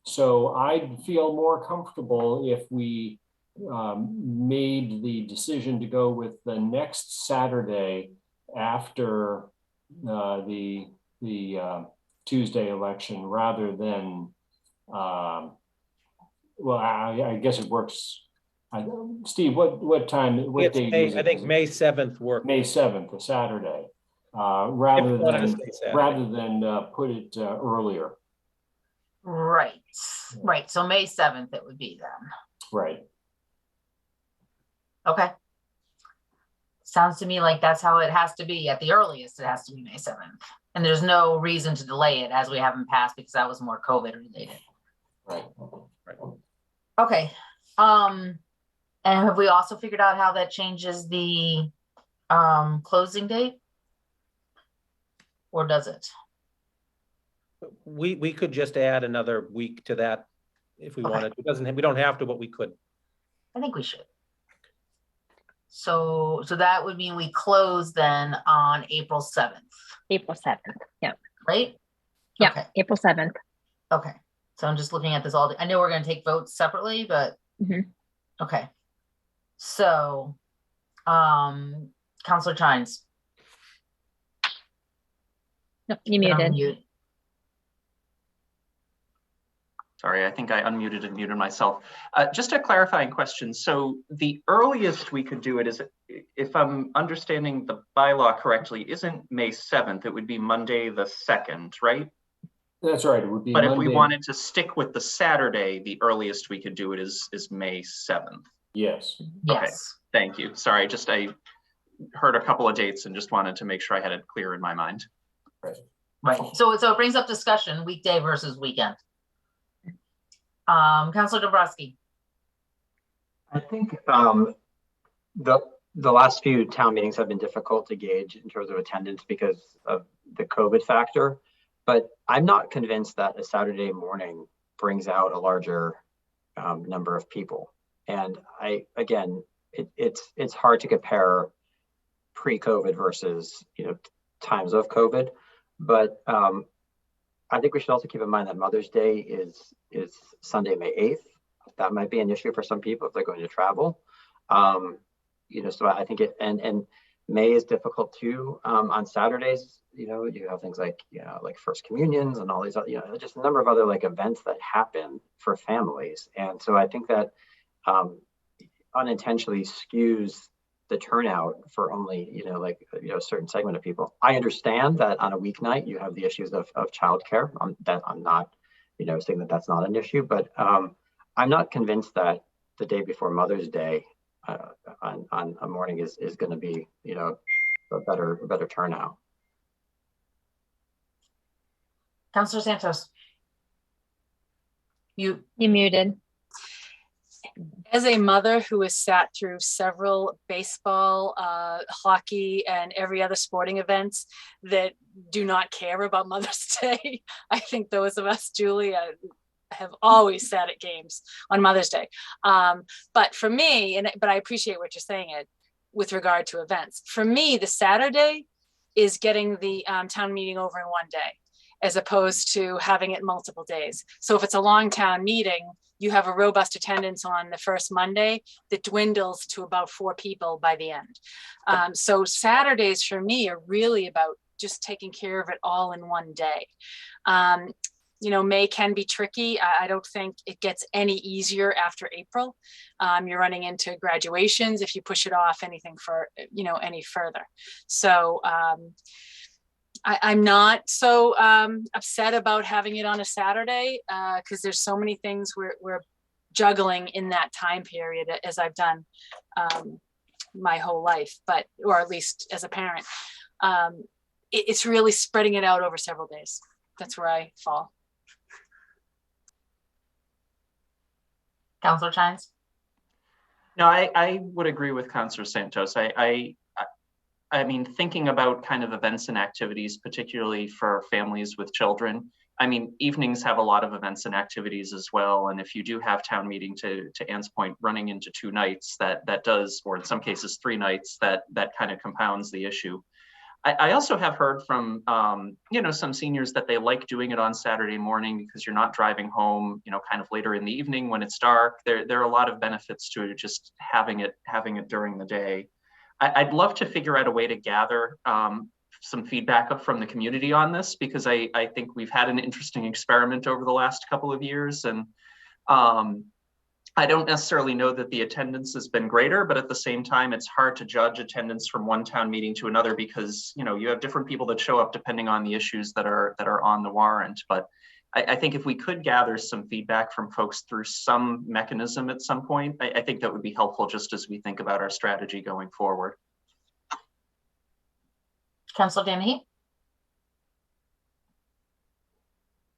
So I'd feel more comfortable if we made the decision to go with the next Saturday after the Tuesday election rather than, well, I guess it works. Steve, what time, what date is it? I think May 7th worked. May 7th, a Saturday, rather than put it earlier. Right. So May 7th it would be then. Right. Okay. Sounds to me like that's how it has to be. At the earliest, it has to be May 7th. And there's no reason to delay it as we haven't passed because that was more COVID related. Right. Okay. And have we also figured out how that changes the closing date? Or does it? We could just add another week to that if we wanted. We don't have to, but we could. I think we should. So that would mean we close then on April 7th. April 7th. Yeah. Right? Yeah. Okay. April 7th. Okay. So I'm just looking at this all. I know we're going to take votes separately, but okay. So, Councilor Chines. No, you muted. Sorry, I think I unmuted and muted myself. Just a clarifying question. So the earliest we could do it is, if I'm understanding the bylaw correctly, isn't May 7th, it would be Monday the 2nd, right? That's right, it would be But Monday. if we wanted to stick with the Saturday, the earliest we could do it is May 7th. Yes. Okay, thank you. Sorry, I heard a couple of dates and just wanted to make sure I had it clear in my mind. Right. Right. So it brings up discussion, weekday versus weekend. Councilor Dombrowski. I think the last few town meetings have been difficult to gauge in terms of attendance because of the COVID factor, but I'm not convinced that a Saturday morning brings out a larger number of people. And it's hard to compare pre-COVID versus times of COVID, but I think we should also keep in mind that Mother's Day is Sunday, May 8th. That might be an issue for some people if they're going to travel. So I think and May is difficult too. On Saturdays, you have things like First Communions and all these other, just a number of other events that happen for families. And so I think that unintentionally skews the turnout for only, a certain segment of people. I understand that on a weeknight you have the issues of childcare. I'm not, saying that that's not an issue, but I'm not convinced that the day before Mother's Day on a morning is going to be, a better turnout. Councilor Santos. You muted. As a mother who has sat through several baseball, hockey, and every other sporting events that do not care about Mother's Day, I think those of us, Julie, have always sat at games on Mother's Day. But for me, but I appreciate what you're saying, Ed, with regard to events. For me, the Saturday is getting the town meeting over in one day, as opposed to having it multiple days. So if it's a long town meeting, you have a robust attendance on the first Monday that dwindles to about 4 people by the end. So Saturdays for me are really about just taking care of it all in one day. May can be tricky. I don't think it gets any easier after April. You're running into graduations if you push it off anything for, any further. So I'm not so upset about having it on a Saturday because there's so many things we're juggling in that time period, as I've done my whole life, or at least as a parent. It's really spreading it out over several days. That's where I fall. Councilor Chines? No, I would agree with Councilor Santos. I mean, thinking about kind of events and activities, particularly for families with children, evenings have a lot of events and activities as well. And if you do have town meeting, to Anne's point, running into 2 nights, that does, or in some cases 3 nights, that kind of compounds the issue. I also have heard from, some seniors that they like doing it on Saturday morning because you're not driving home, kind of later in the evening when it's dark. There are a lot of benefits to just having it during the day. I'd love to figure out a way to gather some feedback up from the community on this, because I think we've had an interesting experiment over the last couple of years. And I don't necessarily know that the attendance has been greater, but at the same time, it's hard to judge attendance from one town meeting to another because, you have different people that show up depending on the issues that are on the warrant. But I think if we could gather some feedback from folks through some mechanism at some point, I think that would be helpful just as we think about our strategy going forward. Councilor Dennehy?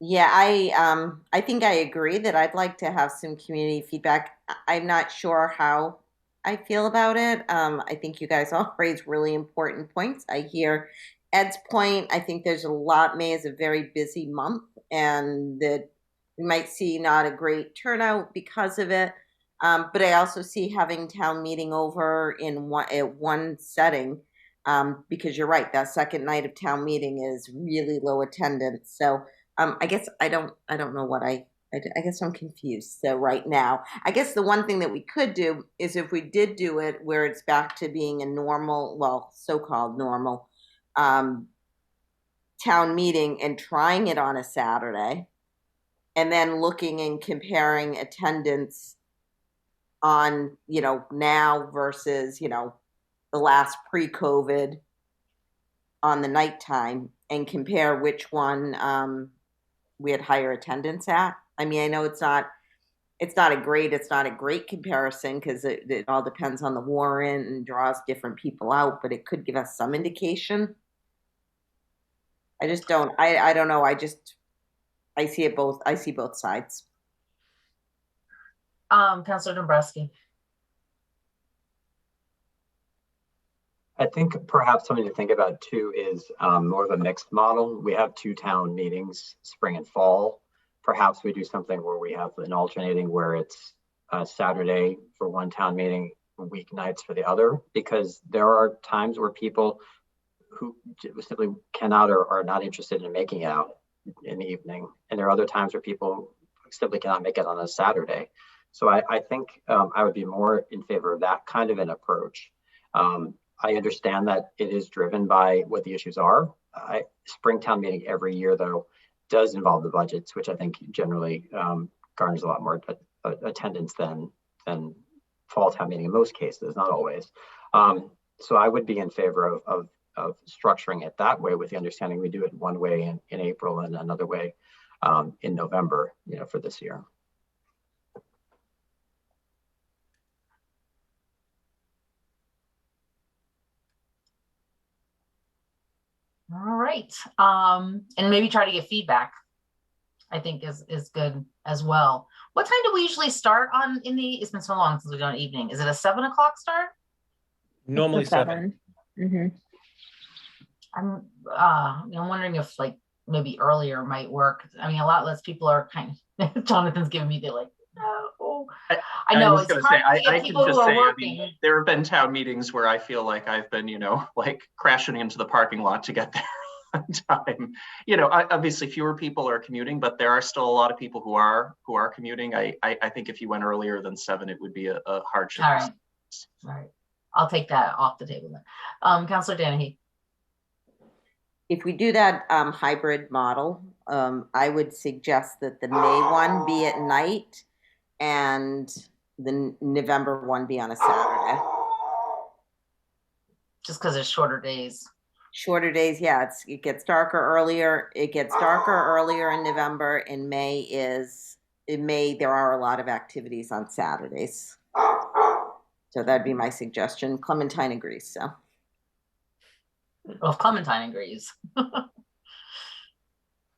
Yeah, I think I agree that I'd like to have some community feedback. I'm not sure how I feel about it. I think you guys all raise really important points. I hear Ed's point. I think there's a lot. May is a very busy month, and that we might see not a great turnout because of it. But I also see having town meeting over in one setting, because you're right, that second night of town meeting is really low attendance. So I guess I don't know what I guess I'm confused. So right now, I guess the one thing that we could do is if we did do it where it's back to being a normal, well, so-called normal town meeting and trying it on a Saturday, and then looking and comparing attendance on, now versus, the last pre-COVID on the nighttime, and compare which one we had higher attendance at. I know it's not a great comparison because it all depends on the warrant and draws different people out, but it could give us some indication. I just don't, I don't know. I see it both. I see both sides. Councilor Dombrowski. I think perhaps something to think about too is more of a mixed model. We have 2 town meetings, spring and fall. Perhaps we do something where we have an alternating where it's Saturday for one town meeting, weeknights for the other, because there are times where people who simply cannot or are not interested in making out in the evening. And there are other times where people simply cannot make it on a Saturday. So I think I would be more in favor of that kind of an approach. I understand that it is driven by what the issues are. Springtown meeting every year, though, does involve the budgets, which I think generally garners a lot more attendance than fall town meeting in most cases, not always. So I would be in favor of structuring it that way, with the understanding we do it one way in April and another way in November, for this year. All right. And maybe try to get feedback, I think is good as well. What time do we usually start on it's been so long since we've done evening. Is it a 7 o'clock start? Normally 7. Mm-hmm. I'm wondering if like maybe earlier might work. I mean, a lot less people are Jonathan's giving me no. I know. I was going to say, I can just say, I mean, there have been town meetings where I feel like I've been, like crashing into the parking lot to get there on time. Obviously fewer people are commuting, but there are still a lot of people who are commuting. I think if you went earlier than 7, it would be a hardship. All right. I'll take that off the table then. Councilor Danahy. If we do that hybrid model, I would suggest that the May one be at night and the November one be on a Saturday. Just because it's shorter days. Shorter days, yeah. It gets darker earlier. It gets darker earlier in November. In May, there are a lot of activities on Saturdays. So that'd be my suggestion. Clementine agrees. So. Well, if Clementine agrees. All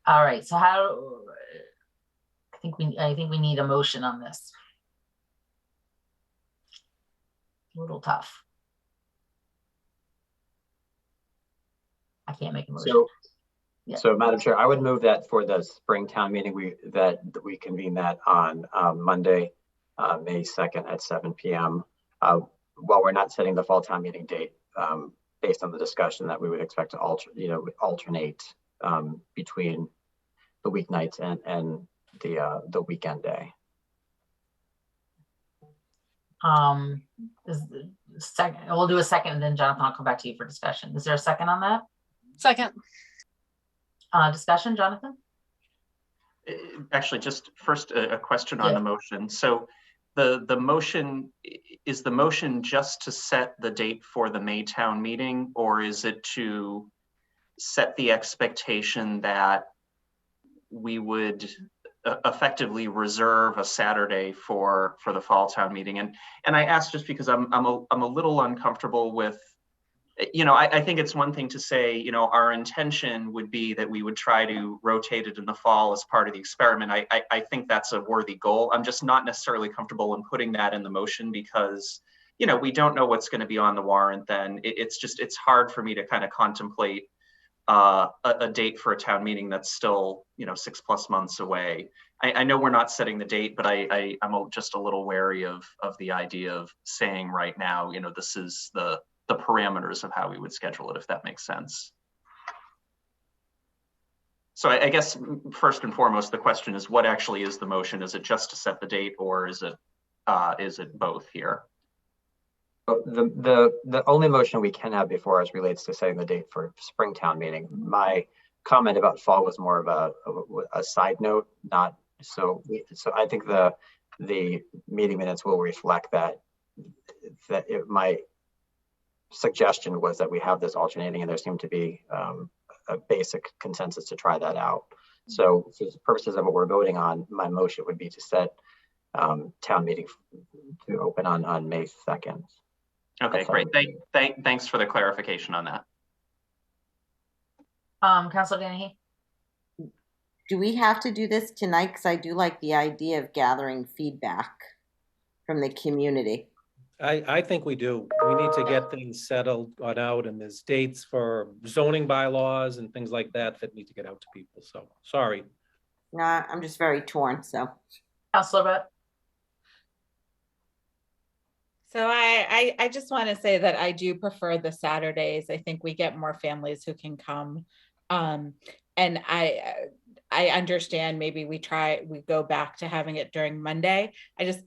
right. So I think we need a motion on this. A little tough. I can't make a motion. So Madam Chair, I would move that for the Springtown meeting, that we convene that on Monday, May 2nd at 7 p.m. While we're not setting the fall town meeting date, based on the discussion that we would expect to alternate between the weeknights and the weekend day. We'll do a second, and then Jonathan, I'll come back to you for discussion. Is there a second on that? Second. Discussion, Jonathan? Actually, just first a question on the motion. So the motion, is the motion just to set the date for the May town meeting, or is it to set the expectation that we would effectively reserve a Saturday for the fall town meeting? And I ask just because I'm a little uncomfortable with, I think it's one thing to say, our intention would be that we would try to rotate it in the fall as part of the experiment. I think that's a worthy goal. I'm just not necessarily comfortable in putting that in the motion because, we don't know what's going to be on the warrant then. It's hard for me to kind of contemplate a date for a town meeting that's still, 6+ months away. I know we're not setting the date, but I'm just a little wary of the idea of saying right now, this is the parameters of how we would schedule it, if that makes sense. So I guess first and foremost, the question is, what actually is the motion? Is it just to set the date, or is it both here? The only motion we can have before us relates to setting the date for Springtown meeting. My comment about fall was more of a side note, not so. So I think the meeting minutes will reflect that my suggestion was that we have this alternating, and there seemed to be a basic consensus to try that out. So for the purposes of what we're voting on, my motion would be to set town meeting to open on May 2nd. Okay, great. Thanks for the clarification on that. Councilor Dennehy? Do we have to do this tonight? Because I do like the idea of gathering feedback from the community. I think we do. We need to get things settled on out, and there's dates for zoning bylaws and things like that that need to get out to people. So sorry. Nah, I'm just very torn. So, Councilor Brett? So I just want to say that I do prefer the Saturdays. I think we get more families who can come. And I understand maybe we go back to having it during Monday.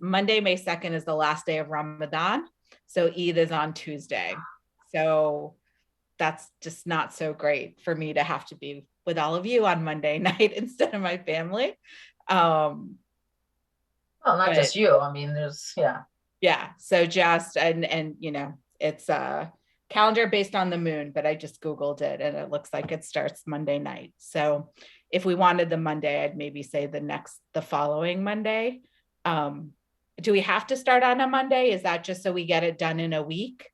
Monday, May 2nd is the last day of Ramadan. So Eid is on Tuesday. So that's just not so great for me to have to be with all of you on Monday night instead of my family. Well, not just you. I mean, Yeah. So just, and you know, it's a calendar based on the moon, but I just Googled it and it looks like it starts Monday night. So if we wanted the Monday, I'd maybe say the following Monday. Do we have to start on a Monday? Is that just so we get it done in a week?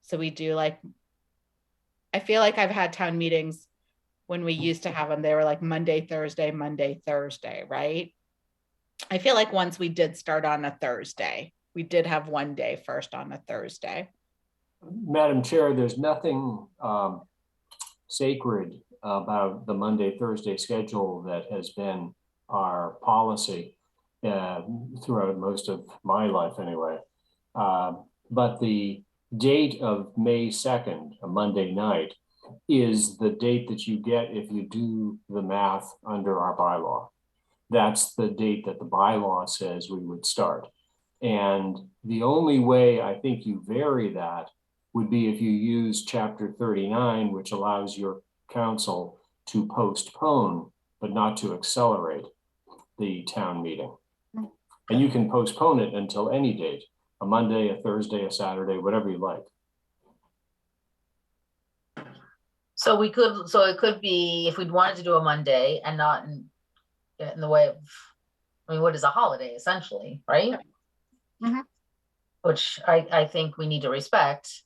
So we do I feel like I've had town meetings when we used to have them, they were like Monday, Thursday, right? I feel like once we did start on a Thursday, we did have one day first on a Thursday. Madam Chair, there's nothing sacred about the Monday, Thursday schedule that has been our policy throughout most of my life anyway. But the date of May 2nd, a Monday night, is the date that you get if you do the math under our bylaw. That's the date that the bylaw says we would start. And the only way I think you vary that would be if you use Chapter 39, which allows your council to postpone, but not to accelerate the town meeting. And you can postpone it until any date, a Monday, a Thursday, a Saturday, whatever you like. So it could be if we'd wanted to do a Monday and not in the way of, I mean, what is a holiday essentially, right? Mm-hmm. Which I think we need to respect.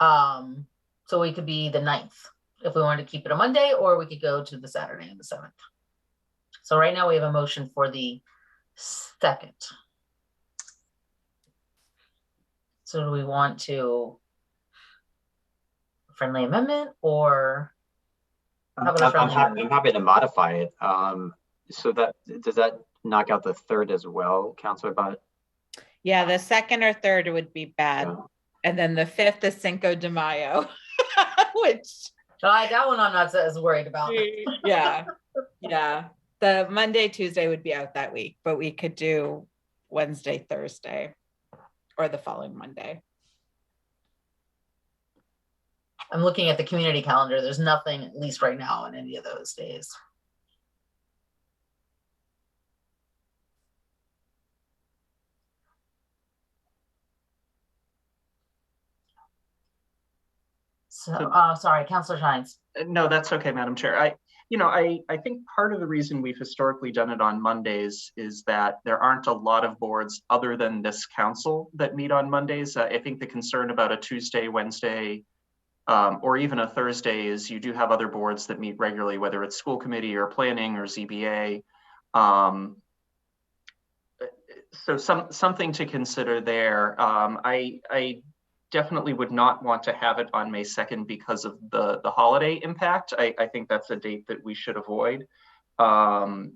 So we could be the 9th if we wanted to keep it a Monday, or we could go to the Saturday and the 7th. So right now we have a motion for the 2nd. So do we want to friendly amendment or? I'm happy to modify it. So does that knock out the 3rd as well, Councilor Bott? Yeah, the 2nd or 3rd would be bad. Yeah. And then the 5th is Cinco de Mayo, which. That one I'm not as worried about. Yeah. The Monday, Tuesday would be out that week, but we could do Wednesday, Thursday, or the following Monday. I'm looking at the community calendar. There's nothing, at least right now, on any of those days. So, sorry, Councilor Shines. No, that's okay, Madam Chair. I think part of the reason we've historically done it on Mondays is that there aren't a lot of boards other than this council that meet on Mondays. I think the concern about a Tuesday, Wednesday, or even a Thursday is you do have other boards that meet regularly, whether it's school committee or planning or ZBA. So something to consider there. I definitely would not want to have it on May 2nd because of the holiday impact. I think that's a date that we should avoid. If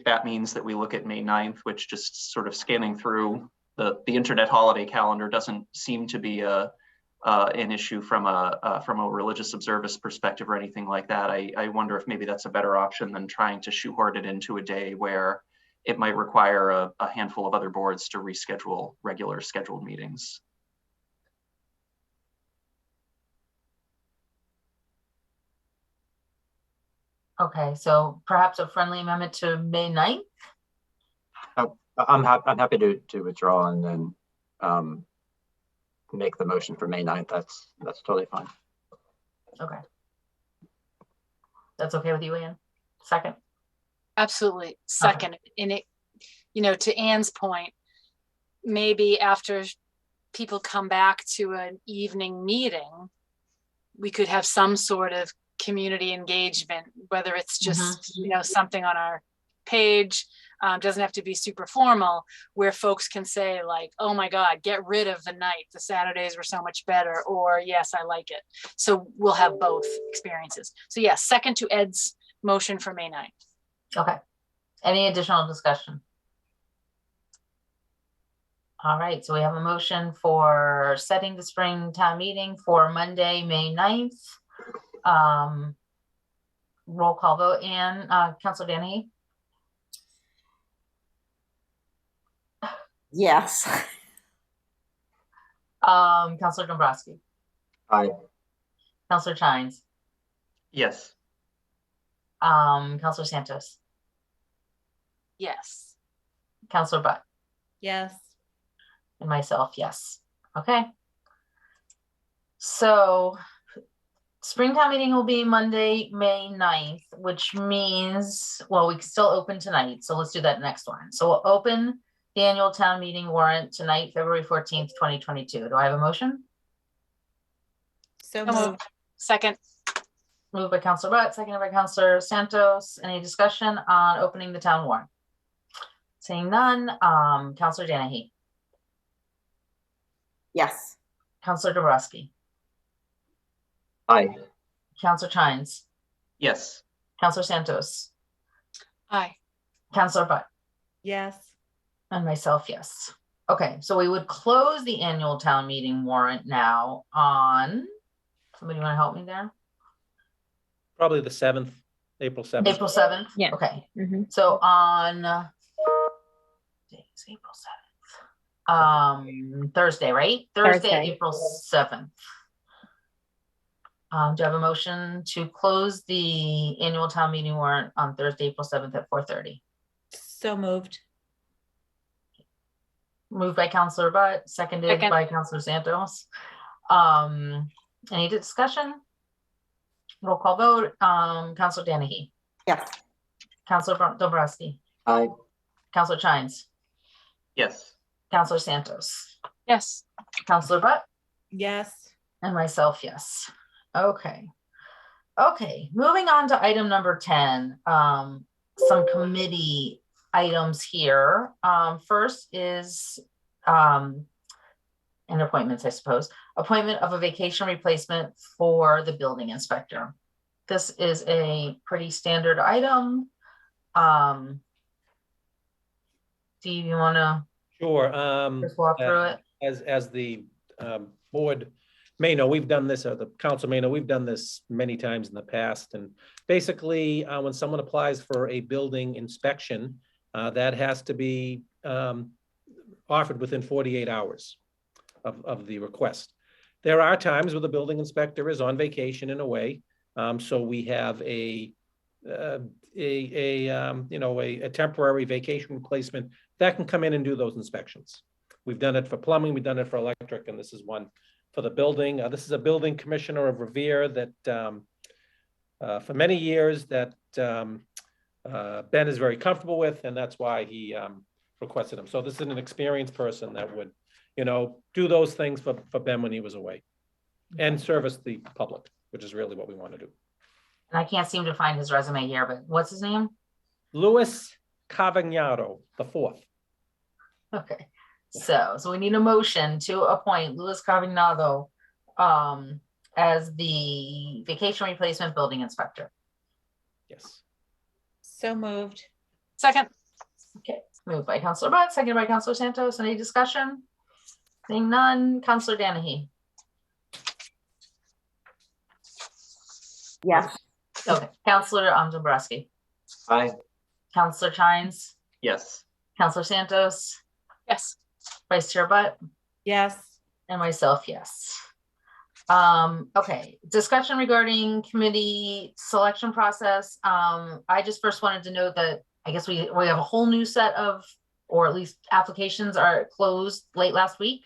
that means that we look at May 9th, which just sort of scanning through the internet holiday calendar doesn't seem to be an issue from a religious observance perspective or anything like that. I wonder if maybe that's a better option than trying to shoehorn it into a day where it might require a handful of other boards to reschedule regular scheduled meetings. Okay, so perhaps a friendly amendment to May 9th? I'm happy to withdraw and then make the motion for May 9th. That's totally fine. Okay. That's okay with you, Ann? Second? Absolutely. Second. Okay. And to Ann's point, maybe after people come back to an evening meeting, we could have some sort of community engagement, whether it's just, you know, something on our page, doesn't have to be super formal, where folks can say like, oh my God, get rid of the night. The Saturdays were so much better, or yes, I like it. So we'll have both experiences. So yes, second to Ed's motion for May 9th. Okay. Any additional discussion? All right, so we have a motion for setting the spring town meeting for Monday, May 9th. Roll call vote. And Councilor Danny? Yes. Councilor Dombrowski? Aye. Councilor Chines? Yes. Councilor Santos? Yes. Councilor Butt? Yes. And myself, yes. Okay. So Springtime meeting will be Monday, May 9th, which means, well, we can still open tonight. So let's do that next one. So we'll open the annual town meeting warrant tonight, February 14th, 2022. Do I have a motion? So moved. Second. Moved by Councilor Butt, seconded by Councilor Santos. Any discussion on opening the town warrant? Seeing none, Councilor Danahy. Yes. Councilor Dombrowski. Aye. Councilor Chines. Yes. Councilor Santos. Aye. Councilor Butt. Yes. And myself, yes. Okay, so we would close the annual town meeting warrant now on, somebody want to help me there? Probably the 7th, April 7th. April 7th? Yeah. Okay. So on April 7th. Thursday, right? Thursday, April 7th. Do I have a motion to close the annual town meeting warrant on Thursday, April 7th at 4:30? So moved. Moved by Councilor Butt, seconded by Councilor Santos. Any discussion? Roll call vote. Councilor Danahy. Yes. Councilor Dombrowski. Aye. Councilor Chines. Yes. Councilor Santos. Yes. Councilor Butt. Yes. And myself, yes. Okay. Okay, moving on to item number 10. Some committee items here. First is and appointments, I suppose. Appointment of a vacation replacement for the building inspector. This is a pretty standard item. Steve, you want to just walk through it? As the board may know, we've done this, or the council may know, we've done this many times in the past. And basically, when someone applies for a building inspection, that has to be offered within 48 hours of the request. There are times where the building inspector is on vacation in a way, so we have a temporary vacation replacement that can come in and do those inspections. We've done it for plumbing, we've done it for electric, and this is one for the building. This is a building commissioner of Revere that for many years that Ben is very comfortable with, and that's why he requested him. So this is an experienced person that would, do those things for Ben when he was away and service the public, which is really what we want to do. And I can't seem to find his resume here, but what's his name? Louis Cavagnaro, the 4th. Okay. So we need a motion to appoint Louis Cavagnaro as the vacation replacement building inspector. Yes. So moved. Second. Okay. Moved by Councilor Butt, seconded by Councilor Santos. Any discussion? Seeing none. Councilor Danahy. Yes. Okay. Councilor Dombrowski. Aye. Councilor Chines. Yes. Councilor Santos. Yes. Vice Chair Butt. Yes. And myself, yes. Okay, discussion regarding committee selection process. I just first wanted to note that I guess we have a whole new set of, or at least applications are closed late last week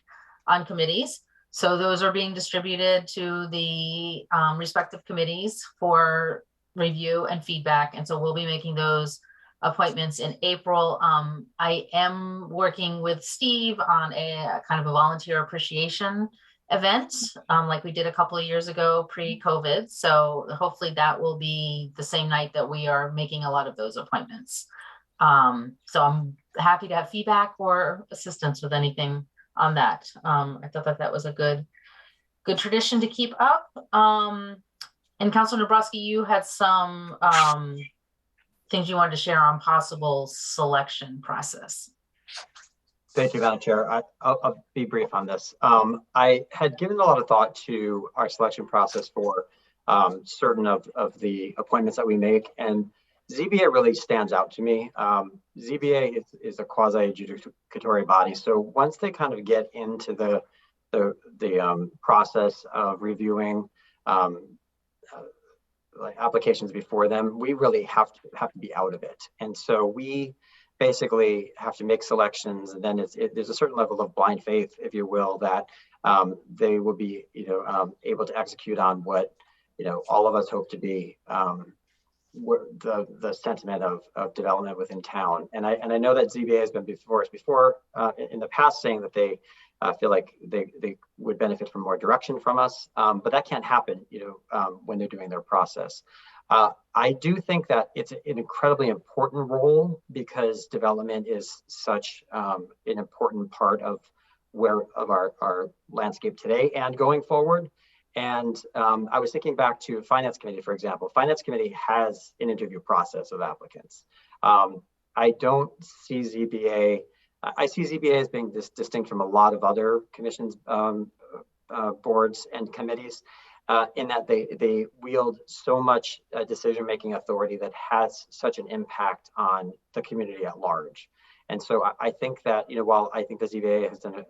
on committees. So those are being distributed to the respective committees for review and feedback. And so we'll be making those appointments in April. I am working with Steve on a kind of a volunteer appreciation event, like we did a couple of years ago pre-COVID. So hopefully that will be the same night that we are making a lot of those appointments. So I'm happy to have feedback or assistance with anything on that. I thought that was a good tradition to keep up. And Councilor Nabrowski, you had some things you wanted to share on possible selection process. Thank you, Madam Chair. I'll be brief on this. I had given a lot of thought to our selection process for certain of the appointments that we make, and ZBA really stands out to me. ZBA is a quasi-adjudicatory body, so once they kind of get into the process of reviewing like applications before them, we really have to be out of it, and so we basically have to make selections, and then there's a certain level of blind faith, if you will, that they will be able to execute on what all of us hope to be the sentiment of development within town. And I know that ZBA has been before us in the past, saying that they feel like they would benefit from more direction from us, but that can't happen when they're doing their process. I do think that it's an incredibly important role, because development is such an important part of our landscape today and going forward. And I was thinking back to Finance Committee, for example. Finance Committee has an interview process of applicants. I don't see ZBA. I see ZBA as being distinct from a lot of other commissions, boards, and committees. In that they wield so much decision-making authority that has such an impact on the community at large. And so I think that, while I think the ZBA has done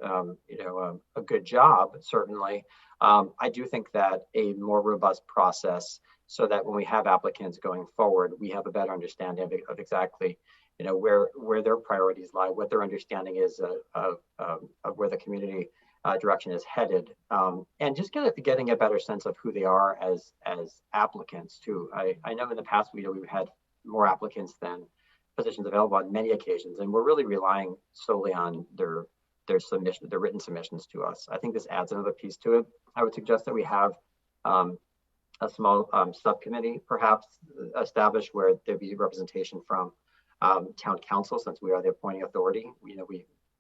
a good job, certainly, I do think that a more robust process, so that when we have applicants going forward, we have a better understanding of exactly where their priorities lie, what their understanding is of where the community direction is headed, and just getting a better sense of who they are as applicants too. I know in the past we've had more applicants than positions available on many occasions, and we're really relying solely on their written submissions to us. I think this adds another piece to it. I would suggest that we have a small subcommittee perhaps established, where there be representation from town council, since we are the appointing authority. We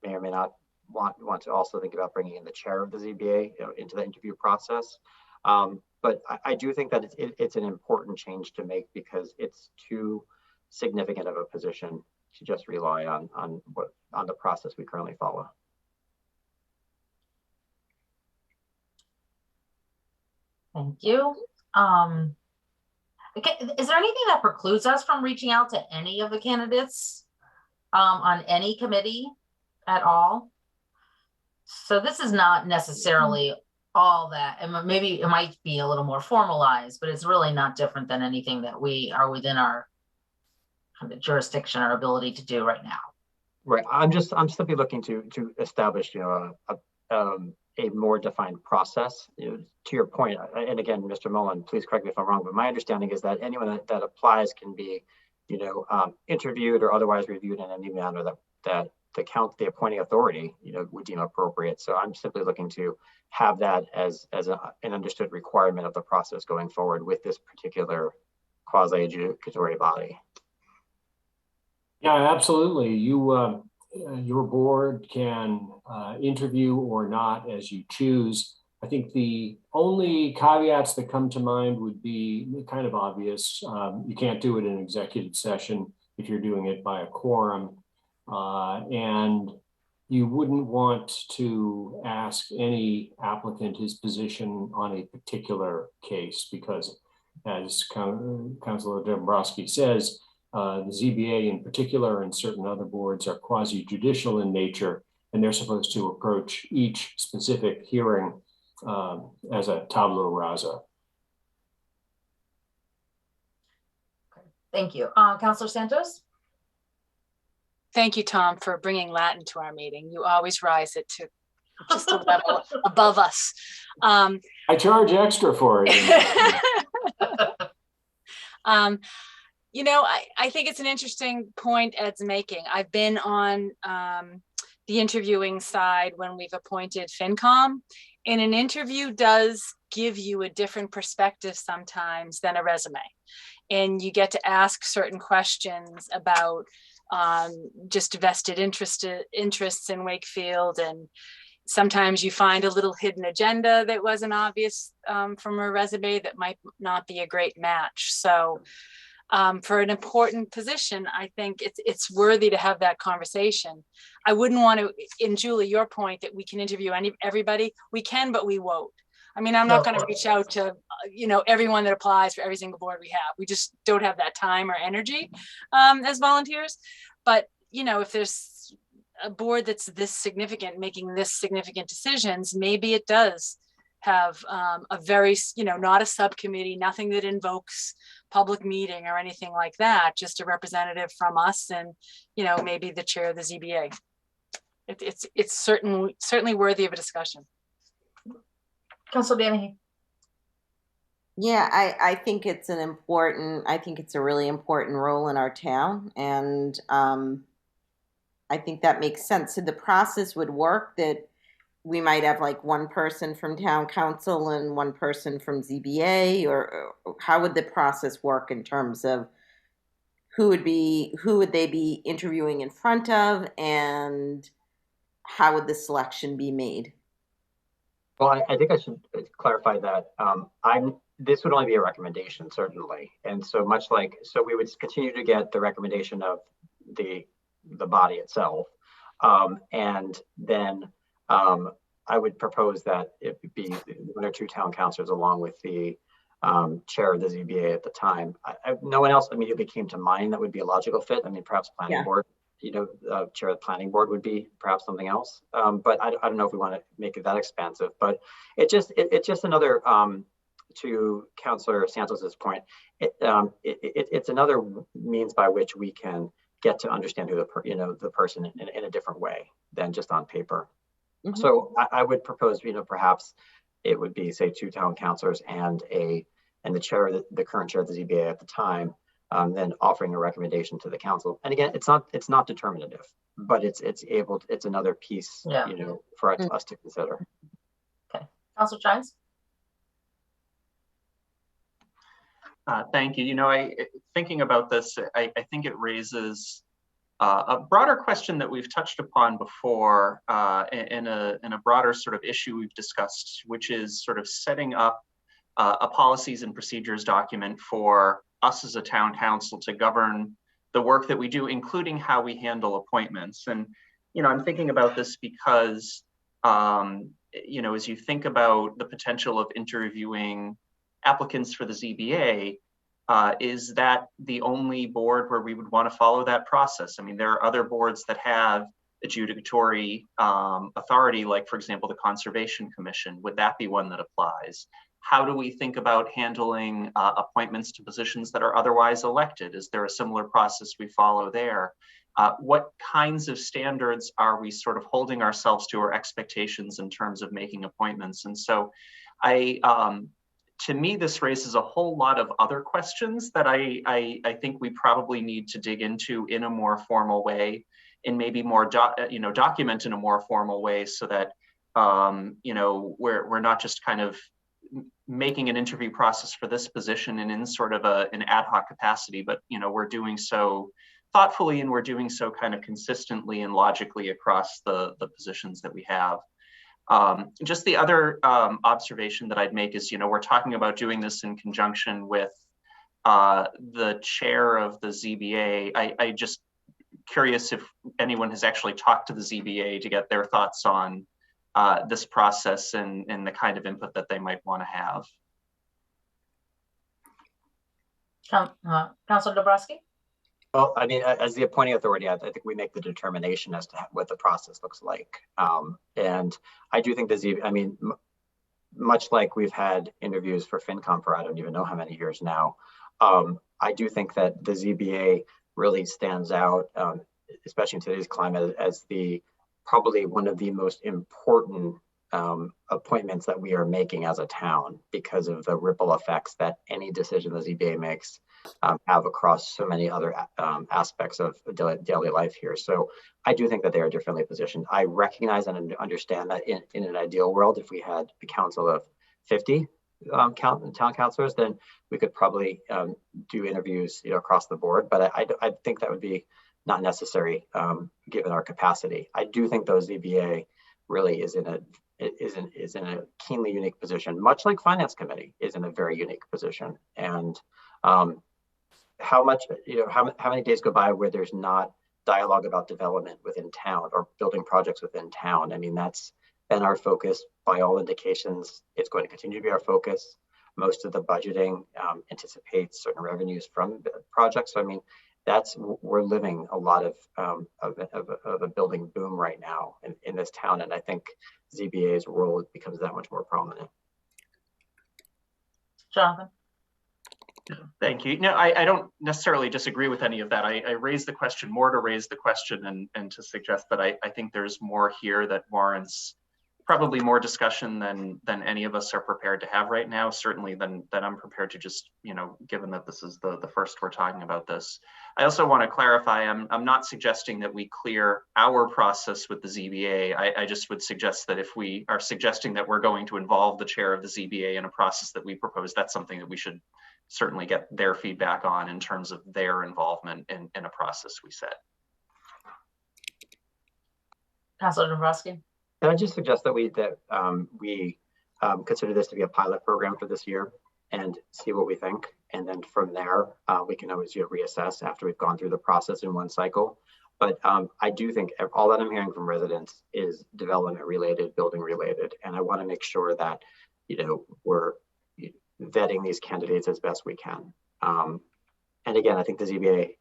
may or may not want to also think about bringing in the chair of the ZBA into the interview process. But I do think that it's an important change to make, because it's too significant of a position to just rely on the process we currently follow. Thank you. Okay, is there anything that precludes us from reaching out to any of the candidates on any committee at all? So this is not necessarily all that, and maybe it might be a little more formalized, but it's really not different than anything that we are within our kind of jurisdiction or ability to do right now. Right. I'm simply looking to establish, a more defined process. To your point, and again, Mr. Mullen, please correct me if I'm wrong, but my understanding is that anyone that applies can be, interviewed or otherwise reviewed in any manner that the appointing authority, would deem appropriate. So I'm simply looking to have that as an understood requirement of the process going forward with this particular quasi-adjudicatory body. Yeah, absolutely. Your board can interview or not as you choose. I think the only caveats that come to mind would be kind of obvious. You can't do it in executive session if you're doing it by a quorum. And you wouldn't want to ask any applicant his position on a particular case, because as Councilor Dombrowski says, the ZBA in particular and certain other boards are quasi-judicial in nature, and they're supposed to approach each specific hearing as a tabula rasa. Thank you. Councilor Santos? Thank you, Tom, for bringing Latin to our meeting. You always rise it to just a level above us. I charge extra for it. I think it's an interesting point Ed's making. I've been on the interviewing side when we've appointed FinCom, And an interview does give you a different perspective sometimes than a resume. And you get to ask certain questions about just vested interests in Wakefield. And sometimes you find a little hidden agenda that wasn't obvious from a resume that might not be a great match. So for an important position, I think it's worthy to have that conversation. I wouldn't want to, in Julie, your point that we can interview everybody, we can, but we won't. I mean, I'm not going to reach out to, everyone that applies for every single board we have. We just don't have that time or energy as volunteers. But, if there's a board that's this significant, making this significant decisions, maybe it does have a very, not a subcommittee, nothing that invokes public meeting or anything like that, just a representative from us and, maybe the chair of the ZBA. It's certainly worthy of a discussion. Councilor Danahy. Yeah, I think it's a really important role in our town. And I think that makes sense. So the process would work that we might have like one person from town council and one person from ZBA, or how would the process work in terms of who would they be interviewing in front of, and how would the selection be made? Well, I think I should clarify that this would only be a recommendation, certainly. And so we would continue to get the recommendation of the body itself. And then I would propose that it would be one or two town councilors along with the chair of the ZBA at the time. No one else immediately came to mind that would be a logical fit. I mean, perhaps planning board, chair of the planning board would be perhaps something else. But I don't know if we want to make it that expansive, but it's just another, to Councillor Santos's point, it's another means by which we can get to understand who the person in a different way than just on paper. Mm-hmm. So I would propose, perhaps it would be, say, two town councilors and the chair, the current chair of the ZBA at the time, then offering a recommendation to the council. And again, it's not determinative, but it's another piece, for us to consider. Okay, Councilor Chines. Thank you. Thinking about this, I think it raises a broader question that we've touched upon before in a broader sort of issue we've discussed, which is sort of setting up a policies and procedures document for us as a town council to govern the work that we do, including how we handle appointments. And, I'm thinking about this because, as you think about the potential of interviewing applicants for the ZBA, is that the only board where we would want to follow that process? I mean, there are other boards that have adjudicatory authority, like, for example, the Conservation Commission. Would that be one that applies? How do we think about handling appointments to positions that are otherwise elected? Is there a similar process we follow there? What kinds of standards are we sort of holding ourselves to, or expectations in terms of making appointments? And so to me, this raises a whole lot of other questions that I think we probably need to dig into in a more formal way, and maybe more document in a more formal way, so that we're not just kind of making an interview process for this position and in sort of an ad hoc capacity, but we're doing so thoughtfully, and we're doing so kind of consistently and logically across the positions that we have. Just the other observation that I'd make is, we're talking about doing this in conjunction with the chair of the ZBA. I just curious if anyone has actually talked to the ZBA to get their thoughts on this process and the kind of input that they might want to have. Councilor Dabrowski? Well, I mean, as the appointing authority, I think we make the determination as to what the process looks like. And I do think much like we've had interviews for FinCom for I don't even know how many years now, I do think that the ZBA really stands out, especially in today's climate, as probably one of the most important appointments that we are making as a town because of the ripple effects that any decision the ZBA makes have across so many other aspects of daily life here. So I do think that they are differently positioned. I recognize and understand that in an ideal world, if we had a council of 50 town councilors, then we could probably do interviews, across the board. But I think that would be not necessary given our capacity. I do think though ZBA really is in a keenly unique position, much like Finance Committee is in a very unique position. And how many days go by where there's not dialogue about development within town or building projects within town? I mean, that's been our focus by all indications. It's going to continue to be our focus. Most of the budgeting anticipates certain revenues from projects. So, I mean, we're living a lot of a building boom right now in this town. And I think ZBA's role becomes that much more prominent. Jonathan? Thank you. No, I don't necessarily disagree with any of that. I raised the question more to raise the question and to suggest that I think there's more here that warrants probably more discussion than any of us are prepared to have right now, certainly than I'm prepared to just, given that this is the first we're talking about this. I also want to clarify, I'm not suggesting that we clear our process with the ZBA. I just would suggest that if we are suggesting that we're going to involve the chair of the ZBA in a process that we propose, that's something that we should certainly get their feedback on in terms of their involvement in a process we set. Councilor Dombrowski? Can I just suggest that we consider this to be a pilot program for this year and see what we think, and then from there we can always reassess after we've gone through the process in one cycle. But I do think all that I'm hearing from residents is development related, building related, and I want to make sure that we're vetting these candidates as best we can. And again, I think the ZBA,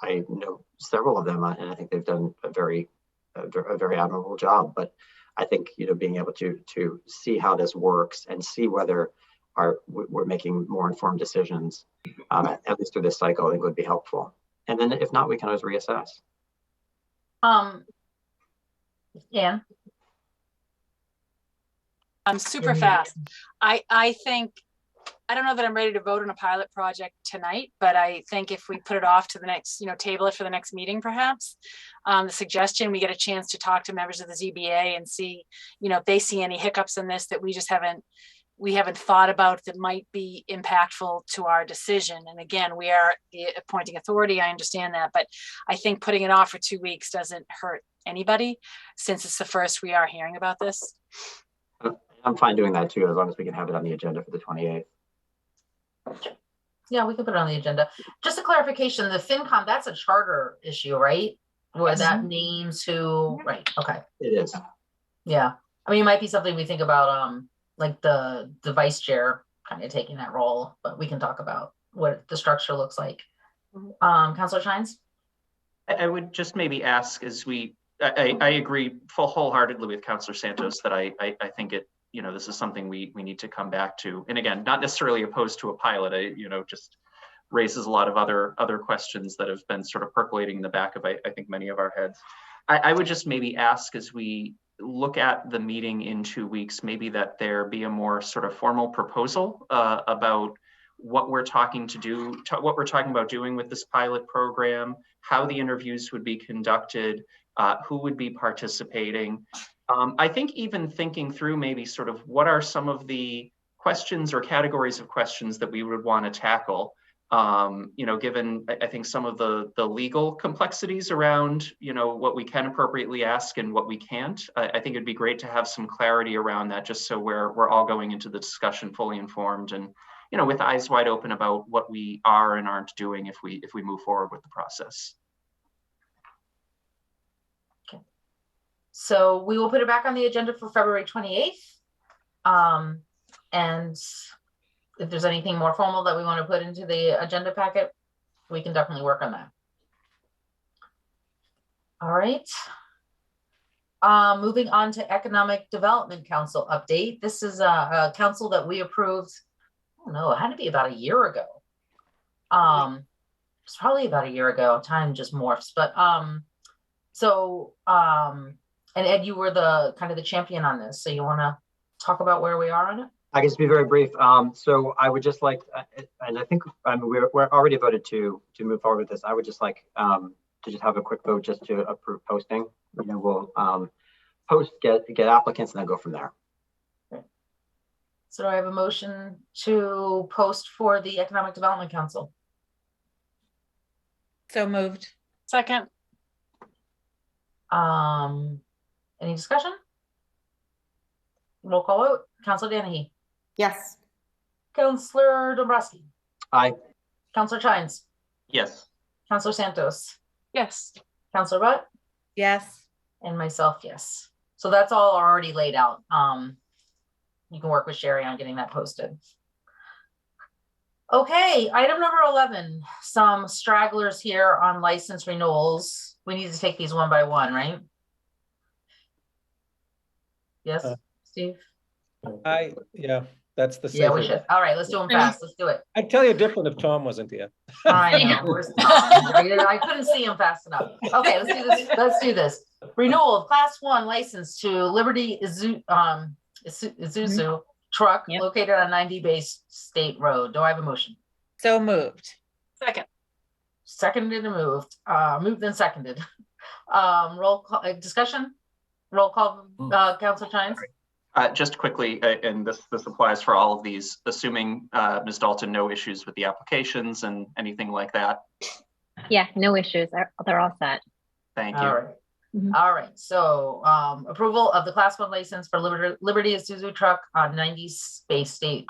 I know several of them, and I think they've done a very admirable job. But I think being able to see how this works and see whether we're making more informed decisions, at least through this cycle, I think would be helpful. And then if not, we can always reassess. Yeah. Super fast. I think, I don't know that I'm ready to vote on a pilot project tonight, but I think if we put it off to the next, table it for the next meeting, perhaps, the suggestion, we get a chance to talk to members of the ZBA and see, if they see any hiccups in this that we just haven't thought about that might be impactful to our decision. And again, we are the appointing authority. I understand that, but I think putting it off for 2 weeks doesn't hurt anybody, since it's the first we are hearing about this. I'm fine doing that too, as long as we can have it on the agenda for the 28th. Yeah, we can put it on the agenda. Just a clarification, the FinCom, that's a charter issue, right? Where that names who, right, okay. It is. Yeah, I mean, it might be something we think about, like the vice chair kind of taking that role, but we can talk about what the structure looks like. Councilor Shines? I would just maybe ask, as I agree wholeheartedly with Councilor Santos that I think this is something we need to come back to. And again, not necessarily opposed to a pilot, just raises a lot of other questions that have been sort of percolating in the back of, I think, many of our heads. I would just maybe ask, as we look at the meeting in 2 weeks, maybe that there be a more sort of formal proposal about what we're talking about doing with this pilot program, how the interviews would be conducted, who would be participating. I think even thinking through maybe sort of what are some of the questions or categories of questions that we would want to tackle, given I think some of the legal complexities around, what we can appropriately ask and what we can't. I think it'd be great to have some clarity around that, just so we're all going into the discussion fully informed and, with eyes wide open about what we are and aren't doing if we move forward with the process. So we will put it back on the agenda for February 28th. And if there's anything more formal that we want to put into the agenda packet, we can definitely work on that. All right. Moving on to Economic Development Council update. This is a council that we approved, I don't know, it had to be about a year ago. It's probably about a year ago. Time just morphs, but And Ed, you were the kind of the champion on this. So you want to talk about where we are on it? I can just be very brief. So I would just like, and I think we're already voted to move forward with this. I would just like to just have a quick vote just to approve posting. You know, we'll post, get applicants, and then go from there. Okay. So do I have a motion to post for the Economic Development Council? So moved. Second. Any discussion? Roll call vote. Councilor Dennehy. Yes. Councilor Dombrowski. Aye. Councilor Chines. Yes. Councilor Santos. Yes. Councilor Butt. Yes. And myself, yes. So that's all already laid out. You can work with Sherry on getting that posted. Okay, item number 11, some stragglers here on license renewals. We need to take these one by one, right? Yes, Steve? Yeah, that's the Yeah, we safer. should. All right, let's do them fast. Let's do it. I'd tell you different if Tom wasn't here. I know. Where's Tom? I couldn't see him fast enough. Okay, let's do this. Let's do this. Renewal of Class 1 license to Liberty Isuzu truck located on 90 Bay State Road. Do I have a motion? So moved. Second. Seconded and moved. Moved and seconded. Roll call discussion. Roll call. Councilor Chines. Just quickly, and this applies for all of these, assuming Ms. Dalton, no issues with the applications and anything like that. Yeah, no issues. They're all set. Thank you. All right. All right. So approval of the Class 1 license for Liberty Isuzu truck on 90 Bay State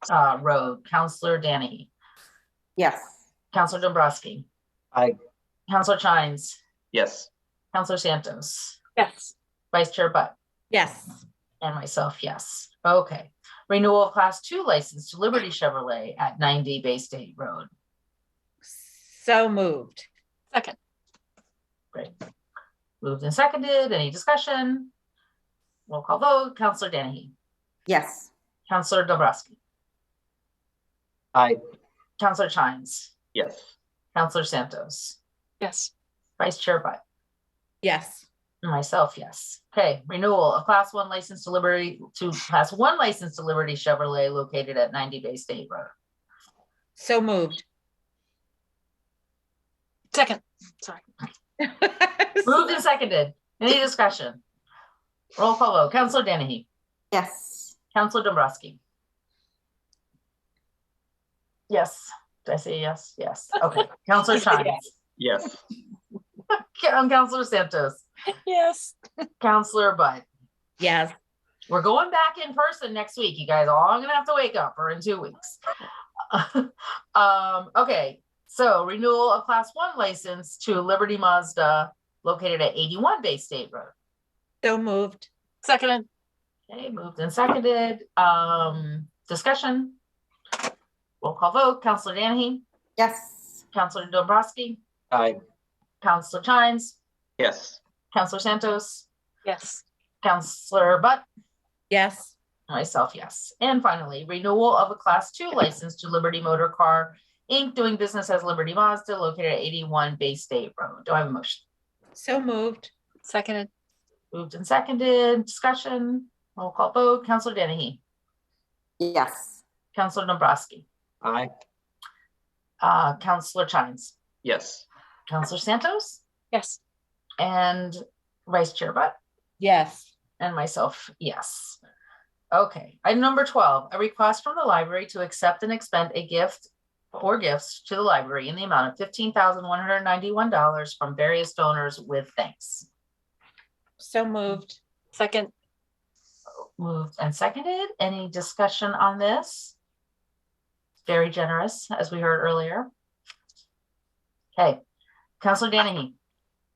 Road. Councilor Dennehy. Yes. Councilor Dombrowski. Aye. Councilor Chines. Yes. Councilor Santos. Yes. Vice Chair Butt. Yes. And myself, yes. Okay. Renewal of Class 2 license to Liberty Chevrolet at 90 Bay State Road. So moved. Second. Great. Moved and seconded. Any discussion? Roll call vote. Councilor Dennehy. Yes. Councilor Dombrowski. Aye. Councilor Chines. Yes. Councilor Santos. Yes. Vice Chair Butt. Yes. And myself, yes. Okay. Renewal of Class 1 license to Liberty Chevrolet located at 90 Bay State Road. So moved. Second. Sorry. Moved and seconded. Any discussion? Roll call vote. Councilor Dennehy. Yes. Councilor Dombrowski. Yes. Did I say yes? Yes. Okay. Councilor Chines. Yes. Councilor Santos. Yes. Councilor Butt. Yes. We're going back in person next week. You guys all gonna have to wake up or in 2 weeks. Okay. So renewal of Class 1 license to Liberty Mazda located at 81 Bay State Road. So moved. Seconded. Okay, moved and seconded. Discussion. Roll call vote. Councilor Dennehy. Yes. Councilor Dombrowski. Aye. Councilor Chines. Yes. Councilor Santos. Yes. Councilor Butt. Yes. Myself, yes. And finally, renewal of a Class 2 license to Liberty Motor Car Inc. doing business as Liberty Mazda located at 81 Bay State Road. Do I have a motion? So moved. Seconded. Moved and seconded. Discussion. Roll call vote. Councilor Dennehy. Yes. Councilor Dombrowski. Aye. Councilor Chines. Yes. Councilor Santos. Yes. And Vice Chair Butt. Yes. And myself, yes. Okay. Item number 12, a request from the library to accept and expend a gift or gifts to the library in the amount of $15,191 from various donors with thanks. So moved. Second. Moved and seconded. Any discussion on this? Very generous, as we heard earlier. Okay. Councilor Dennehy.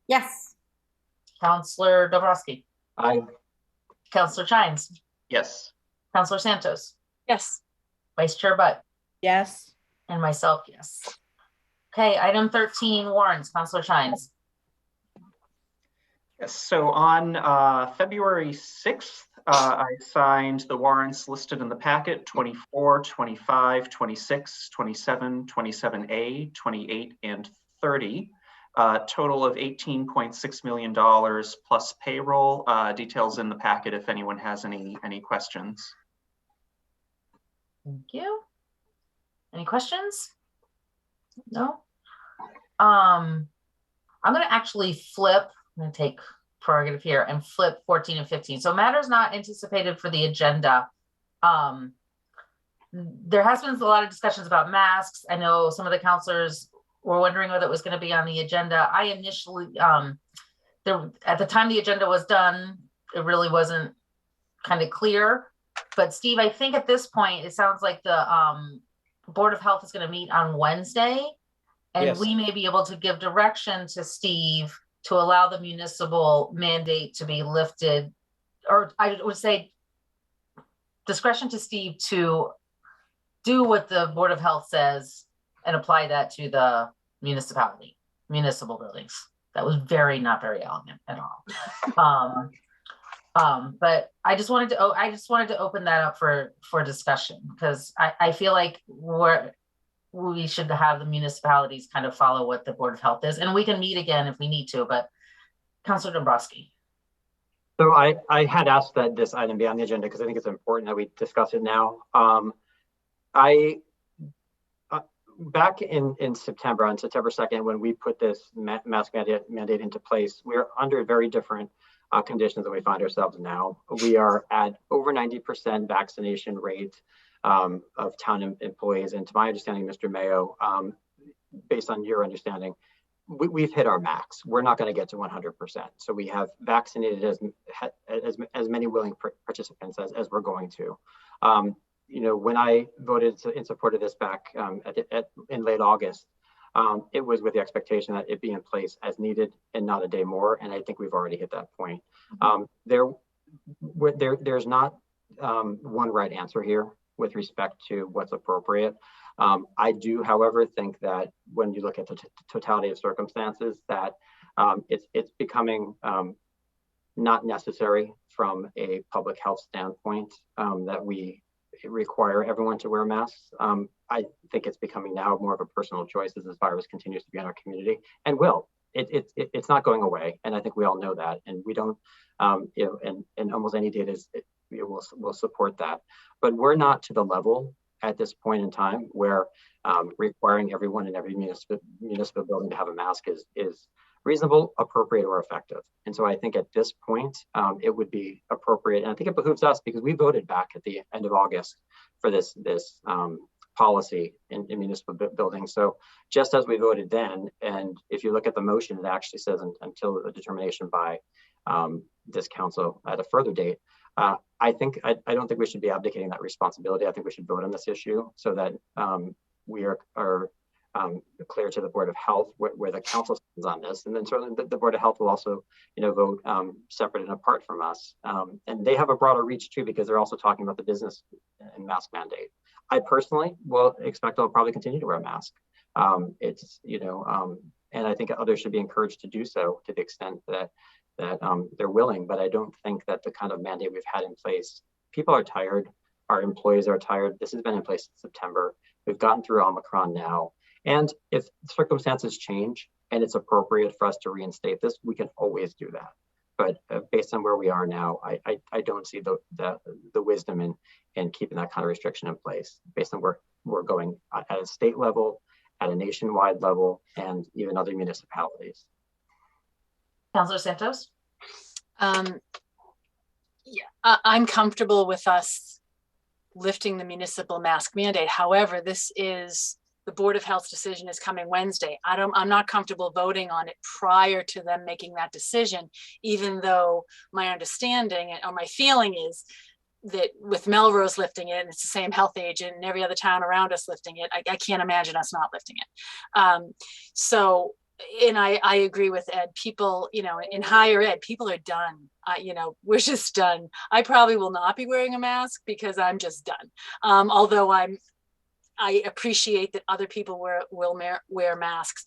Yes. Councilor Dombrowski. Aye. Councilor Chines. Yes. Councilor Santos. Yes. Vice Chair Butt. Yes. And myself, yes. Okay, item 13, warrants. Councilor Chines. Yes. So on February 6th, I signed the warrants listed in the packet 24, 25, 26, 27, 27A, 28, and 30. Total of $18.6 million plus payroll. Details in the packet if anyone has any questions. Thank you. Any questions? No? I'm going to actually flip. I'm going to take prerogative here and flip 14 and 15. So matters not anticipated for the agenda. There has been a lot of discussions about masks. I know some of the counselors were wondering whether it was going to be on the agenda. I initially, at the time the agenda was done, it really wasn't kind of clear. But Steve, I think at this point, it sounds like the Board of Health is going to meet on Wednesday. And Yes. we may be able to give direction to Steve to allow the municipal mandate to be lifted, or I would say discretion to Steve to do what the Board of Health says and apply that to the municipal buildings. That was not very elegant at all. But I just wanted to open that up for discussion, because I feel like we should have the municipalities kind of follow what the Board of Health is, and we can meet again if we need to. But Councilor Dombrowski. So I had asked that this item be on the agenda because I think it's important that we discuss it now. Back in September, on September 2nd, when we put this mask mandate into place, we were under very different conditions than we find ourselves now. We are at over 90% vaccination rate of town employees. And to my understanding, Mr. Mayo, based on your understanding, we've hit our max. We're not going to get to 100%. So we have vaccinated as many willing participants as we're going to. When I voted in support of this back in late August, it was with the expectation that it be in place as needed and not a day more. And I think we've already hit that point. There's not one right answer here with respect to what's appropriate. I do, however, think that when you look at the totality of circumstances, that it's becoming not necessary from a public health standpoint that we require everyone to wear masks. I think it's becoming now more of a personal choice as this virus continues to be in our community, and it's not going away. And I think we all know that, and we don't, and almost any data will support that. But we're not to the level at this point in time where requiring everyone in every municipal building to have a mask is reasonable, appropriate, or effective. And so I think at this point, it would be appropriate. And I think it behooves us, because we voted back at the end of August for this policy in municipal buildings. So just as we voted then, and if you look at the motion, it actually says until a determination by this council at a further date. I don't think we should be abdicating that responsibility. I think we should vote on this issue so that we are clear to the Board of Health where the council stands on this, and then certainly the Board of Health will also, vote separate and apart from us. And they have a broader reach too, because they're also talking about the business and mask mandate. I personally will expect I'll probably continue to wear a mask. And I think others should be encouraged to do so to the extent that they're willing. But I don't think that the kind of mandate we've had in place, people are tired, our employees are tired. This has been in place since September. We've gotten through Omicron now. And if circumstances change and it's appropriate for us to reinstate this, we can always do that. But based on where we are now, I don't see the wisdom in keeping that kind of restriction in place based on where we're going at a state level, at a nationwide level, and even other municipalities. Councilor Santos? I'm comfortable with us lifting the municipal mask mandate. However, the Board of Health's decision is coming Wednesday. I'm not comfortable voting on it prior to them making that decision, even though my understanding or my feeling is that with Melrose lifting it, and it's the same health agent and every other town around us lifting it, I can't imagine us not lifting it. And I agree with Ed. People, in higher ed, people are done. We're just done. I probably will not be wearing a mask because I'm just done. Although I appreciate that other people will wear masks.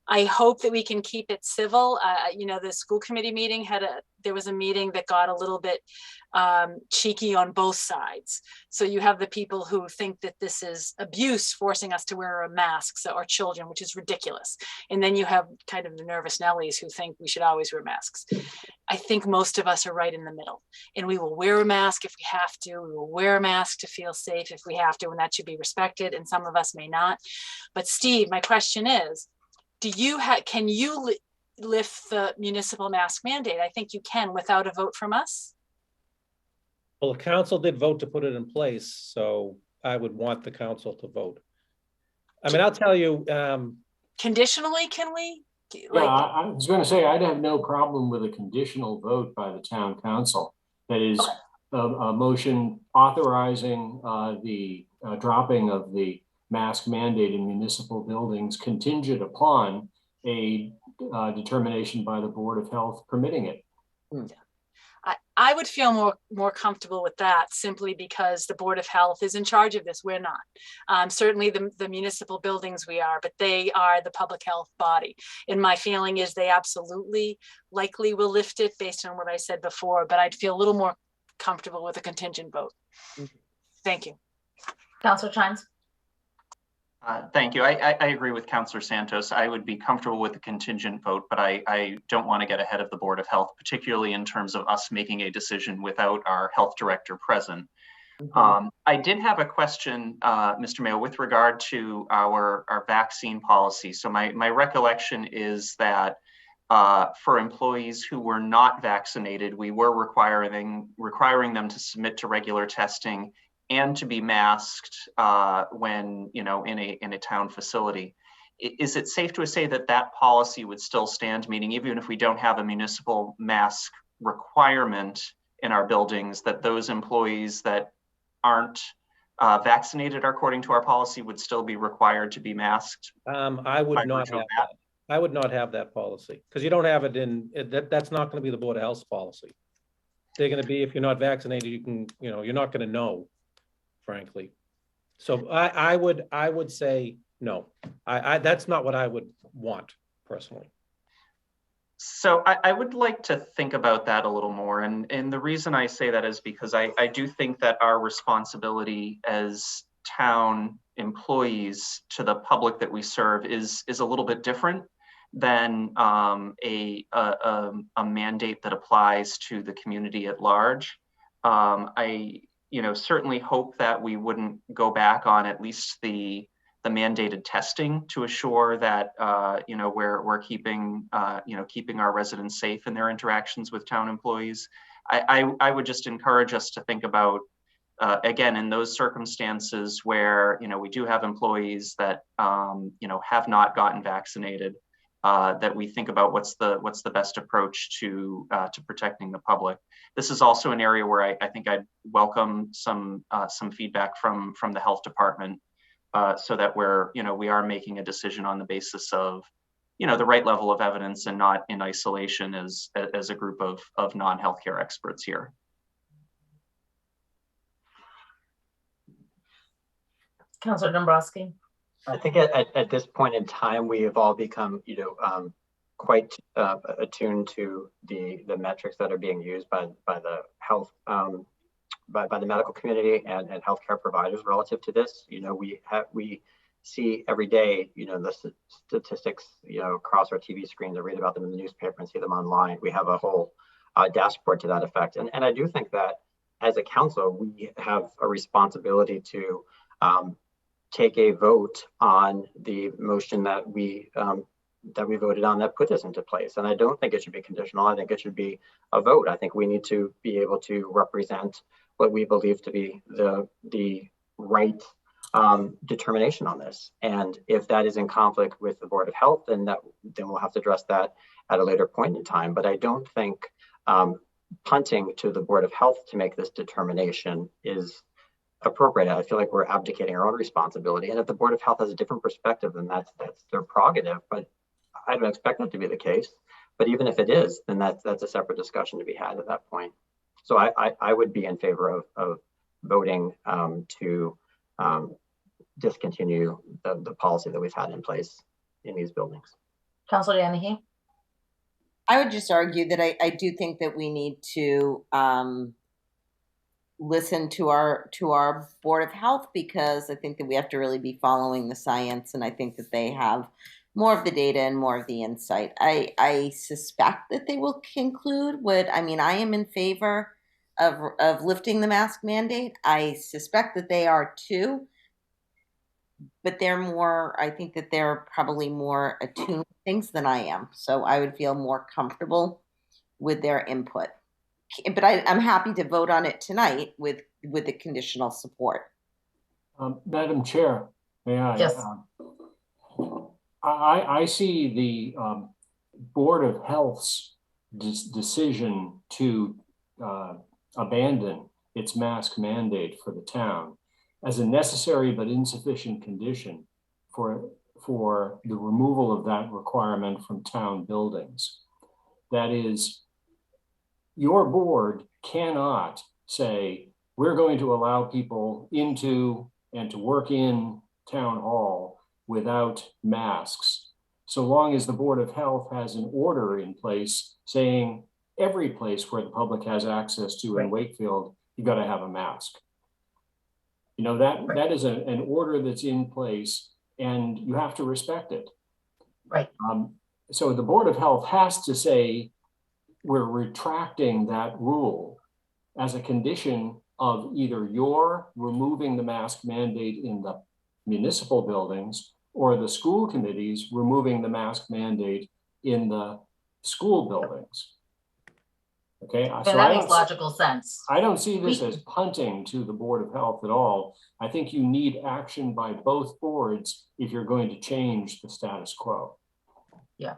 I hope that we can keep it civil. You know, the school committee meeting there was a meeting that got a little bit cheeky on both sides. So you have the people who think that this is abuse, forcing us to wear masks, or children, which is ridiculous. And then you have kind of the nervous Nellies who think we should always wear masks. I think most of us are right in the middle, and we will wear a mask if we have to. We will wear a mask to feel safe if we have to, and that should be respected. And some of us may not. But Steve, my question is, can you lift the municipal mask mandate? I think you can without a vote from us. Well, the council did vote to put it in place, so I would want the council to vote. I mean, I'll tell you. Conditionally, can we? Yeah, I was going to say, I'd have no problem with a conditional vote by the town council. That is a motion authorizing the dropping of the mask mandate in municipal buildings contingent upon a determination by the Board of Health permitting it. I would feel more comfortable with that, simply because the Board of Health is in charge of this. We're not. Certainly the municipal buildings we are, but they are the public health body. And my feeling is they absolutely likely will lift it based on what I said before, but I'd feel a little more comfortable with a contingent vote. Thank you. Councilor Chines. Thank you. I agree with Councilor Santos. I would be comfortable with a contingent vote, but I don't want to get ahead of the Board of Health, particularly in terms of us making a decision without our health director present. I did have a question, Mr. Mayor, with regard to our vaccine policy. So my recollection is that for employees who were not vaccinated, we were requiring them to submit to regular testing and to be masked when, you know, in a town facility. Is it safe to say that that policy would still stand, meaning even if we don't have a municipal mask requirement in our buildings, that those employees that aren't vaccinated according to our policy would still be required to be masked? I would not have that. I would not have that policy, because you don't have it in, that's not going to be the Board of Health's policy. They're going to be, if you're not vaccinated, you can, you know, you're not going to know, frankly. So I would say no. That's not what I would want personally. So I would like to think about that a little more. And the reason I say that is because I do think that our responsibility as town employees to the public that we serve is a little bit different than a mandate that applies to the community at large. I certainly hope that we wouldn't go back on at least the mandated testing to assure that we're keeping keeping our residents safe in their interactions with town employees. I would just encourage us to think about again, in those circumstances where we do have employees that have not gotten vaccinated, that we think about what's the best approach to protecting the public. This is also an area where I think I'd welcome some feedback from the health department, so that we are making a decision on the basis of the right level of evidence and not in isolation as a group of non-healthcare experts here. Councilor Dombrowski. I think at this point in time, we have all become, quite attuned to the metrics that are being used by the health, by the medical community and healthcare providers relative to this. We see every day, the statistics, across our TV screens, or read about them in the newspaper and see them online. We have a whole dashboard to that effect. And I do think that as a council, we have a responsibility to take a vote on the motion that we voted on that put this into place. And I don't think it should be conditional. I think it should be a vote. I think we need to be able to represent what we believe to be the right determination on this. And if that is in conflict with the Board of Health, then we'll have to address that at a later point in time. But I don't think punting to the Board of Health to make this determination is appropriate. I feel like we're abdicating our own responsibility. And if the Board of Health has a different perspective, then that's their prerogative. But I don't expect that to be the case. But even if it is, then that's a separate discussion to be had at that point. So I would be in favor of voting to discontinue the policy that we've had in place in these buildings. Councilor Yanahy? I would just argue that I do think that we need to listen to our Board of Health, because I think that we have to really be following the science, and I think that they have more of the data and more of the insight. I suspect that they will conclude I am in favor of lifting the mask mandate. I suspect that they are too, but I think that they're probably more attuned to things than I am. So I would feel more comfortable with their input. But I'm happy to vote on it tonight with the conditional support. Madam Chair, may I? Yes. I see the Board of Health's decision to abandon its mask mandate for the town as a necessary but insufficient condition for the removal of that requirement from town buildings. That is, your board cannot say, we're going to allow people into and to work in town hall without masks, so long as the Board of Health has an order in place saying every place where the public has access to in Wakefield, you got to have a mask. You know, that is an order that's in place, and you have to respect it. Right. So the Board of Health has to say, we're retracting that rule as a condition of either your removing the mask mandate in the municipal buildings or the school committees removing the mask mandate in the school buildings. Okay, Yeah, so that makes logical sense. I don't see this as punting to the Board of Health at all. I think you need action by both boards if you're going to change the status quo. Yeah.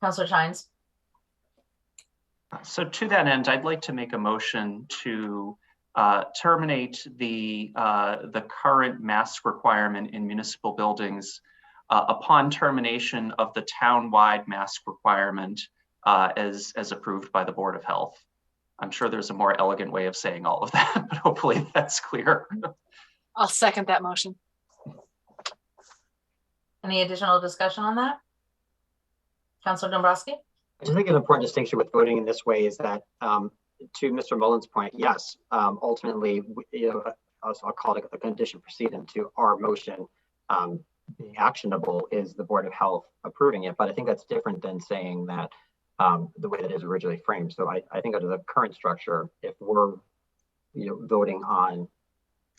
Councilor Chines? So to that end, I'd like to make a motion to terminate the current mask requirement in municipal buildings upon termination of the town-wide mask requirement as approved by the Board of Health. I'm sure there's a more elegant way of saying all of that, but hopefully that's clear. I'll second that motion. Any additional discussion on that? Councilor Dombrowski? I just think an important distinction with voting in this way is that, to Mr. Mullen's point, yes, ultimately, I'll call it a condition precedent to our motion being actionable is the Board of Health approving it. But I think that's different than saying that the way that it is originally framed. So I think under the current structure, if we're voting on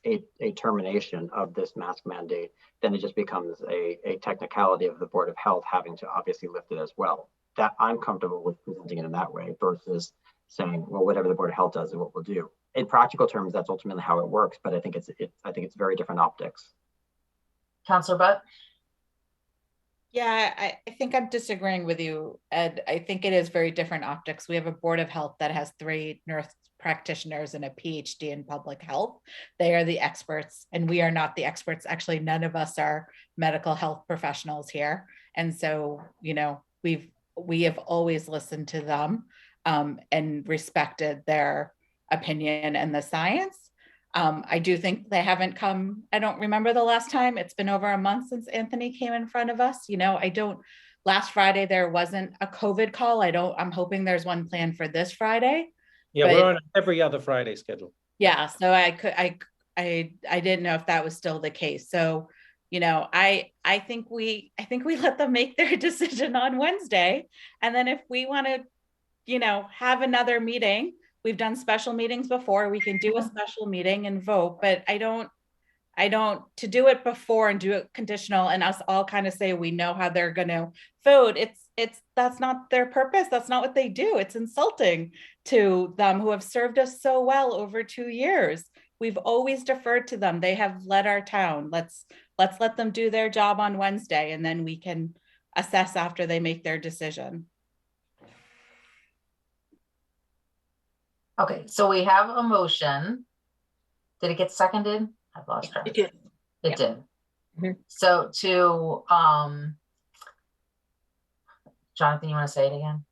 a termination of this mask mandate, then it just becomes a technicality of the Board of Health having to obviously lift it as well. That I'm comfortable with presenting it in that way versus saying, well, whatever the Board of Health does is what we'll do. In practical terms, that's ultimately how it works, but I think it's very different optics. Councilor Butt? Yeah, I think I'm disagreeing with you, Ed. I think it is very different optics. We have a Board of Health that has 3 nurse practitioners and a PhD in public health. They are the experts, and we are not the experts. Actually, none of us are medical health professionals here. And so, we have always listened to them and respected their opinion and the science. I do think they haven't come. I don't remember the last time. It's been over a month since Anthony came in front of us. Last Friday, there wasn't a COVID call. I'm hoping there's one planned for this Friday. Yeah, we're on every other Friday schedule. Yeah, so I didn't know if that was still the case. So, I think we let them make their decision on Wednesday. And then if we want to, have another meeting, we've done special meetings before, we can do a special meeting and vote, but I don't, to do it before and do it conditional and us all kind of say, we know how they're going to vote. That's not their purpose. That's not what they do. It's insulting to them who have served us so well over 2 years. We've always deferred to them. They have led our town. Let's let them do their job on Wednesday, and then we can assess after they make their decision. Okay, so we have a motion. Did it get seconded? I've lost track. It did. It did. Mm-hmm. So to Jonathan, you want to say it again?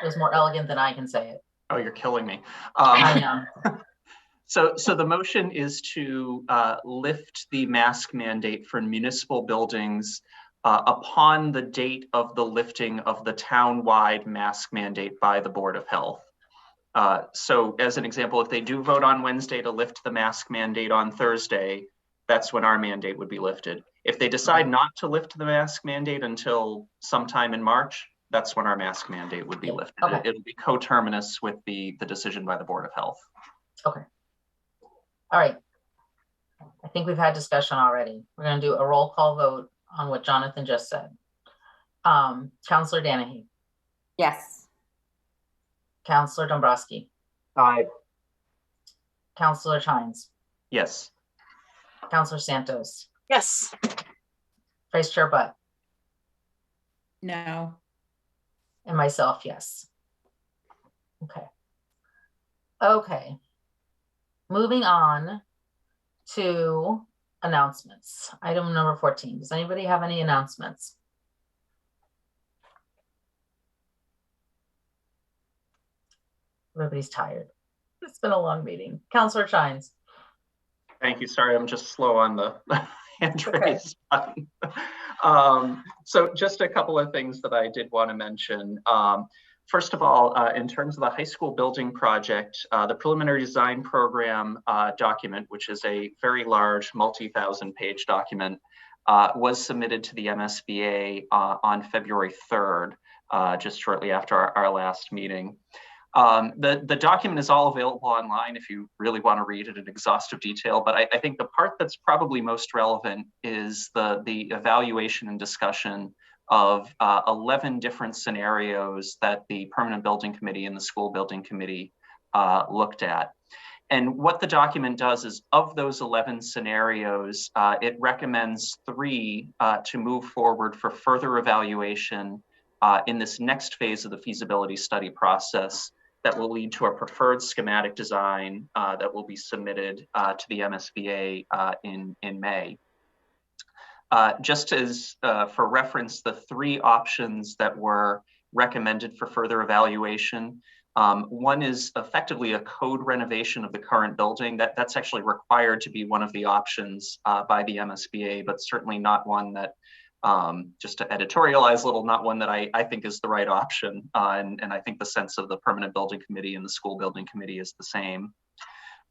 It was more elegant than I can say it. Oh, you're killing me. I know. So the motion is to lift the mask mandate for municipal buildings upon the date of the lifting of the town-wide mask mandate by the Board of Health. So as an example, if they do vote on Wednesday to lift the mask mandate on Thursday, that's when our mandate would be lifted. If they decide not to lift the mask mandate until sometime in March, that's when our mask mandate would be lifted. Okay. It'll be coterminous with the decision by the Board of Health. Okay. All right. I think we've had discussion already. We're going to do a roll call vote on what Jonathan just said. Councillor Danahy. Yes. Councillor Dombrowski. Aye. Councillor Chines. Yes. Councillor Santos. Yes. Vice Chair Butt. No. And myself, yes. Okay. Okay. Moving on to announcements. Item number 14. Does anybody have any announcements? Everybody's tired. It's been a long meeting. Councillor Chines. Thank you. Sorry, I'm just slow on the hand raise button. So just a couple of things that I did want to mention. First of all, in terms of the high school building project, the preliminary design program document, which is a very large multi-thousand page document, was submitted to the MSBA on February 3rd, just shortly after our last meeting. The document is all available online if you really want to read it in exhaustive detail, but I think the part that's probably most relevant is the evaluation and discussion of 11 different scenarios that the Permanent Building Committee and the School Building Committee looked at. And what the document does is, of those 11 scenarios, it recommends 3 to move forward for further evaluation in this next phase of the feasibility study process that will lead to a preferred schematic design that will be submitted to the MSBA in May. Just as for reference, the 3 options that were recommended for further evaluation, one is effectively a code renovation of the current building. That's actually required to be one of the options by the MSBA, but certainly not one that, just to editorialize a little, not one that I think is the right option. And I think the sense of the Permanent Building Committee and the School Building Committee is the same.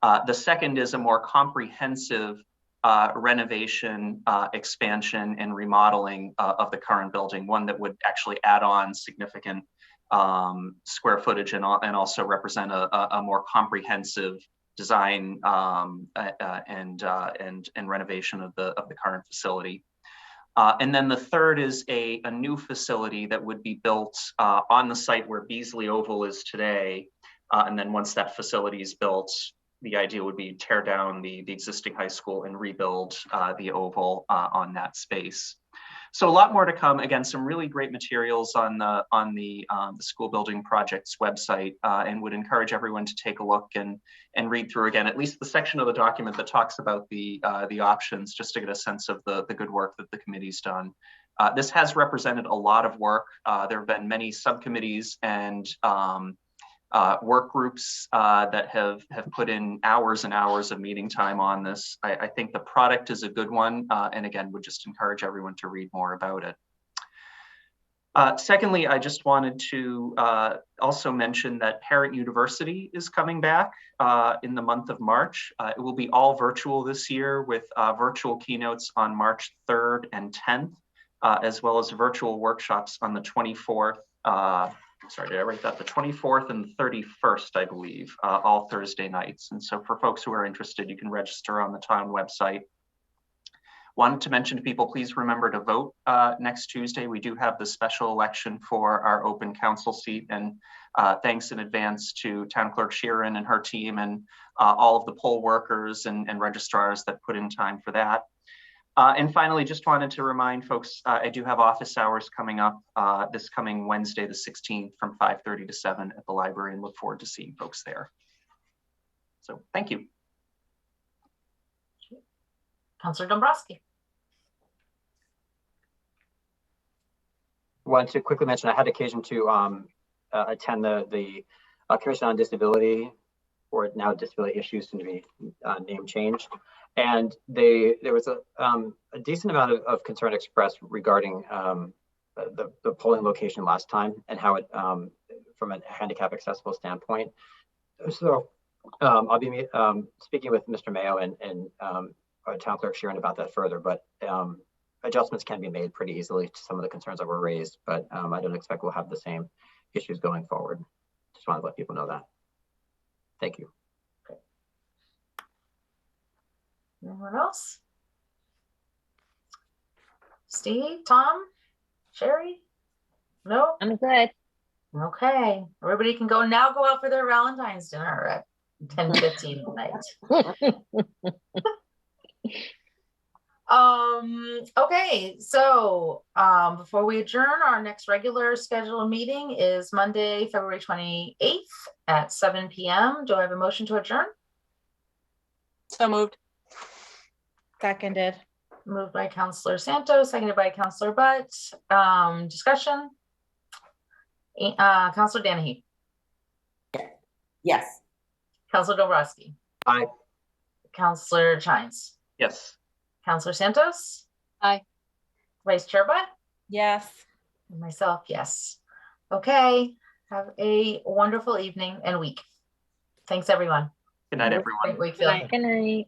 The second is a more comprehensive renovation, expansion, and remodeling of the current building, one that would actually add on significant square footage and also represent a more comprehensive design and renovation of the current facility. And then the third is a new facility that would be built on the site where Beasley Oval is today. And then once that facility is built, the idea would be tear down the existing high school and rebuild the oval on that space. So a lot more to come. Again, some really great materials on the school building project's website, and would encourage everyone to take a look and read through again, at least the section of the document that talks about the options, just to get a sense of the good work that the committee's done. This has represented a lot of work. There have been many subcommittees and work groups that have put in hours and hours of meeting time on this. I think the product is a good one, and again, would just encourage everyone to read more about it. Secondly, I just wanted to also mention that Parent University is coming back in the month of March. It will be all virtual this year, with virtual keynotes on March 3rd and 10th, as well as virtual workshops on the 24th. Sorry, did I write that? The 24th and 31st, I believe, all Thursday nights. And so for folks who are interested, you can register on the town website. Wanted to mention to people, please remember to vote next Tuesday. We do have the special election for our open council seat, and thanks in advance to Town Clerk Sheeran and her team and all of the poll workers and registrars that put in time for that. And finally, just wanted to remind folks, I do have office hours coming up this coming Wednesday, the 16th, from 5:30 to 7 at the library, and look forward to seeing folks there. So thank you. Councillor Dombrowski. Want to quickly mention, I had occasion to attend the Commission on Disability, or now Disability Issues, soon to be name changed. And there was a decent amount of concern expressed regarding the polling location last time and how it, from a handicap accessible standpoint. So I'll be speaking with Mr. Mayo and our town clerk Sharon about that further, but adjustments can be made pretty easily to some of the concerns that were raised, but I don't expect we'll have the same issues going forward. Just want to let people know that. Thank you. Okay. Anyone else? Steve, Tom, Sherry? No? I'm good. Okay. Everybody can go now, go out for their Valentine's dinner at 10:15 at night. Okay, so before we adjourn, our next regular scheduled meeting is Monday, February 28th at 7 p.m. Do I have a motion to adjourn? So moved. Seconded. Moved by Councilor Santos, seconded by Councilor Butt. Discussion. Councilor Danahy. Yes. Councilor Dobrowski. Aye. Councilor Chines. Yes. Councilor Santos. Aye. Vice Chair Butt. Yes. And myself, yes. Okay. Have a wonderful evening and week. Thanks, everyone. Good night, everyone. Wakefield. Good night.